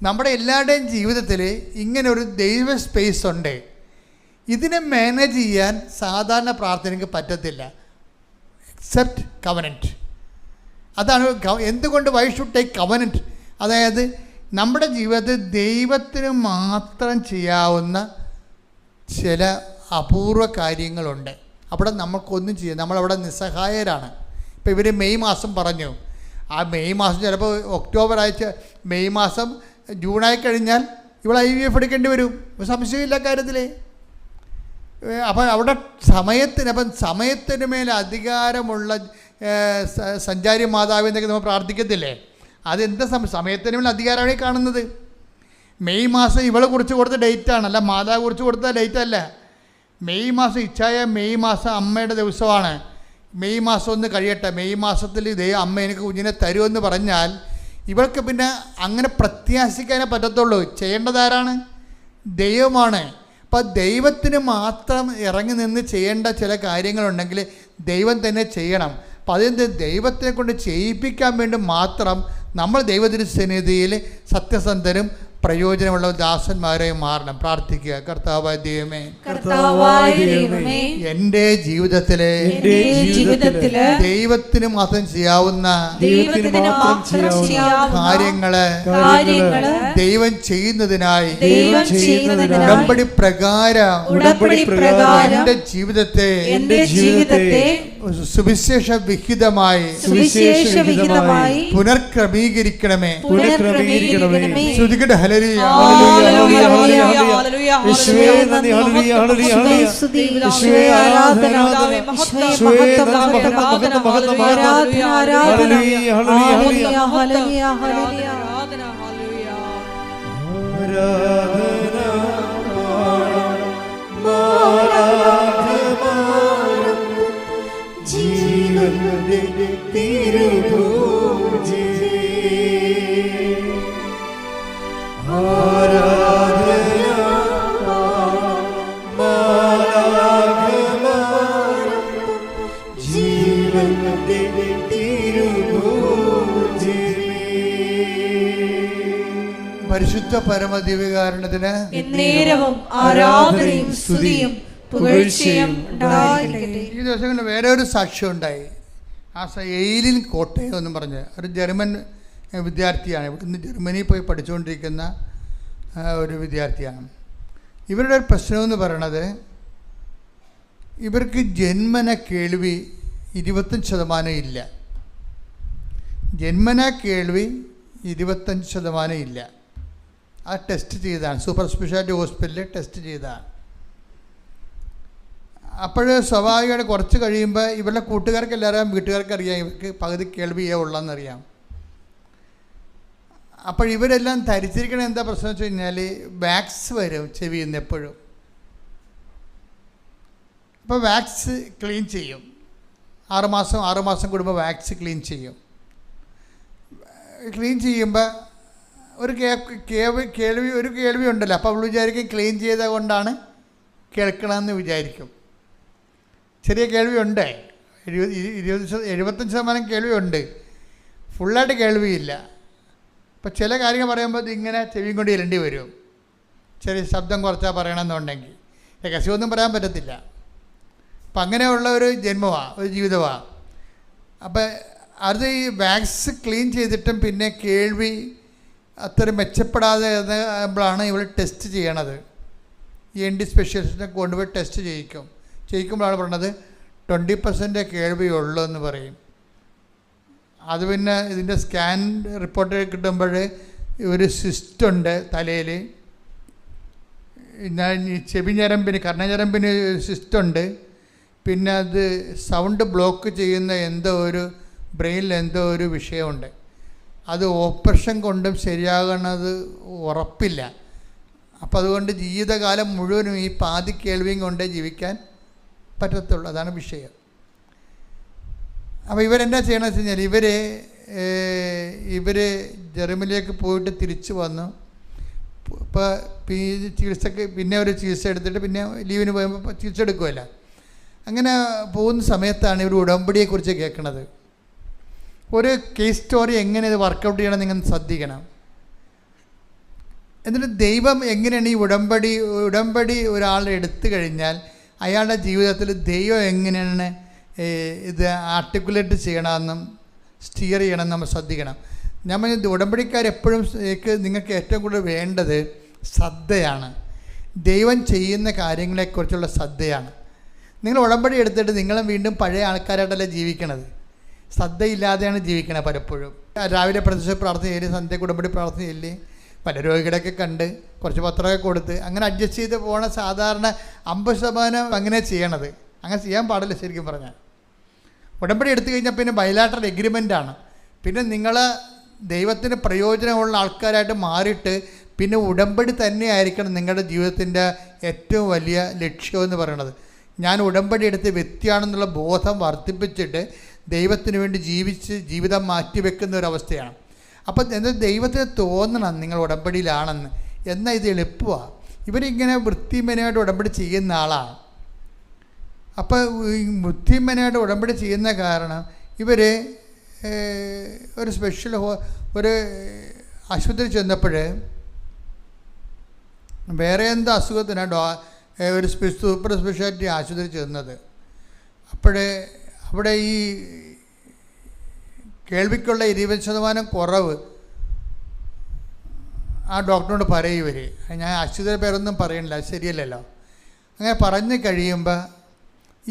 നമ്മുടെ എല്ലാവരുടെയും ജീവിതത്തിൽ ഇങ്ങനെ ഒരു ദൈവ സ്പേസ് ഉണ്ട്. ഇതിനെ മാനേജ് ചെയ്യാൻ സാധാരണ പ്രാർത്ഥനയ്ക്ക് പറ്റത്തില്ല, എക്സെപ്റ്റ് കവനൻറ്റ്. അതാണ് എന്തുകൊണ്ട് വൈ ഷുഡ് ടേക്ക് കവനൻറ്റ്. അതായത് നമ്മുടെ ജീവിതത്തിൽ ദൈവത്തിന് മാത്രം ചെയ്യാവുന്ന ചില അപൂർവ കാര്യങ്ങളുണ്ട്. അവിടെ നമുക്കൊന്നും ചെയ്യാം, നമ്മളവിടെ നിസ്സഹായരാണ്. ഇപ്പോൾ ഇവർ മെയ് മാസം പറഞ്ഞു. ആ മെയ് മാസം ചിലപ്പോൾ ഒക്ടോബർ ആഴ്ച, മെയ് മാസം ജൂണായി കഴിഞ്ഞാൽ ഇവിടെ IVF എടുക്കേണ്ടി വരും, സംശയമില്ല കാര്യത്തിൽ. അപ്പം അവിടെ സമയത്തിന് മേലെ അധികാരമുള്ള സഞ്ചാരി മാതാവ് എന്നൊക്കെ നമ്മൾ പ്രാർത്ഥിക്കത്തില്ലേ? അതെന്താ സമയത്തിന് മേലെ അധികാരമാണ് കാണുന്നത്. മെയ് മാസം ഇവളെ കുറിച്ച് കൊടുത്ത ഡേറ്റാണ്, അല്ല മാതാവ് കുറിച്ച് കൊടുത്ത ഡേറ്റ് അല്ല. മെയ് മാസം ഇച്ഛായ മെയ് മാസം അമ്മയുടെ ദിവസമാണ്. മെയ് മാസം ഒന്ന് കഴിയട്ടെ, മെയ് മാസത്തിൽ അമ്മ എനിക്ക് കുഞ്ഞിനെ തരുമെന്ന് പറഞ്ഞാൽ ഇവൾക്ക് പിന്നെ അങ്ങനെ പ്രത്യാശിക്കാനേ പറ്റത്തുള്ളൂ. ചെയ്യേണ്ടതാരാണ്? ദൈവമാണ്. അപ്പോൾ ദൈവത്തിന് മാത്രം ഇറങ്ങി നിന്ന് ചെയ്യേണ്ട ചില കാര്യങ്ങളുണ്ടെങ്കിൽ ദൈവം തന്നെ ചെയ്യണം. അപ്പം അതെന്ത്, ദൈവത്തെ കൊണ്ട് ചെയ്യിപ്പിക്കാൻ വേണ്ടി മാത്രം നമ്മൾ ദൈവത്തിൻ്റെ സന്നിധിയിൽ സത്യസന്ധരും പ്രയോജനമുള്ള ദാസന്മാരെ മാറണം. പ്രാർത്ഥിക്കുക. കർത്താവായ ദൈവമേ, എൻ്റെ ജീവിതത്തിലെ ദൈവത്തിന് മാത്രം ചെയ്യാവുന്ന കാര്യങ്ങള് ദൈവം ചെയ്യുന്നതിനായി ഉടമ്പടി പ്രകാരം എൻ്റെ ജീവിതത്തെ സുവിശേഷ വിഹിതമായി പുനർക്രമീകരിക്കണമേ. ശ്രുതികട്ടെ. പരിശുദ്ധ പരമദിവ്യകാരുണ്യത്തിന് എന്നേരവും ആരാധനയും സ്തുതിയും പുകഴ്ചയും ഉണ്ടായിരിക്കട്ടെ. ഈ ദിവസങ്ങളിൽ വേറെ ഒരു സാക്ഷ്യം ഉണ്ടായി. എയിലിൻ കോട്ടയം എന്നും പറഞ്ഞ് ഒരു ജർമ്മൻ വിദ്യാർത്ഥിയാണ്. ഇവിടുന്ന് ജർമ്മനിയിൽ പോയി പഠിച്ചുകൊണ്ടിരിക്കുന്ന ഒരു വിദ്യാർത്ഥിയാണ്. ഇവരുടെ ഒരു പ്രശ്നമെന്ന് പറയണത്, ഇവർക്ക് ജന്മന കേൾവി 25% ഇല്ല. ജന്മന കേൾവി 25% ഇല്ല. ആ ടെസ്റ്റ് ചെയ്തതാണ്, സൂപ്പർ സ്പെഷ്യാലിറ്റി ഹോസ്പിറ്റലിൽ ടെസ്റ്റ് ചെയ്തതാണ്. അപ്പോൾ സ്വാഭാവികമായിട്ട് കുറച്ച് കഴിയുമ്പോൾ ഇവരുടെ കൂട്ടുകാർക്ക് എല്ലാവരും വീട്ടുകാർക്കറിയാം ഇവർക്ക് പകുതി കേൾവിയേ ഉള്ളതെന്നറിയാം. അപ്പോൾ ഇവരെല്ലാം ധരിച്ചിരിക്കണ എന്താ പ്രശ്നം വെച്ച് കഴിഞ്ഞാൽ വാക്സ് വരും ചെവിയിൽ നിന്ന് എപ്പോഴും. അപ്പോൾ വാക്സ് ക്ലീൻ ചെയ്യും, 6 മാസം കൂടുമ്പോൾ വാക്സ് ക്ലീൻ ചെയ്യും. ക്ലീൻ ചെയ്യുമ്പോൾ ഒരു കേൾവി ഉണ്ടല്ലോ. അപ്പോൾ അവൾ വിചാരിക്കും ക്ലീൻ ചെയ്ത കൊണ്ടാണ് കേൾക്കണമെന്ന് വിചാരിക്കും. ചെറിയ കേൾവിയുണ്ട്, 75% കേൾവിയുണ്ട്, ഫുള്ളായിട്ട് കേൾവിയില്ല. അപ്പോൾ ചില കാര്യങ്ങൾ പറയുമ്പോൾ ഇങ്ങനെ ചെവിയും കൊണ്ട് ഇരണ്ടി വരും. ചെറിയ ശബ്ദം കുറച്ചാൽ പറയണമെന്നുണ്ടെങ്കിൽ രഹസ്യമൊന്നും പറയാൻ പറ്റത്തില്ല. അപ്പം അങ്ങനെയുള്ള ഒരു ജന്മമാണ്, ഒരു ജീവിതമാണ്. അപ്പം അത് ഈ വാക്സ് ക്ലീൻ ചെയ്തിട്ടും പിന്നെ കേൾവി അത്ര മെച്ചപ്പെടാതെ ആകുമ്പോഴാണ് ഇവർ ടെസ്റ്റ് ചെയ്യണത്. ENT സ്പെഷ്യലിസ്റ്റിനെ കൊണ്ടുപോയി ടെസ്റ്റ് ചെയ്യിക്കുമ്പോഴാണ് പറയണത് 20% കേൾവിയുള്ളൂ എന്ന് പറയും. അത് പിന്നെ ഇതിൻ്റെ സ്കാൻ റിപ്പോർട്ട് കിട്ടുമ്പോൾ ഒരു സിസ്റ്റുണ്ട് തലയിൽ, ചെവിഞ്ഞരമ്പിന് കർണഞരമ്പിന് സിസ്റ്റുണ്ട്, പിന്നെ അത് സൗണ്ട് ബ്ലോക്ക് ചെയ്യുന്ന എന്തോ ഒരു ബ്രെയിനിൽ എന്തോ ഒരു വിഷയമുണ്ട്. അത് ഓപ്പറേഷൻ കൊണ്ടും ശരിയാകണത് ഉറപ്പില്ല. അപ്പോൾ അതുകൊണ്ട് ജീവിതകാലം മുഴുവനും ഈ പാതി കേൾവിയും കൊണ്ടേ ജീവിക്കാൻ പറ്റത്തുള്ളൂ. അതാണ് വിഷയം. അപ്പോൾ ഇവരെന്താ ചെയ്യണമെന്ന് വെച്ച് കഴിഞ്ഞാൽ ഇവർ ജർമ്മനിലേക്ക് പോയിട്ട് തിരിച്ചു വന്നു. ഇപ്പോൾ ചികിത്സക്ക് പിന്നെ ഒരു ചികിത്സ എടുത്തിട്ട് പിന്നെ ലീവിന് പോയപ്പോൾ ചികിത്സ എടുക്കുമല്ല. അങ്ങനെ പോകുന്ന സമയത്താണ് ഇവർ ഉടമ്പടിയെക്കുറിച്ച് കേൾക്കുന്നത്. ഒരു കേസ് സ്റ്റോറി എങ്ങനെ ഇത് വർക്കൗട്ട് ചെയ്യണം നിങ്ങൾ ശ്രദ്ധിക്കണം. എന്നിട്ട് ദൈവം എങ്ങനെയാണ് ഈ ഉടമ്പടി ഒരാൾ എടുത്തു കഴിഞ്ഞാൽ അയാളുടെ ജീവിതത്തിൽ ദൈവം എങ്ങനെയാണ് ഇത് ആർട്ടിക്കുലേറ്റ് ചെയ്യണമെന്നും സ്റ്റിയർ ചെയ്യണമെന്ന് നമ്മൾ ശ്രദ്ധിക്കണം. നമ്മൾ ഉടമ്പടിക്കാരെപ്പോഴും നിങ്ങൾക്ക് ഏറ്റവും കൂടുതൽ വേണ്ടത് ശ്രദ്ധയാണ്. ദൈവം ചെയ്യുന്ന കാര്യങ്ങളെക്കുറിച്ചുള്ള ശ്രദ്ധയാണ്. നിങ്ങൾ ഉടമ്പടി എടുത്തിട്ട് നിങ്ങളും വീണ്ടും പഴയ ആൾക്കാരായിട്ടല്ല ജീവിക്കണത്, ശ്രദ്ധയില്ലാതെയാണ് ജീവിക്കണത്. പലപ്പോഴും രാവിലെ പ്രത്യക്ഷ പ്രാർത്ഥന ചെയ്യല്, സന്ധ്യയ്ക്ക് ഉടമ്പടി പ്രാർത്ഥന ചെയ്യല്, പല രോഗികളൊക്കെ കണ്ട് കുറച്ച് പത്രമൊക്കെ കൊടുത്ത് അങ്ങനെ അഡ്ജസ്റ്റ് ചെയ്ത് പോണ സാധാരണ 50% അങ്ങനെ ചെയ്യണത്. അങ്ങനെ ചെയ്യാൻ പാടില്ല. ശരിക്കും പറഞ്ഞാൽ ഉടമ്പടി എടുത്തു കഴിഞ്ഞാൽ പിന്നെ ബൈലാറ്ററൽ എഗ്രിമെൻ്റാണ്. പിന്നെ നിങ്ങൾ ദൈവത്തിന് പ്രയോജനമുള്ള ആൾക്കാരായിട്ട് മാറിയിട്ട് പിന്നെ ഉടമ്പടി തന്നെ ആയിരിക്കണം നിങ്ങളുടെ ജീവിതത്തിൻ്റെ ഏറ്റവും വലിയ ലക്ഷ്യമെന്ന് പറയുന്നത്. ഞാൻ ഉടമ്പടി എടുത്ത് വ്യക്തിയാണെന്നുള്ള ബോധം വർദ്ധിപ്പിച്ചിട്ട് ദൈവത്തിന് വേണ്ടി ജീവിതം മാറ്റിവെക്കുന്ന ഒരവസ്ഥയാണ്. അപ്പം എന്നാൽ ദൈവത്തിന് തോന്നണം നിങ്ങൾ ഉടമ്പടിയിലാണെന്ന്. എന്നാൽ ഇത് എളുപ്പമാണ്. ഇവരിങ്ങനെ വൃത്തിമനായിട്ട് ഉടമ്പടി ചെയ്യുന്ന ആളാണ്. അപ്പോൾ ഈ വൃത്തിമനായിട്ട് ഉടമ്പടി ചെയ്യുന്ന കാരണം ഇവർ ഒരു സ്പെഷ്യൽ ഒരു ആശുപത്രി ചെന്നപ്പോൾ വേറെ എന്തോ അസുഖത്തിനാണ് ഒരു സൂപ്പർ സ്പെഷ്യാലിറ്റി ആശുപത്രി ചെന്നത്. അവിടെ ഈ കേൾവിക്കുള്ള 20% കുറവ് ആ ഡോക്ടറിനോട് പറയും ഇവർ. ഞാൻ ആശുപത്രി പേരൊന്നും പറയണില്ല, അത് ശരിയല്ലല്ലോ. അങ്ങനെ പറഞ്ഞു കഴിയുമ്പോൾ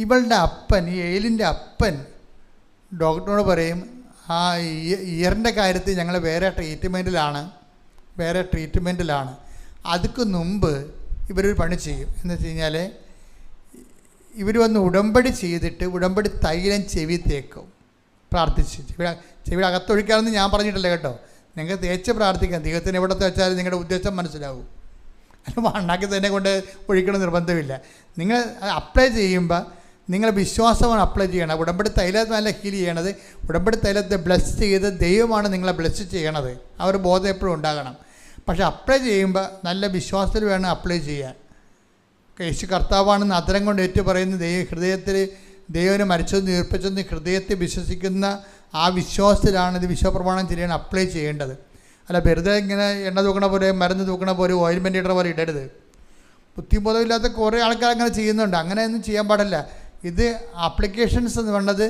ഇവളുടെ അപ്പൻ, ഈ എയിലിൻ്റെ അപ്പൻ ഡോക്ടറിനോട് പറയും, ആ ഇയറിൻ്റെ കാര്യത്തിൽ ഞങ്ങൾ വേറെ ട്രീറ്റ്മെൻറ്റിലാണ്. അതുക്ക് മുമ്പ് ഇവരൊരു പണി ചെയ്യും. എന്ന് വെച്ച് കഴിഞ്ഞാൽ ഇവർ വന്ന് ഉടമ്പടി ചെയ്തിട്ട് ഉടമ്പടി തൈലം ചെവി തേക്കും, പ്രാർത്ഥിച്ച്. ചെവിയുടെ അകത്തൊഴിക്കാമെന്ന് ഞാൻ പറഞ്ഞിട്ടില്ല കേട്ടോ. നിങ്ങൾ തേച്ച് പ്രാർത്ഥിക്കാം. ദൈവത്തിന് എവിടെ തേച്ചാലും നിങ്ങളുടെ ഉദ്ദേശം മനസ്സിലാവും. അല്ല മണ്ണാക്കി തന്നെ കൊണ്ട് ഒഴിക്കണം നിർബന്ധമില്ല. നിങ്ങൾ അപ്ലൈ ചെയ്യുമ്പോൾ നിങ്ങൾ വിശ്വാസമാണ് അപ്ലൈ ചെയ്യണം. ഉടമ്പടി തൈലത്തെ നല്ല ഹീൽ ചെയ്യണത്, ഉടമ്പടി തൈലത്തെ ബ്ലെസ് ചെയ്ത് ദൈവമാണ് നിങ്ങളെ ബ്ലെസ് ചെയ്യണത്. ആ ഒരു ബോധം എപ്പോഴും ഉണ്ടാകണം. പക്ഷെ അപ്ലൈ ചെയ്യുമ്പോൾ നല്ല വിശ്വാസത്തിൽ വേണം അപ്ലൈ ചെയ്യാൻ. യേശു കർത്താവാണെന്ന് അധരം കൊണ്ട് ഏറ്റു പറയുന്ന ഹൃദയത്തിൽ ദൈവനെ മരിച്ചതെന്ന് ഉയർപ്പിച്ചെന്ന് ഹൃദയത്തിൽ വിശ്വസിക്കുന്ന ആ വിശ്വാസത്തിലാണ് ഇത് വിശ്വപ്രമാണം ചെയ്യണം അപ്ലൈ ചെയ്യേണ്ടത്. അല്ല വെറുതെ ഇങ്ങനെ എണ്ണ തൂക്കണ പോലെ മരുന്ന് തൂക്കണ പോലെ ഓയിൽമെൻ്റ് ഇടണ പോലെ ഇടരുത്. ബുദ്ധിബോധമില്ലാത്ത കുറേ ആൾക്കാർ അങ്ങനെ ചെയ്യുന്നുണ്ട്. അങ്ങനെയൊന്നും ചെയ്യാൻ പാടില്ല. ഇത് ആപ്ലിക്കേഷൻസ് എന്ന് വേണ്ടത്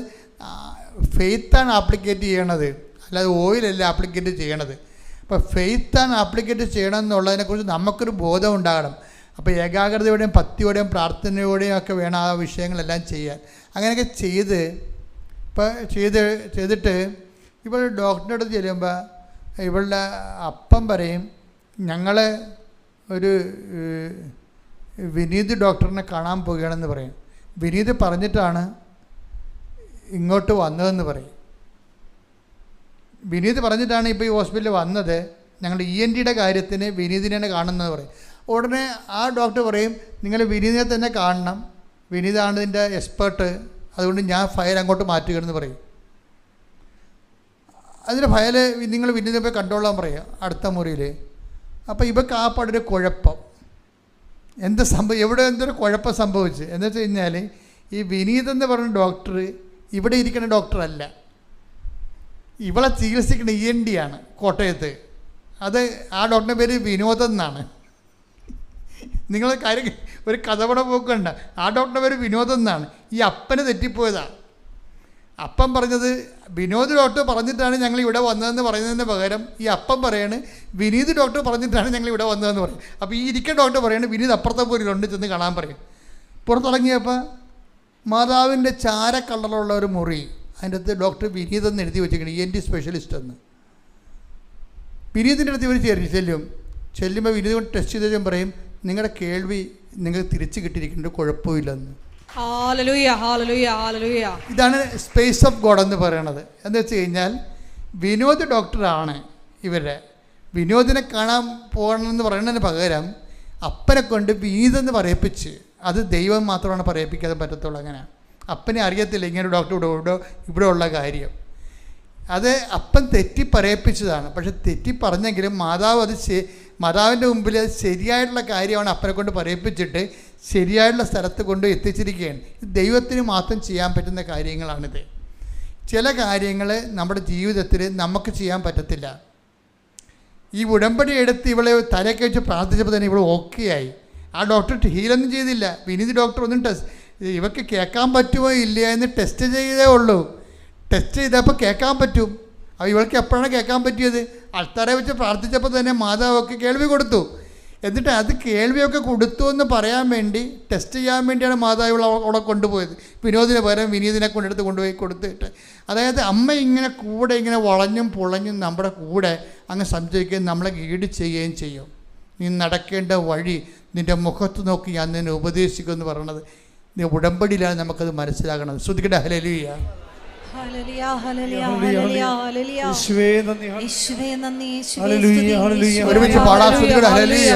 ഫെയ്ത്താണ് ആപ്ലിക്കേറ്റ് ചെയ്യണത്, അല്ലാതെ ഓയിലല്ല ആപ്ലിക്കേറ്റ് ചെയ്യണത്. അപ്പോൾ ഫെയ്ത്താണ് ആപ്ലിക്കേറ്റ് ചെയ്യണം എന്നുള്ളതിനെക്കുറിച്ച് നമുക്കൊരു ബോധം ഉണ്ടാകണം. അപ്പോൾ ഏകാഗ്രതയോടെയും ഭക്തിയോടെയും പ്രാർത്ഥനയോടെയും ഒക്കെ വേണം ആ വിഷയങ്ങളെല്ലാം ചെയ്യാൻ. അങ്ങനെയൊക്കെ ചെയ്തിട്ട് ഇവൾ ഡോക്ടറിൻ്റെ അടുത്ത് ചെല്ലുമ്പോൾ ഇവളുടെ അപ്പം പറയും, ഞങ്ങൾ ഒരു വിനീത് ഡോക്ടറിനെ കാണാൻ പോവുകയാണെന്ന് പറയും. വിനീത് പറഞ്ഞിട്ടാണ് ഇങ്ങോട്ട് വന്നതെന്ന് പറയും. വിനീത് പറഞ്ഞിട്ടാണ് ഇപ്പോൾ ഈ ഹോസ്പിറ്റലിൽ വന്നത്. ഞങ്ങൾ ENT കാര്യത്തിന് വിനീതിനെയാണ് കാണുന്നത് പറയും. ഉടനെ ആ ഡോക്ടർ പറയും, നിങ്ങൾ വിനീതിനെ തന്നെ കാണണം, വിനീതാണ് ഇതിൻ്റെ എക്സ്പേർട്ട്, അതുകൊണ്ട് ഞാൻ ഫയൽ അങ്ങോട്ട് മാറ്റുകയെന്ന് പറയും. അതിൻ്റെ ഫയൽ നിങ്ങൾ വിനീതിനെ പോയി കണ്ടോളാൻ പറയും അടുത്ത മുറിയിൽ. അപ്പോൾ ഇവർക്ക് ആ പാടൊരു കുഴപ്പം എന്തൊരു കുഴപ്പം സംഭവിച്ച് എന്ന് വെച്ച് കഴിഞ്ഞാൽ ഈ വിനീത് എന്ന് പറഞ്ഞ ഡോക്ടർ ഇവിടെ ഇരിക്കുന്ന ഡോക്ടറല്ല, ഇവളെ ചികിത്സിക്കുന്ന ENT ആണ് കോട്ടയത്ത്. അത് ആ ഡോക്ടറിൻ്റെ പേര് വിനോദം എന്നാണ്. നിങ്ങൾ കാര്യം ഒരു കഥപട പോക്കണ്ട. ആ ഡോക്ടറിൻ്റെ പേര് വിനോദം എന്നാണ്. ഈ അപ്പന് തെറ്റിപ്പോയതാണ്. അപ്പം പറഞ്ഞത് വിനോദ് ഡോക്ടർ പറഞ്ഞിട്ടാണ് ഞങ്ങൾ ഇവിടെ വന്നതെന്ന് പറയുന്നതിന് പകരം ഈ അപ്പം പറയാണ് വിനീത് ഡോക്ടർ പറഞ്ഞിട്ടാണ് ഞങ്ങൾ ഇവിടെ വന്നതെന്ന് പറയും. അപ്പോൾ ഈ ഇരിക്കുന്ന ഡോക്ടർ പറയാണ് വിനീത് അപ്പുറത്തെ പോരിലുണ്ട്, ചെന്ന് കാണാൻ പറയും. പുറത്തിറങ്ങിയപ്പോൾ മാതാവിൻ്റെ ചാര കളറുള്ള ഒരു മുറി, അതിൻ്റെ അകത്ത് ഡോക്ടർ വിനീത് എന്ന് എഴുതി വെച്ചിരിക്കണം, ENT സ്പെഷ്യലിസ്റ്റ് എന്ന്. വിനീതിൻ്റെ അടുത്ത് ഇവർ ചെല്ലുമ്പോൾ വിനീത് കൊണ്ട് ടെസ്റ്റ് ചെയ്ത് പറയും നിങ്ങളുടെ കേൾവി നിങ്ങൾക്ക് തിരിച്ചു കിട്ടിയിരിക്കേണ്ട കുഴപ്പമില്ലെന്ന്. ഇതാണ് സ്പേസ് ഓഫ് ഗോഡ് എന്ന് പറയണത്. എന്ന് വെച്ച് കഴിഞ്ഞാൽ വിനോദ് ഡോക്ടറാണ് ഇവരുടെ. വിനോദിനെ കാണാൻ പോകണമെന്ന് പറയുന്നതിന് പകരം അപ്പനെ കൊണ്ട് വിനീതെന്ന് പറയിപ്പിച്ച്, അത് ദൈവം മാത്രമാണ് പറയിപ്പിക്കാതെ പറ്റത്തുള്ളൂ. അങ്ങനെ അപ്പനെ അറിയത്തില്ല ഇങ്ങനെ ഡോക്ടർ ഇവിടെ ഉള്ള കാര്യം. അത് അപ്പൻ തെറ്റി പറയിപ്പിച്ചതാണ്. പക്ഷെ തെറ്റി പറഞ്ഞെങ്കിലും മാതാവിൻ്റെ മുമ്പിൽ അത് ശരിയായിട്ടുള്ള കാര്യമാണ് അപ്പനെ കൊണ്ട് പറയിപ്പിച്ചിട്ട് ശരിയായിട്ടുള്ള സ്ഥലത്ത് കൊണ്ട് എത്തിച്ചിരിക്കുകയാണ്. ഇത് ദൈവത്തിന് മാത്രം ചെയ്യാൻ പറ്റുന്ന കാര്യങ്ങളാണിത്. ചില കാര്യങ്ങൾ നമ്മുടെ ജീവിതത്തിൽ നമുക്ക് ചെയ്യാൻ പറ്റത്തില്ല. ഈ ഉടമ്പടി എടുത്ത് ഇവളെ തലയൊക്കെ വെച്ച് പ്രാർത്ഥിച്ചപ്പോൾ തന്നെ ഇവൾ ഓക്കെ ആയി. ആ ഡോക്ടർ ഹീലൊന്നും ചെയ്തില്ല. വിനീത് ഡോക്ടർ ഒന്നും ഇവർക്ക് കേൾക്കാൻ പറ്റുമോ ഇല്ല എന്ന് ടെസ്റ്റ് ചെയ്തേ ഉള്ളൂ. ടെസ്റ്റ് ചെയ്തപ്പോൾ കേൾക്കാൻ പറ്റും. അപ്പോൾ ഇവൾക്ക് എപ്പോഴാണ് കേൾക്കാൻ പറ്റിയത്? അൾത്താരെ വെച്ച് പ്രാർത്ഥിച്ചപ്പോൾ തന്നെ മാതാവൊക്കെ കേൾവി കൊടുത്തു. എന്നിട്ട് അത് കേൾവിയൊക്കെ കൊടുത്തു എന്ന് പറയാൻ വേണ്ടി ടെസ്റ്റ് ചെയ്യാൻ വേണ്ടിയാണ് മാതാവ് അവിടെ കൊണ്ടുപോയത്. വിനോദിന് പകരം വിനീതിനെ കൊണ്ടുപോയി കൊടുത്തിട്ട്, അതായത് അമ്മ ഇങ്ങനെ കൂടെ ഇങ്ങനെ വളഞ്ഞും പൊളഞ്ഞും നമ്മുടെ കൂടെ അങ്ങ് സംശയിക്കുകയും നമ്മളെ ഗൈഡ് ചെയ്യുകയും ചെയ്യും. നീ നടക്കേണ്ട വഴി നിൻ്റെ മുഖത്ത് നോക്കി ഞാൻ നിന്നെ ഉപദേശിക്കുമെന്ന് പറയണത് നീ ഉടമ്പടിയിലാണ് നമുക്കത് മനസ്സിലാകണത്. ശ്രദ്ധിക്കട്ടെ. ഹല്ലേലൂയ. ഒരുമിച്ച് പാടാൻ ശ്രദ്ധിക്കട്ടെ. ഹല്ലേലൂയ.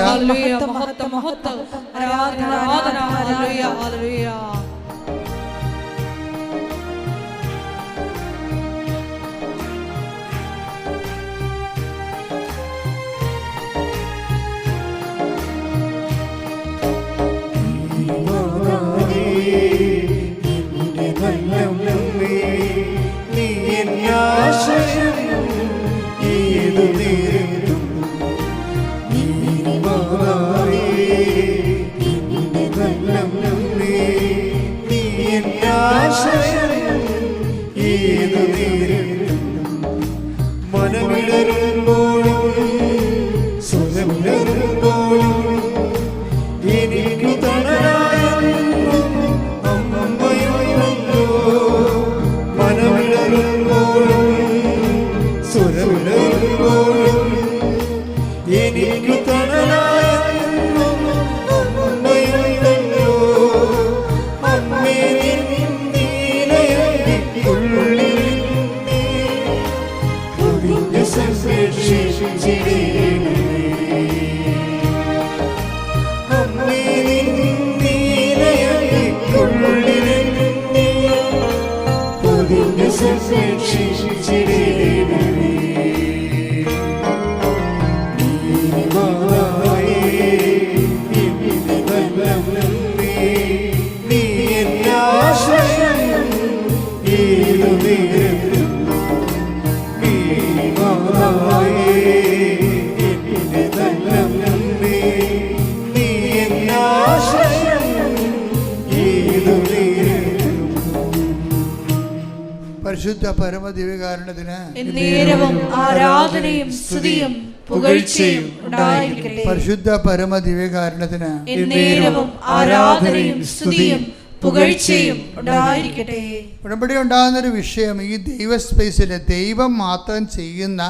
പരിശുദ്ധ പരമദിവ്യകാരുണ്യത്തിന് എന്നേരവും ആരാധനയും സ്തുതിയും പുകഴ്ചയും ഉണ്ടായിരിക്കട്ടെ. പരിശുദ്ധ പരമദിവ്യകാരുണ്യത്തിന് എന്നേരവും ആരാധനയും സ്തുതിയും പുകഴ്ചയും ഉണ്ടായിരിക്കട്ടെ. ഉടമ്പടി ഉണ്ടാകുന്നൊരു വിഷയം ഈ ദൈവ സ്പേസിൽ ദൈവം മാത്രം ചെയ്യുന്ന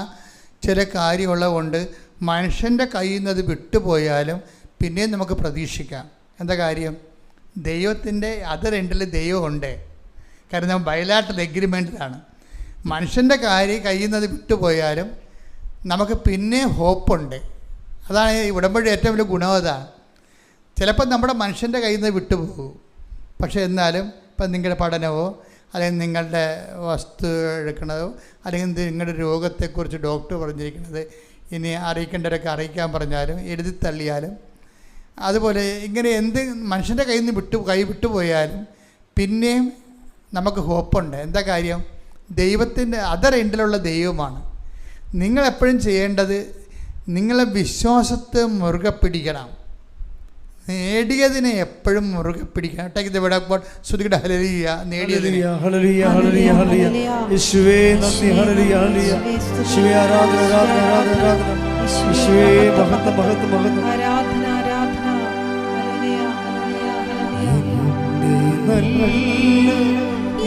ചില കാര്യമുള്ളതുകൊണ്ട് മനുഷ്യൻ്റെ കയ്യിൽ നിന്ന് അത് വിട്ടുപോയാലും പിന്നെയും നമുക്ക് പ്രതീക്ഷിക്കാം. എന്താ കാര്യം? ദൈവത്തിൻ്റെ അതർ എൻഡിൽ ദൈവമുണ്ട്. കാരണം ബയലാറ്ററൽ എഗ്രിമെൻറ്റിലാണ്. മനുഷ്യൻ്റെ കയ്യിൽ നിന്ന് അത് വിട്ടുപോയാലും നമുക്ക് പിന്നെ ഹോപ്പുണ്ട്. അതാണ് ഈ ഉടമ്പടി ഏറ്റവും വലിയ ഗുണം. അതാണ് ചിലപ്പോൾ നമ്മുടെ മനുഷ്യൻ്റെ കയ്യിൽ നിന്ന് വിട്ടുപോകും. പക്ഷേ എന്നാലും ഇപ്പം നിങ്ങളുടെ പഠനമോ അല്ലെങ്കിൽ നിങ്ങളുടെ വസ്തു എടുക്കണതോ അല്ലെങ്കിൽ നിങ്ങളുടെ രോഗത്തെക്കുറിച്ച് ഡോക്ടർ പറഞ്ഞിരിക്കുന്നത് ഇനി അറിയിക്കേണ്ടവരൊക്കെ അറിയിക്കാൻ പറഞ്ഞാലും എഴുതി തള്ളിയാലും അതുപോലെ ഇങ്ങനെ എന്ത് മനുഷ്യൻ്റെ കയ്യിൽ നിന്ന് കൈ വിട്ടുപോയാലും പിന്നെയും നമുക്ക് ഹോപ്പുണ്ട്. എന്താ കാര്യം? ദൈവത്തിൻ്റെ അതർ എൻഡിലുള്ള ദൈവമാണ്. നിങ്ങളെപ്പോഴും ചെയ്യേണ്ടത് നിങ്ങളെ വിശ്വാസത്തെ മുറുകെ പിടിക്കണം. നേടിയതിനെ എപ്പോഴും മുറുകെ പിടിക്കണം. ശ്രുതിയുടെ ഹല്ലേലൂയ. നേടിയതിനെ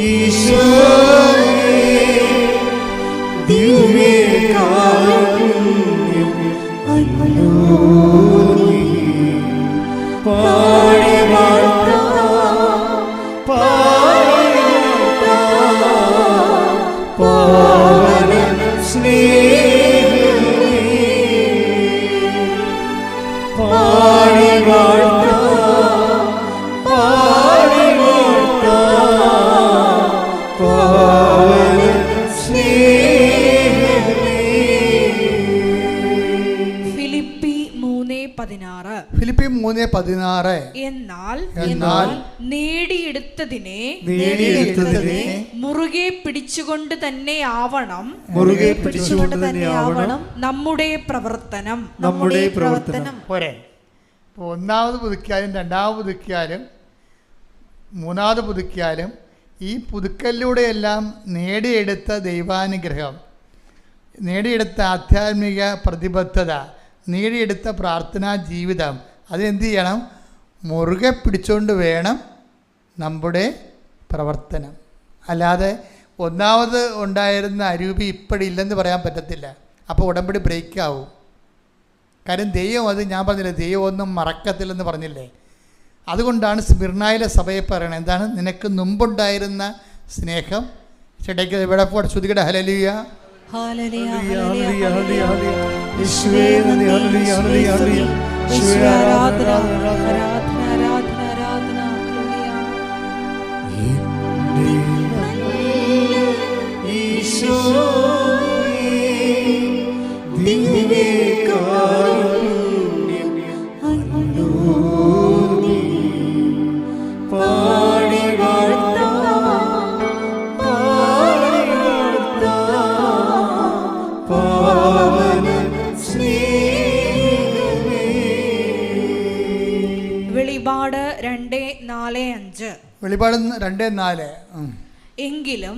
ഈശോയേ ദിവ്യകാരുണ്യമേ 23:16 എന്നാൽ നേടിയെടുത്തതിനെ മുറുകെ പിടിച്ചുകൊണ്ട് തന്നെ ആവണം നമ്മുടെ പ്രവർത്തനം. പോരെ? ഒന്നാമത് പുതുക്കിയാലും രണ്ടാമത് പുതുക്കിയാലും മൂന്നാമത് പുതുക്കിയാലും ഈ പുതുക്കലിലൂടെയെല്ലാം നേടിയെടുത്ത ദൈവാനുഗ്രഹം, നേടിയെടുത്ത ആധ്യാത്മിക പ്രതിബദ്ധത, നേടിയെടുത്ത പ്രാർത്ഥനാ ജീവിതം, അതെന്ത് ചെയ്യണം? മുറുകെ പിടിച്ചുകൊണ്ട് വേണം നമ്മുടെ പ്രവർത്തനം. അല്ലാതെ ഒന്നാമത് ഉണ്ടായിരുന്ന അരൂപി ഇപ്പോഴില്ലെന്ന് പറയാൻ പറ്റത്തില്ല. അപ്പോൾ ഉടമ്പടി ബ്രേക്കാവും. കാര്യം ദൈവം, അത് ഞാൻ പറഞ്ഞില്ലേ, ദൈവം ഒന്നും മറക്കത്തില്ലെന്ന് പറഞ്ഞില്ലേ. അതുകൊണ്ടാണ് സ്മിർനായിലെ സഭയെ പറയണത്, എന്താണ്? നിനക്ക് മുമ്പുണ്ടായിരുന്ന സ്നേഹം ചേട്ടയ്ക്ക് ഇവിടെ ശ്രുതികടെ ഹല്ലേലൂയ. വെളിപാട് 2:4-5. വെളിപാട് 2:4. എങ്കിലും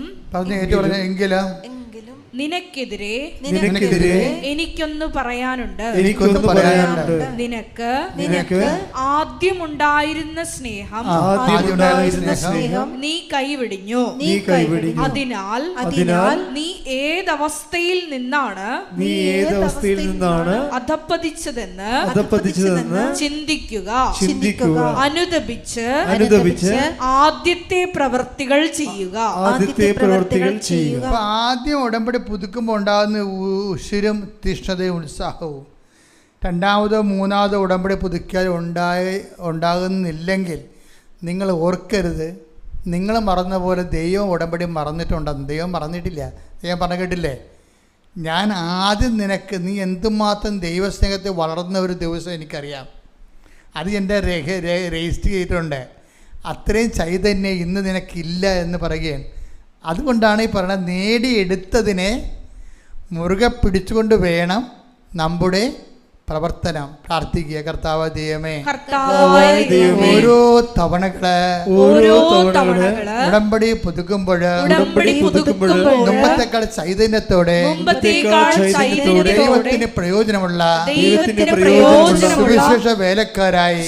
നിനക്കെതിരെ എനിക്കൊന്ന് പറയാനുണ്ട്. നിനക്ക് ആദ്യമുണ്ടായിരുന്ന സ്നേഹം നീ കൈവിടിഞ്ഞു. അതിനാൽ നീ ഏതവസ്ഥയിൽ നിന്നാണ് അധപ്പതിച്ചതെന്ന് ചിന്തിക്കുക. അനുദപിച്ച് ആദ്യത്തെ പ്രവൃത്തികൾ ചെയ്യുക. ആദ്യം ഉടമ്പടി പുതുക്കുമ്പോൾ ഉണ്ടാകുന്ന ഉശിരും തീഷ്ണതയും ഉത്സാഹവും, രണ്ടാമതോ മൂന്നാമതോ ഉടമ്പടി പുതുക്കിയാൽ ഉണ്ടാകുന്നില്ലെങ്കിൽ നിങ്ങൾ ഓർക്കരുത്, നിങ്ങൾ മറന്ന പോലെ ദൈവം ഉടമ്പടി മറന്നിട്ടുണ്ടെന്ന്. ദൈവം മറന്നിട്ടില്ല. ദൈവം പറഞ്ഞു കേട്ടില്ലേ, ഞാൻ ആദ്യം നിനക്ക്, നീ എന്തുമാത്രം ദൈവസ്നേഹത്തെ വളർന്ന ഒരു ദിവസം എനിക്കറിയാം, അത് എൻ്റെ രജിസ്റ്റർ ചെയ്തിട്ടുണ്ട്. അത്രയും ചൈതന്യം ഇന്ന് നിനക്കില്ല എന്ന് പറയുകയാണ്. അതുകൊണ്ടാണ് ഈ പറയുന്നത്, നേടിയെടുത്തതിനെ മുറുകെ പിടിച്ചുകൊണ്ട് വേണം നമ്മുടെ പ്രവർത്തനം. പ്രാർത്ഥിക്കുക, കർത്താവ് ദൈവമേ, ഓരോ തവണകള് ഉടമ്പടി പുതുക്കുമ്പോൾ മുമ്പത്തെക്കാൾ ചൈതന്യത്തോടെ ദൈവത്തിന് പ്രയോജനമുള്ള സുവിശേഷ വേലക്കാരായി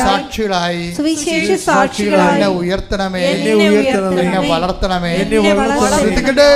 സാക്ഷികളായി എന്നെ ഉയർത്തണമേ, എന്നെ വളർത്തണമേ. ശ്രദ്ധിക്കട്ടെ.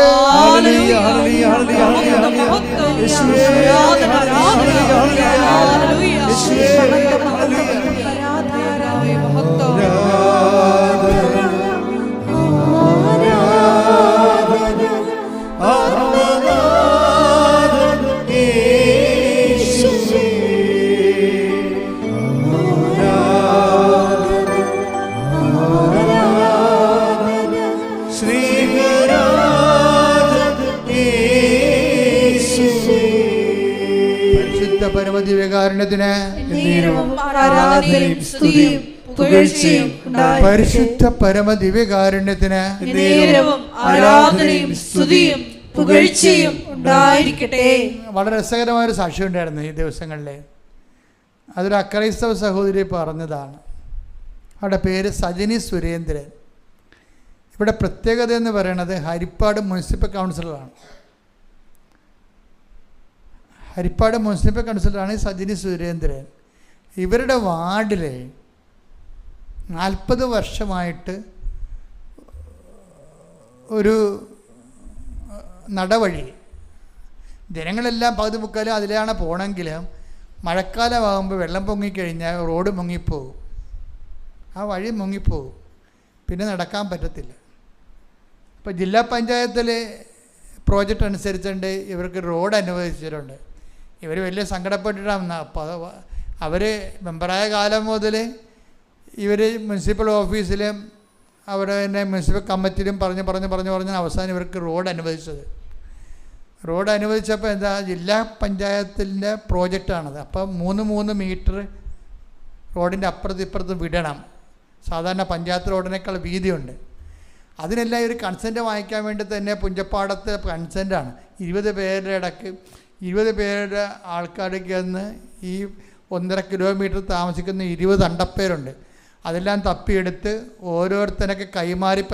പരമദിവ്യകാരുണ്യത്തിന് പരിശുദ്ധ പരമദിവ്യകാരുണ്യത്തിന് വളരെ രസകരമായൊരു സാക്ഷ്യം ഉണ്ടായിരുന്നു ഈ ദിവസങ്ങളിൽ. അതൊരു അക്രൈസ്തവ സഹോദരി പറഞ്ഞതാണ്. അവരുടെ പേര് സജിനി സുരേന്ദ്രൻ. ഇവിടെ പ്രത്യേകത എന്ന് പറയുന്നത് ഹരിപ്പാട് മുനിസിപ്പൽ കൗൺസിലറാണ്. ഹരിപ്പാട് മുനിസിപ്പൽ കൗൺസിലറാണ് സജിനി സുരേന്ദ്രൻ. ഇവരുടെ വാർഡിൽ 40 വർഷമായിട്ട് ഒരു നടവഴി, ജനങ്ങളെല്ലാം പകുതി മുക്കാലും അതിലാണ് പോകണമെങ്കിലും മഴക്കാലമാകുമ്പോൾ വെള്ളം പൊങ്ങിക്കഴിഞ്ഞാൽ റോഡ് മുങ്ങിപ്പോവും, ആ വഴി മുങ്ങിപ്പോവും, പിന്നെ നടക്കാൻ പറ്റത്തില്ല. അപ്പോൾ ജില്ലാ പഞ്ചായത്തിൽ പ്രോജക്റ്റ് അനുസരിച്ചുകൊണ്ട് ഇവർക്ക് റോഡ് അനുവദിച്ചിട്ടുണ്ട്. ഇവർ വലിയ സങ്കടപ്പെട്ടിട്ടാണ്. അപ്പോൾ അവർ മെമ്പറായ കാലം മുതൽ ഇവർ മുനിസിപ്പൽ ഓഫീസിലും അവിടെ തന്നെ മുനിസിപ്പൽ കമ്മിറ്റിയിലും പറഞ്ഞ് അവസാനം ഇവർക്ക് റോഡ് അനുവദിച്ചത്. റോഡ് അനുവദിച്ചപ്പോൾ എന്താ, ജില്ലാ പഞ്ചായത്തിൻ്റെ പ്രോജക്റ്റാണത്. അപ്പം 3 മീറ്റർ റോഡിൻ്റെ അപ്പുറത്ത് ഇപ്പുറത്ത് വിടണം. സാധാരണ പഞ്ചായത്ത് റോഡിനേക്കാൾ വീതിയുണ്ട്. അതിനെല്ലാം ഒരു കൺസെൻറ്റ് വാങ്ങിക്കാൻ വേണ്ടി തന്നെ പുഞ്ചപ്പാടത്തെ കൺസെൻറ്റാണ്. 20 പേരുടെ ഇടയ്ക്ക് 20 പേരുടെ ആൾക്കാർക്ക് എന്ന് ഈ 1.5 കിലോമീറ്റർ താമസിക്കുന്ന 20 അണ്ടപ്പേരുണ്ട്. അതെല്ലാം തപ്പിയെടുത്ത് ഓരോരുത്തരൊക്കെ കൈമാറി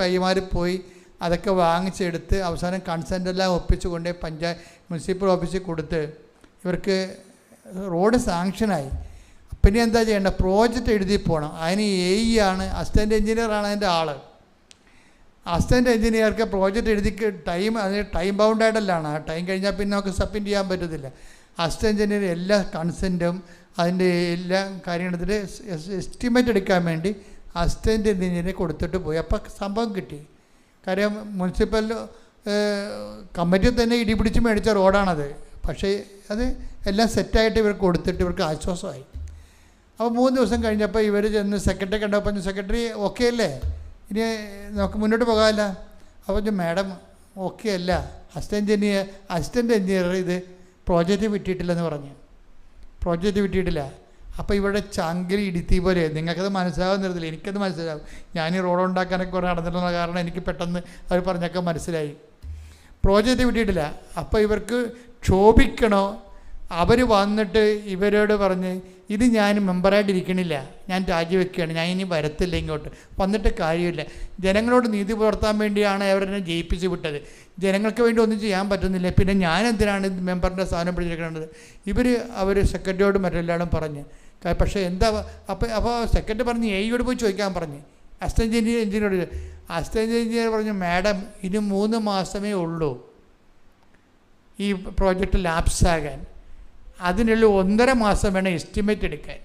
പോയി അതൊക്കെ വാങ്ങിച്ചെടുത്ത് അവസാനം കൺസെൻറ്റെല്ലാം ഒപ്പിച്ച് കൊണ്ട് മുനിസിപ്പൽ ഓഫീസിൽ കൊടുത്ത് ഇവർക്ക് റോഡ് സാങ്ഷനായി. പിന്നെ എന്താ ചെയ്യേണ്ടത്, പ്രോജക്റ്റ് എഴുതി പോകണം. അതിന് AE ആണ്, അസിസ്റ്റൻ്റ് എഞ്ചിനീയറാണ് അതിൻ്റെ ആൾ. അസിസ്റ്റൻ്റ് എഞ്ചിനീയർക്ക് പ്രോജക്റ്റ് എഴുതി അതിന് ടൈം ബൗണ്ടായിട്ടല്ലാണ്. ആ ടൈം കഴിഞ്ഞാൽ പിന്നെ നമുക്ക് സബ്മിറ്റ് ചെയ്യാൻ പറ്റത്തില്ല. അസിസ്റ്റൻ്റ് എഞ്ചിനീയർ എല്ലാ കൺസെൻറ്റും അതിൻ്റെ എല്ലാ കാര്യങ്ങളെടുത്തിട്ട് എസ്റ്റിമേറ്റ് എടുക്കാൻ വേണ്ടി അസിസ്റ്റൻ്റ് എഞ്ചിനീയറെ കൊടുത്തിട്ട് പോയി. അപ്പോൾ സംഭവം കിട്ടി. കാര്യം മുനിസിപ്പൽ കമ്മിറ്റി തന്നെ ഇടിപിടിച്ച് മേടിച്ച റോഡാണത്. പക്ഷേ അത് എല്ലാം സെറ്റായിട്ട് ഇവർക്ക് കൊടുത്തിട്ട് ഇവർക്ക് ആശ്വാസമായി. അപ്പോൾ 3 ദിവസം കഴിഞ്ഞപ്പോൾ ഇവർ ചെന്ന് സെക്രട്ടറി കണ്ടപ്പോൾ സെക്രട്ടറി ഓക്കെ അല്ലേ, ഇനി നമുക്ക് മുന്നോട്ട് പോകാമല്ല. അപ്പോൾ മാഡം ഓക്കെ അല്ല, അസിസ്റ്റൻ്റ് എഞ്ചിനീയർ ഇത് പ്രോജക്റ്റ് വിട്ടിട്ടില്ലെന്ന് പറഞ്ഞു. പ്രോജക്റ്റ് വിട്ടിട്ടില്ല. അപ്പോൾ ഇവിടെ ചങ്കിൽ ഇടുത്തി പോലെ. നിങ്ങൾക്കത് മനസ്സിലാവുന്നില്ല, എനിക്കത് മനസ്സിലാവും. ഞാൻ ഈ റോഡ് ഉണ്ടാക്കാനൊക്കെ കുറേ നടന്നിട്ടുള്ള കാരണം എനിക്ക് പെട്ടെന്ന് അവർ പറഞ്ഞൊക്കെ മനസ്സിലായി. പ്രോജക്റ്റ് വിട്ടിട്ടില്ല. അപ്പോൾ ഇവർക്ക് ക്ഷോഭിക്കണോ, അവർ വന്നിട്ട് ഇവരോട് പറഞ്ഞ് ഇത് ഞാൻ മെമ്പറായിട്ടിരിക്കണില്ല, ഞാൻ രാജിവെക്കുകയാണ്, ഞാൻ ഇനി വരത്തില്ല ഇങ്ങോട്ട്, വന്നിട്ട് കാര്യമില്ല. ജനങ്ങളോട് നീതി പുലർത്താൻ വേണ്ടിയാണ് അവരെന്നെ ജയിപ്പിച്ച് വിട്ടത്. ജനങ്ങൾക്ക് വേണ്ടി ഒന്നും ചെയ്യാൻ പറ്റുന്നില്ല, പിന്നെ ഞാൻ എന്തിനാണ് മെമ്പറിൻ്റെ സ്ഥാനം പിടിച്ചിരിക്കുന്നത്. അവർ സെക്രട്ടറിയോടും മറ്റെല്ലാവരും പറഞ്ഞ്. പക്ഷേ എന്താ അപ്പോൾ സെക്രട്ടറി പറഞ്ഞ് AEയോട് പോയി ചോദിക്കാൻ പറഞ്ഞ്. അസിസ്റ്റൻ്റ് എഞ്ചിനീയറോട്. അസിസ്റ്റൻ്റ് എഞ്ചിനീയർ പറഞ്ഞു, മാഡം ഇനി 3 മാസമേ ഉള്ളൂ ഈ പ്രോജക്റ്റ് ലാപ്സാകാൻ. അതിനുള്ള 1.5 മാസം വേണം എസ്റ്റിമേറ്റ് എടുക്കാൻ.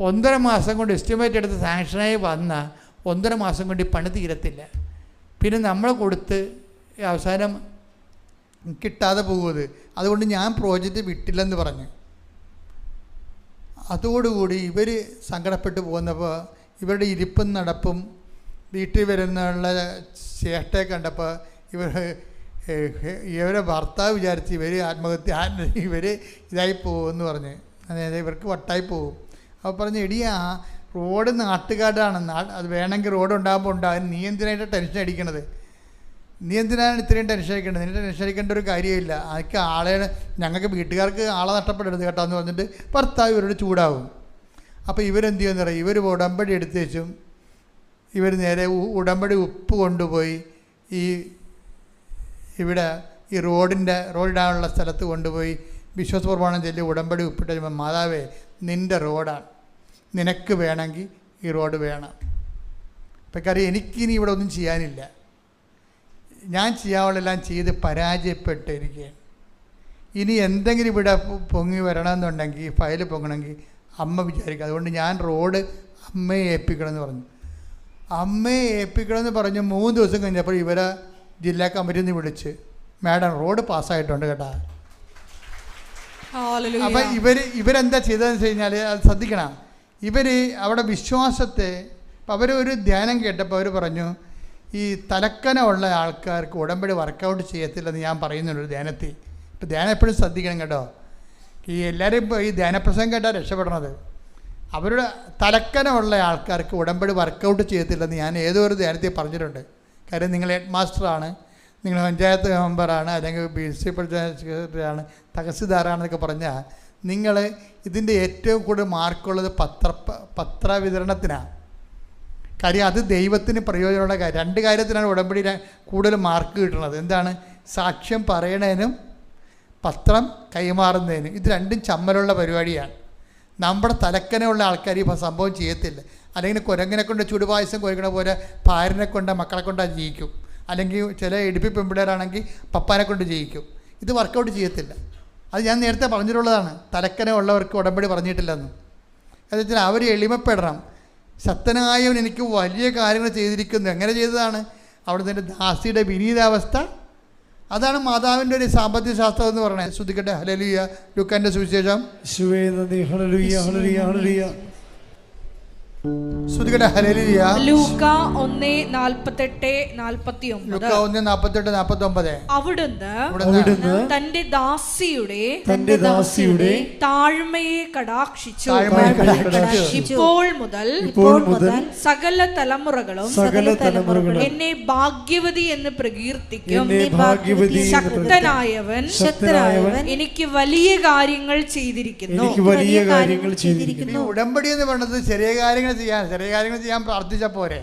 1.5 മാസം കൊണ്ട് എസ്റ്റിമേറ്റ് എടുത്ത് സാങ്ഷനായി വന്നാൽ 1.5 മാസം കൊണ്ട് പണി തീരത്തില്ല. പിന്നെ നമ്മൾ കൊടുത്ത് അവസാനം കിട്ടാതെ പോകുന്നത്. അതുകൊണ്ട് ഞാൻ പ്രോജക്റ്റ് വിട്ടില്ലെന്ന് പറഞ്ഞു. അതോടുകൂടി ഇവർ സങ്കടപ്പെട്ട് പോകുന്നപ്പോൾ ഇവരുടെ ഇരിപ്പും നടപ്പും വീട്ടിൽ വരുന്നുള്ള ചേട്ടയെ കണ്ടപ്പോൾ ഇവരെ ഭർത്താവ് വിചാരിച്ച് ഇവർ ഇതായി പോകുമെന്ന് പറഞ്ഞ്, അതായത് ഇവർക്ക് വട്ടായി പോകും. അപ്പോൾ പറഞ്ഞ്, എടിയാ റോഡ് നാട്ടുകാരാണ്, അത് വേണമെങ്കിൽ റോഡ് ഉണ്ടാകുമ്പോൾ ഉണ്ടാകും, നീ എന്തിനായിട്ട് ടെൻഷൻ അടിക്കണത്, നീ എന്തിനാണ് ഇത്രയും ടെൻഷൻ അടിക്കേണ്ടത്, നിന്നെ ടെൻഷൻ അടിക്കേണ്ട ഒരു കാര്യമില്ല, അതൊക്കെ ഞങ്ങൾക്ക് വീട്ടുകാർക്ക് ആളെ നഷ്ടപ്പെടരുത് കേട്ടോ എന്ന് പറഞ്ഞിട്ട് ഭർത്താവ് ഇവരോട് ചൂടാവും. അപ്പോൾ ഇവരെന്ത് ചെയ്യുമെന്ന് പറയും, ഇവർ ഉടമ്പടി എടുത്ത് വെച്ചും ഇവർ നേരെ ഉടമ്പടി ഉപ്പ് കൊണ്ടുപോയി ഇവിടെ ഈ റോഡിടാനുള്ള സ്ഥലത്ത് കൊണ്ടുപോയി വിശ്വാസ പ്രമാണം ചൊല്ലി ഉടമ്പടി ഉപ്പിട്ട് കഴിയുമ്പോൾ, മാതാവേ നിൻ്റെ റോഡാണ്, നിനക്ക് വേണമെങ്കിൽ ഈ റോഡ് വേണം. ഇപ്പം കാര്യം എനിക്കിനി ഇവിടെ ഒന്നും ചെയ്യാനില്ല, ഞാൻ ചെയ്യാവുള്ളെല്ലാം ചെയ്ത് പരാജയപ്പെട്ടിരിക്കുകയാണ്. ഇനി എന്തെങ്കിലും ഇവിടെ പൊങ്ങി വരണമെന്നുണ്ടെങ്കിൽ, ഫയൽ പൊങ്ങണമെങ്കിൽ അമ്മ വിചാരിക്കുക. അതുകൊണ്ട് ഞാൻ റോഡ് അമ്മയെ ഏൽപ്പിക്കണമെന്ന് പറഞ്ഞു. അമ്മയെ ഏൽപ്പിക്കണമെന്ന് പറഞ്ഞ് 3 ദിവസം കഴിഞ്ഞപ്പോൾ ഇവരെ ജില്ലാ കമ്മിറ്റിയിൽ നിന്ന് വിളിച്ച്, മാഡം റോഡ് പാസ്സായിട്ടുണ്ട് കേട്ടോ. അപ്പം ഇവരെന്താ ചെയ്തതെന്ന് വെച്ച് കഴിഞ്ഞാൽ അത് ശ്രദ്ധിക്കണം. അവിടെ വിശ്വാസത്തെ ഇപ്പം അവരൊരു ധ്യാനം കേട്ടപ്പോൾ അവർ പറഞ്ഞു, ഈ തലക്കനമുള്ള ആൾക്കാർക്ക് ഉടമ്പടി വർക്കൗട്ട് ചെയ്യത്തില്ലെന്ന് ഞാൻ പറയുന്നുണ്ട് ഒരു ധ്യാനത്തിൽ. ഇപ്പം ധ്യാനം എപ്പോഴും ശ്രദ്ധിക്കണം കേട്ടോ. എല്ലാവരും ഇപ്പോൾ ഈ ധ്യാനപ്രസംഗം കേട്ടാൽ രക്ഷപ്പെടണത്. അവരുടെ തലക്കനമുള്ള ആൾക്കാർക്ക് ഉടമ്പടി വർക്കൗട്ട് ചെയ്യത്തില്ലെന്ന് ഞാൻ ഏതോ ഒരു ധ്യാനത്തിൽ പറഞ്ഞിട്ടുണ്ട്. കാര്യം നിങ്ങൾ ഹെഡ് മാസ്റ്ററാണ്, നിങ്ങൾ പഞ്ചായത്ത് മെമ്പറാണ്, അല്ലെങ്കിൽ പ്രിൻസിപ്പൽ സെക്രട്ടറിയാണ്, തഹസിൽദാറാണെന്നൊക്കെ പറഞ്ഞാൽ നിങ്ങൾ ഇതിൻ്റെ ഏറ്റവും കൂടുതൽ മാർക്കുള്ളത് പത്രവിതരണത്തിനാണ്. കാര്യം അത് ദൈവത്തിന് പ്രയോജനമുള്ള കാര്യം. 2 കാര്യത്തിനാണ് ഉടമ്പടി കൂടുതൽ മാർക്ക് കിട്ടുന്നത്. എന്താണ്? സാക്ഷ്യം പറയണതിനും പത്രം കൈമാറുന്നതിനും. ഇത് രണ്ടും ചമ്മലുള്ള പരിപാടിയാണ്. നമ്മുടെ തലക്കനുള്ള ആൾക്കാർ ഈ സംഭവം ചെയ്യത്തില്ല. അല്ലെങ്കിൽ കുരങ്ങനെ കൊണ്ട് ചുടുപായസം കുരക്കണ പോലെ ഭാര്യനെ കൊണ്ട് മക്കളെ കൊണ്ട് ജയിക്കും. അല്ലെങ്കിൽ ചില എടുപ്പി പെമ്പിടരാണെങ്കിൽ പപ്പാനെ കൊണ്ട് ജയിക്കും. ഇത് വർക്കൗട്ട് ചെയ്യത്തില്ല. അത് ഞാൻ നേരത്തെ പറഞ്ഞിട്ടുള്ളതാണ്. തലക്കന ഉള്ളവർക്ക് ഉടമ്പടി പറഞ്ഞിട്ടില്ലെന്ന്. എന്നുവെച്ചാൽ അവർ എളിമപ്പെടണം. ശക്തനായവൻ എനിക്ക് വലിയ കാര്യങ്ങൾ ചെയ്തിരിക്കുന്നു. എങ്ങനെ ചെയ്തതാണ്? അവിടുത്തെ ദാസിയുടെ വിനീതാവസ്ഥ. അതാണ് മാതാവിൻ്റെ ഒരു സാമ്പത്തിക ശാസ്ത്രം എന്ന് പറയുന്നത്. ശ്രദ്ധിക്കട്ടെ. ഹല്ലേലൂയ. ലൂക്കാന്റെ സുവിശേഷം. ശ്രുതികട ഹല്ലേലൂയ. ലൂക്ക 1:48-49. ലൂക്ക 1:48-49. അവിടുന്ന് തന്റെ ദാസിയുടെ താഴ്മയെ കടാക്ഷിച്ചു. ഇപ്പോൾ മുതൽ സകല തലമുറകളും എന്നെ ഭാഗ്യവതി എന്ന് പ്രകീർത്തിക്കും. ശക്തനായവൻ എനിക്ക് വലിയ കാര്യങ്ങൾ ചെയ്തിരിക്കുന്നു. ഉടമ്പടി എന്ന് പറയുന്നത് ചെറിയ കാര്യങ്ങൾ ചെയ്യാൻ പ്രാർത്ഥിച്ചാൽ പോരെ.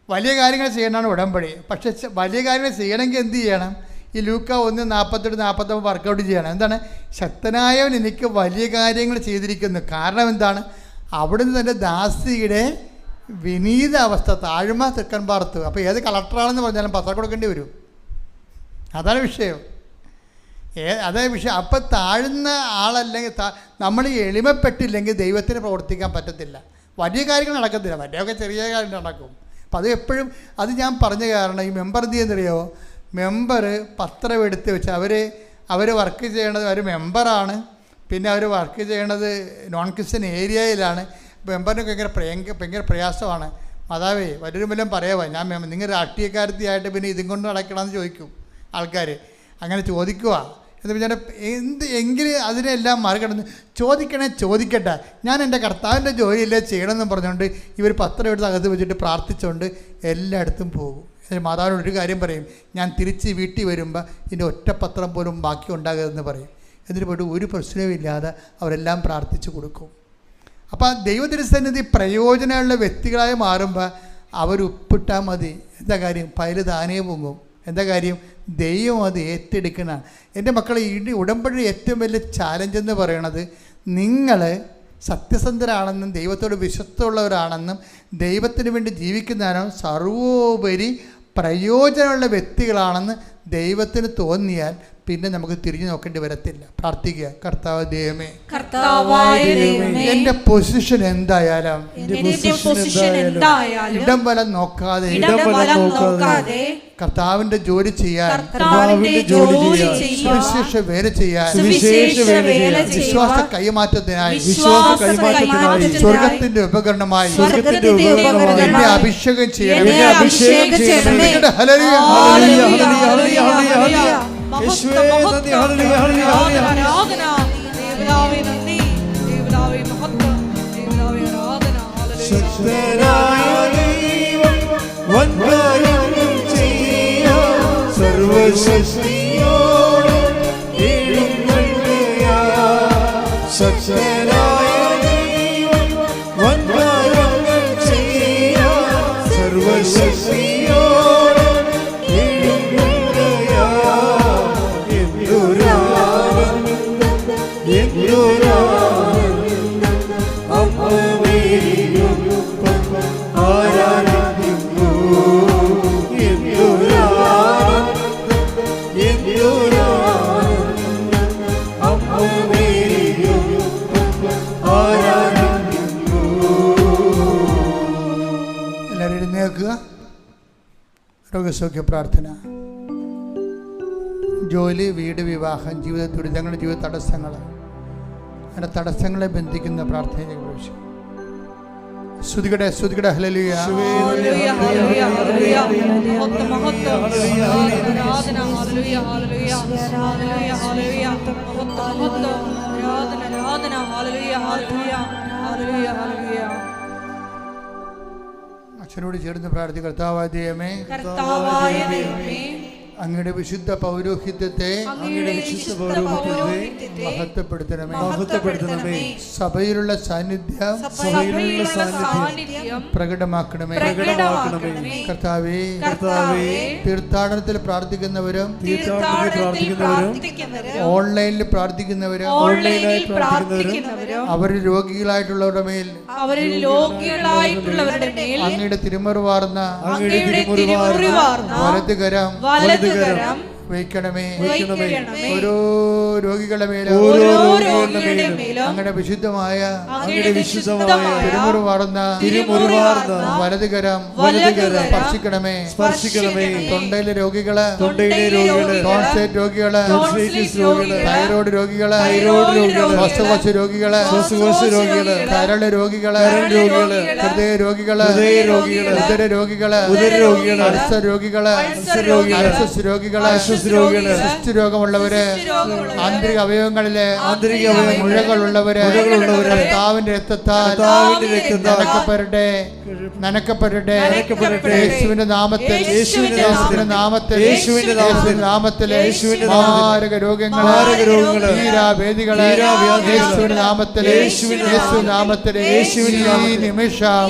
വലിയ കാര്യങ്ങൾ ചെയ്യണമെന്നാണ് ഉടമ്പടി. പക്ഷെ വലിയ കാര്യങ്ങൾ ചെയ്യണമെങ്കിൽ എന്ത് ചെയ്യണം? ഈ ലൂക്ക 1:48-49 വർക്കൗട്ട് ചെയ്യണം. എന്താണ്? ശക്തനായവൻ എനിക്ക് വലിയ കാര്യങ്ങൾ ചെയ്തിരിക്കുന്നു. കാരണം എന്താണ്? അവിടുന്ന് തൻ്റെ ദാസിയുടെ വിനീത അവസ്ഥ, താഴ്മ തെക്കൻ പാർത്തു. അപ്പോൾ ഏത് കളക്ടറാണെന്ന് പറഞ്ഞാലും പത്രം കൊടുക്കേണ്ടി വരും. അതാണ് വിഷയം. അതേ വിഷയം. അപ്പം താഴ്ന്ന ആളല്ലെങ്കിൽ, നമ്മൾ എളിമപ്പെട്ടില്ലെങ്കിൽ ദൈവത്തിന് പ്രവർത്തിക്കാൻ പറ്റത്തില്ല. വലിയ കാര്യങ്ങൾ നടക്കത്തില്ല, വലിയൊക്കെ ചെറിയ കാര്യം നടക്കും. അപ്പം അത് എപ്പോഴും അത് ഞാൻ പറഞ്ഞ കാരണം ഈ മെമ്പർ എന്ത് ചെയ്യുന്നറിയോ? മെമ്പർ പത്രം എടുത്ത് വെച്ച് അവർ വർക്ക് ചെയ്യണത്, അവർ മെമ്പറാണ്, പിന്നെ അവർ വർക്ക് ചെയ്യണത് നോൺ ക്രിസ്ത്യൻ ഏരിയയിലാണ്. മെമ്പറിനൊക്കെ ഭയങ്കര പ്രയാസമാണ്. മാതാവേ വലിയൊരു വല്ലതും പറയാമോ, ഞാൻ നിങ്ങൾ രാഷ്ട്രീയക്കാരത്തിയായിട്ട് പിന്നെ ഇതും കൊണ്ട് നടക്കണമെന്ന് ചോദിക്കും ആൾക്കാർ. അങ്ങനെ ചോദിക്കുക എന്ന് പറഞ്ഞാൽ എങ്കിലും അതിനെല്ലാം മറികടന്ന് ചോദിക്കട്ടെ, ഞാൻ എൻ്റെ കർത്താവിൻ്റെ ജോലിയല്ലേ ചെയ്യണമെന്ന് പറഞ്ഞുകൊണ്ട് ഇവർ പത്രം എടുത്ത് അകത്ത് വെച്ചിട്ട് പ്രാർത്ഥിച്ചുകൊണ്ട് എല്ലായിടത്തും പോകും. എന്നിട്ട് മാതാവിനോട് ഒരു കാര്യം പറയും, ഞാൻ തിരിച്ച് വീട്ടിൽ വരുമ്പോൾ ഇതിൻ്റെ ഒറ്റപ്പത്രം പോലും ബാക്കി ഉണ്ടാകരുതെന്ന് പറയും. എന്നിട്ട് പോയിട്ട് ഒരു പ്രശ്നവുമില്ലാതെ അവരെല്ലാം പ്രാർത്ഥിച്ചു കൊടുക്കും. അപ്പോൾ ദൈവതിരുസന്നിധി പ്രയോജനമുള്ള വ്യക്തികളായി മാറുമ്പോൾ അവർ ഉപ്പിട്ടാൽ മതി. എന്താ കാര്യം? പയല് താനേ പൊങ്ങും. എന്താ കാര്യം? ദൈവം അത് ഏറ്റെടുക്കണതാണ്. എൻ്റെ മക്കളെ, ഈ ഉടമ്പടി ഏറ്റവും വലിയ ചാലഞ്ച് എന്ന് പറയണത്, നിങ്ങൾ സത്യസന്ധരാണെന്നും ദൈവത്തോട് വിശ്വസ്തമുള്ളവരാണെന്നും ദൈവത്തിന് വേണ്ടി ജീവിക്കുന്നവരാണ്, സർവോപരി പ്രയോജനമുള്ള വ്യക്തികളാണെന്ന് ദൈവത്തിന് തോന്നിയാൽ പിന്നെ നമുക്ക് തിരിഞ്ഞു നോക്കേണ്ടി വരത്തില്ല. പ്രാർത്ഥിക്കുക, കർത്താവ് ദൈവമേ, എന്റെ പൊസിഷൻ എന്തായാലും ഇടം വലം നോക്കാതെ കർത്താവിന്റെ ജോലി ചെയ്യാൻ, സുവിശേഷ വേല ചെയ്യാൻ, വിശ്വാസ കൈമാറ്റത്തിനായി, സ്വർഗത്തിന്റെ ഉപകരണമായി എന്നെ അഭിഷേകം ചെയ്യണം. സർവശക്തിയോടെ എഴുന്നള്ളുക, ശക്തനായ ദൈവം വൻകാര്യങ്ങൾ ചെയ്യാൻ സർവശക്തിയോടെ എഴുന്നള്ളുക. ആരാധിക്കുന്നു എല്ലാവരും എഴുന്നേൽക്കുക. രോഗസൗഖ്യ പ്രാർത്ഥന. ജോലി, വീട്, വിവാഹം, ജീവിത ദുരിതങ്ങൾ, ജീവിത തടസ്സങ്ങൾ, അങ്ങനെ തടസ്സങ്ങളെ ബന്ധിക്കുന്ന പ്രാർത്ഥനയെ കുറിച്ച് ശ്രുതികടെ ഹല്ലേലൂയ. അച്ഛനോട് ചേർന്ന് പ്രാർത്ഥിക്കുക. കർത്താവായ ദൈവമേ, അങ്ങയുടെ വിശുദ്ധ പൗരോഹിത്യത്തെ മഹത്വപ്പെടുത്തണമേ. സഭയിലുള്ള സാന്നിധ്യം പ്രകടമാക്കണമേ. കർത്താവേ, തീർത്ഥാടനത്തിൽ പ്രാർത്ഥിക്കുന്നവരും ഓൺലൈനിൽ പ്രാർത്ഥിക്കുന്നവരും അവർ രോഗികളായിട്ടുള്ളവരുടെ മേൽ അങ്ങയുടെ തിരുമുറിവാർന്ന വലതുകരം വയ്ക്കണമേ. വയ്ക്കണമേ. ഓരോ രോഗികളുടെ മേലും അങ്ങനെ വിശുദ്ധമായ തിരുമുറിവാർന്ന വലതുകരം സ്പർശിക്കണമേ. തൊണ്ടയിലെ രോഗികള്, ടോൺസിലൈറ്റിസ് രോഗികള്, തൈറോയ്ഡ് രോഗികള്, ശ്വാസകോശ രോഗികള്, കരള് രോഗികള്, ഹൃദയ രോഗികള്, ഉദര രോഗികള്, അൾസർ രോഗികള്, അൾസസ് രോഗികള്, സിസ്റ്റ് രോഗമുള്ളവര്, ആന്തരിക അവയവങ്ങളിലെ മുഴകളുള്ളവര് കർത്താവിന്റെ രക്തത്താൽ നനക്കപ്പെടട്ടെ. യേശുവിന്റെ നാമത്തിൽ മാരക രോഗങ്ങള്, തീരാവേദികള് യേശുവിന്റെ നാമത്തിൽ ഈ നിമിഷം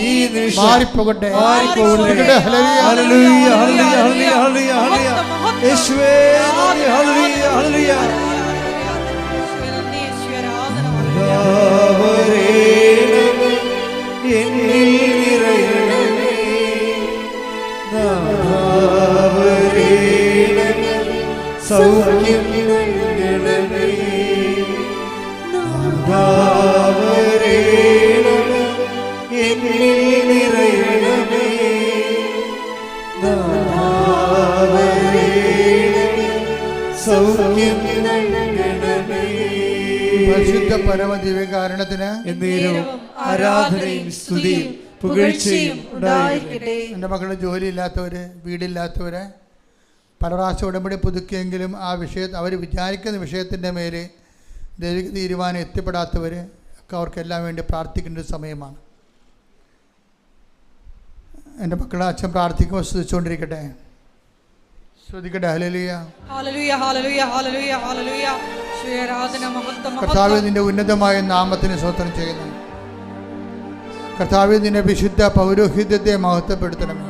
മാറിപ്പോകട്ടെ. യേശുവേ ഹല്ലേലൂയ ഹല്ലേലൂയ. സൗഖ്യം നൽകണമേ, എന്നിൽ നിറയണമേ, സൗഖ്യം നൽകണമേ. പരിശുദ്ധ പരമദിവ്യകാരണത്തിന് എന്നേരവും ആരാധനയും സ്തുതിയും പുകഴ്ചയും ഉണ്ടായിരിക്കട്ടെ. എൻ്റെ മക്കളുടെ ജോലിയില്ലാത്തവര്, വീടില്ലാത്തവര്, പല പ്രാവശ്യം ഉടമ്പടി പുതുക്കിയെങ്കിലും ആ അവർ വിചാരിക്കുന്ന വിഷയത്തിൻ്റെ മേലെ ദൈവിക തീരുമാനം എത്തിപ്പെടാത്തവർ ഒക്കെ അവർക്കെല്ലാം വേണ്ടി പ്രാർത്ഥിക്കേണ്ട ഒരു സമയമാണ്. എൻ്റെ മക്കളെ അച്ഛൻ പ്രാർത്ഥിക്കുമ്പോൾ ശ്രദ്ധിച്ചുകൊണ്ടിരിക്കട്ടെ. ശ്രദ്ധിക്കട്ടെ. ഹല്ലേലൂയ ഹല്ലേലൂയ ഹല്ലേലൂയ ഹല്ലേലൂയ ഹല്ലേലൂയ. ആരാധന മഹത്വം. കർത്താവേ, നിന്റെ ഉന്നതമായ നാമത്തിന് സ്തോത്രം ചെയ്യുന്നു. കർത്താവേ, നിന്റെ വിശുദ്ധ പൗരോഹിത്യത്തെ മഹത്വപ്പെടുത്തണമേ.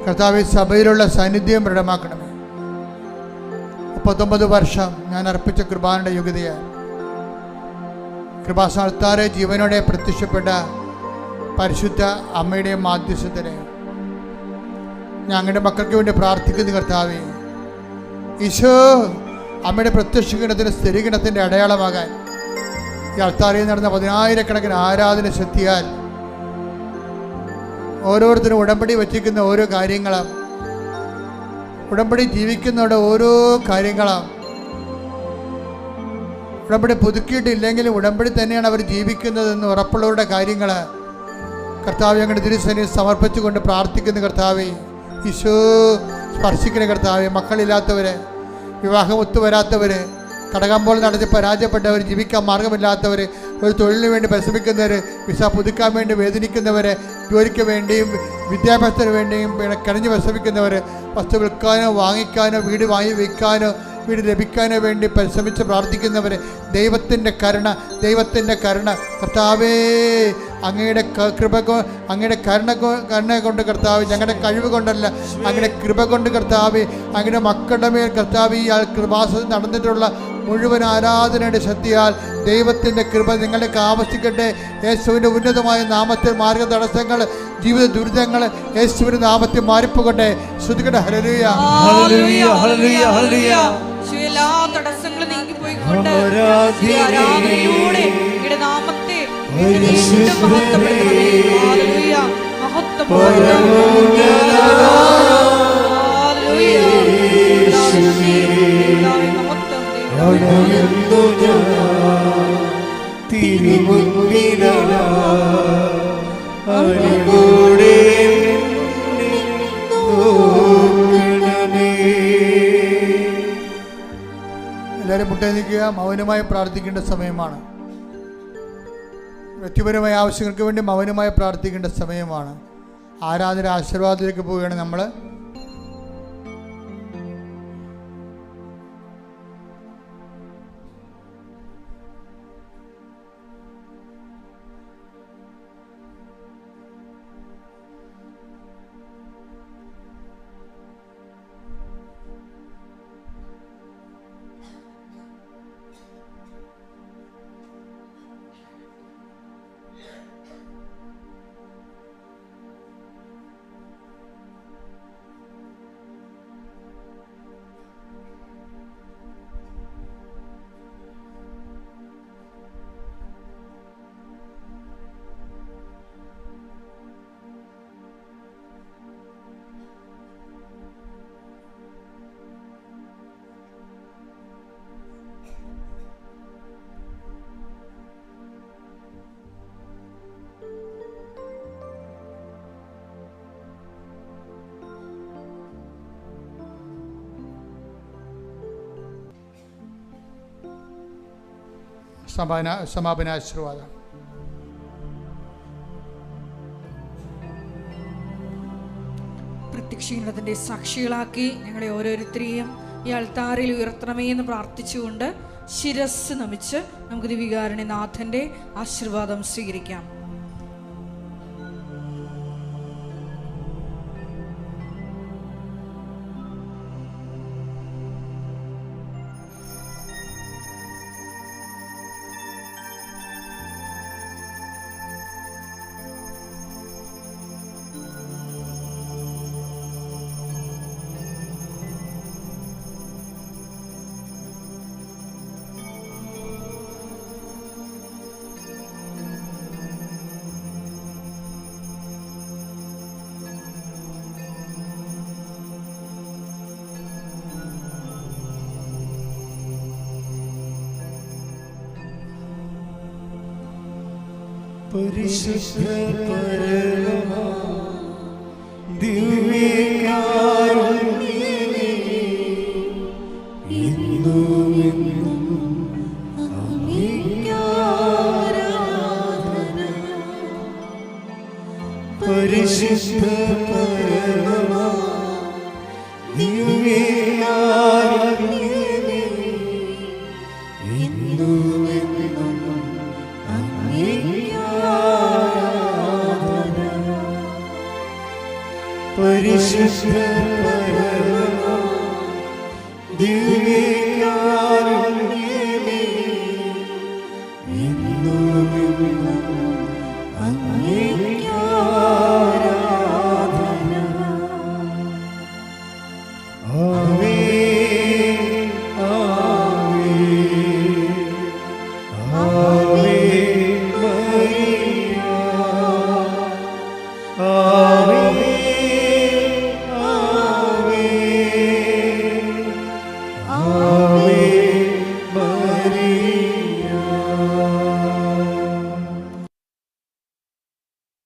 കർത്താവേ, സഭയിലുള്ള സാന്നിധ്യം ദൃഢമാക്കണമേ. 39 വർഷം ഞാൻ അർപ്പിച്ച കൃപാനയുടെ യോഗ്യതയാൽ കൃപാസ്ഥാനത്താറെ ജീവനോടെ പ്രത്യക്ഷപ്പെട്ട പരിശുദ്ധ അമ്മയുടെ മാധ്യസ്ഥത്തിന് ഞങ്ങളുടെ മക്കൾക്ക് വേണ്ടി പ്രാർത്ഥിക്കുന്നു. കർത്താവേ, ഈശോ അമ്മയുടെ പ്രത്യക്ഷീകരണത്തിന് സ്ഥിരീകരണത്തിൻ്റെ അടയാളമാകാൻ ഈ അൾത്താരയിൽ നടന്ന 10,000-കണക്കിന് ആരാധന ശക്തിയാൽ ഓരോരുത്തരും ഉടമ്പടി വച്ചിരിക്കുന്ന ഓരോ കാര്യങ്ങളും, ഉടമ്പടി ജീവിക്കുന്നവരുടെ ഓരോ കാര്യങ്ങളും, ഉടമ്പടി പുതുക്കിയിട്ടില്ലെങ്കിലും ഉടമ്പടി തന്നെയാണ് അവർ ജീവിക്കുന്നതെന്ന് ഉറപ്പുള്ളവരുടെ കാര്യങ്ങൾ കർത്താവ് ഞങ്ങളുടെ തിരുസന്നിധിയിൽ സമർപ്പിച്ചുകൊണ്ട് പ്രാർത്ഥിക്കുന്നു. കർത്താവേ, ഈശോ സ്പർശിക്കുന്ന കർത്താവേ, മക്കളില്ലാത്തവര്, വിവാഹം ഒത്തുവരാത്തവര്, കടകമ്പോൾ നടത്തി പരാജയപ്പെട്ടവർ, ജീവിക്കാൻ മാർഗമില്ലാത്തവർ, ഒരു തൊഴിലിന് വേണ്ടി പരിശ്രമിക്കുന്നവർ, വിസ പുതുക്കാൻ വേണ്ടി വേദനിക്കുന്നവർ, ജോലിക്ക് വേണ്ടിയും വിദ്യാഭ്യാസത്തിന് വേണ്ടിയും കിണഞ്ഞ് പരിശ്രമിക്കുന്നവർ, വസ്തു വിൽക്കാനോ വാങ്ങിക്കാനോ വീട് വാങ്ങി വയ്ക്കാനോ വീട് ലഭിക്കാനോ വേണ്ടി പരിശ്രമിച്ച് പ്രാർത്ഥിക്കുന്നവർ, ദൈവത്തിൻ്റെ കരുണ കർത്താവേ, അങ്ങയുടെ കൃപ, അങ്ങയുടെ കരുണ കൊണ്ട് കർത്താവ്, ഞങ്ങളുടെ കഴിവ് കൊണ്ടല്ല, അങ്ങയുടെ കൃപ കൊണ്ട് കർത്താവ്, അങ്ങയുടെ മക്കളുടെ മേൽ കർത്താവ് ഈ കൃപാസനം നടന്നിട്ടുള്ള മുഴുവൻ ആരാധനയുടെ ശക്തിയാൽ ദൈവത്തിൻ്റെ കൃപ നിങ്ങളെയൊക്കെ ആവശ്യിക്കട്ടെ. യേശുവിൻ്റെ ഉന്നതമായ നാമത്തിൽ മാർഗ തടസ്സങ്ങൾ, ജീവിത ദുരിതങ്ങൾ യേശുവിൻ്റെ നാമത്തിൽ മാറിപ്പോകട്ടെ. ശ്രുതിക്കട്ടെ. ഹല്ലേലൂയ ഹല്ലേലൂയ ഹല്ലേലൂയ ഹല്ലേലൂയ. എല്ലാ തടസ്സങ്ങളും നീങ്ങിപ്പോയിക്കൊണ്ട് ആരാധനയിലൂടെ അങ്ങയുടെ നാമത്തെ മഹത്വപ്പെടുത്തണമേ. ഹല്ലേലൂയ മഹത്വപ്പെടുത്തണമേ. എല്ലാവരും മുട്ടേന്നിക്കുക. മൗനമായി പ്രാർത്ഥിക്കേണ്ട സമയമാണ്. വ്യക്തിപരമായ ആവശ്യങ്ങൾക്ക് വേണ്ടി മൗനമായി പ്രാർത്ഥിക്കേണ്ട സമയമാണ്. ആരാധന ആശീർവാദത്തിലേക്ക് പോവുകയാണ് നമ്മൾ. സമാപനാശീർവാദം. പ്രത്യക്ഷീകരണത്തിൻ്റെ സാക്ഷികളാക്കി ഞങ്ങളെ ഓരോരുത്തരെയും ഈ അൾത്താറിൽ ഉയർത്തണമേ എന്ന് പ്രാർത്ഥിച്ചുകൊണ്ട് ശിരസ് നമിച്ച് നമുക്ക് ദിവികാരുണ്യനാഥൻ്റെ ആശീർവാദം സ്വീകരിക്കാം. പരിശുദ്ധ പരമ ദിവ്യകാരുണ്യമേ, ഇന്നും എന്നും അങ്ങേക്കാരാധന. പരിശുദ്ധ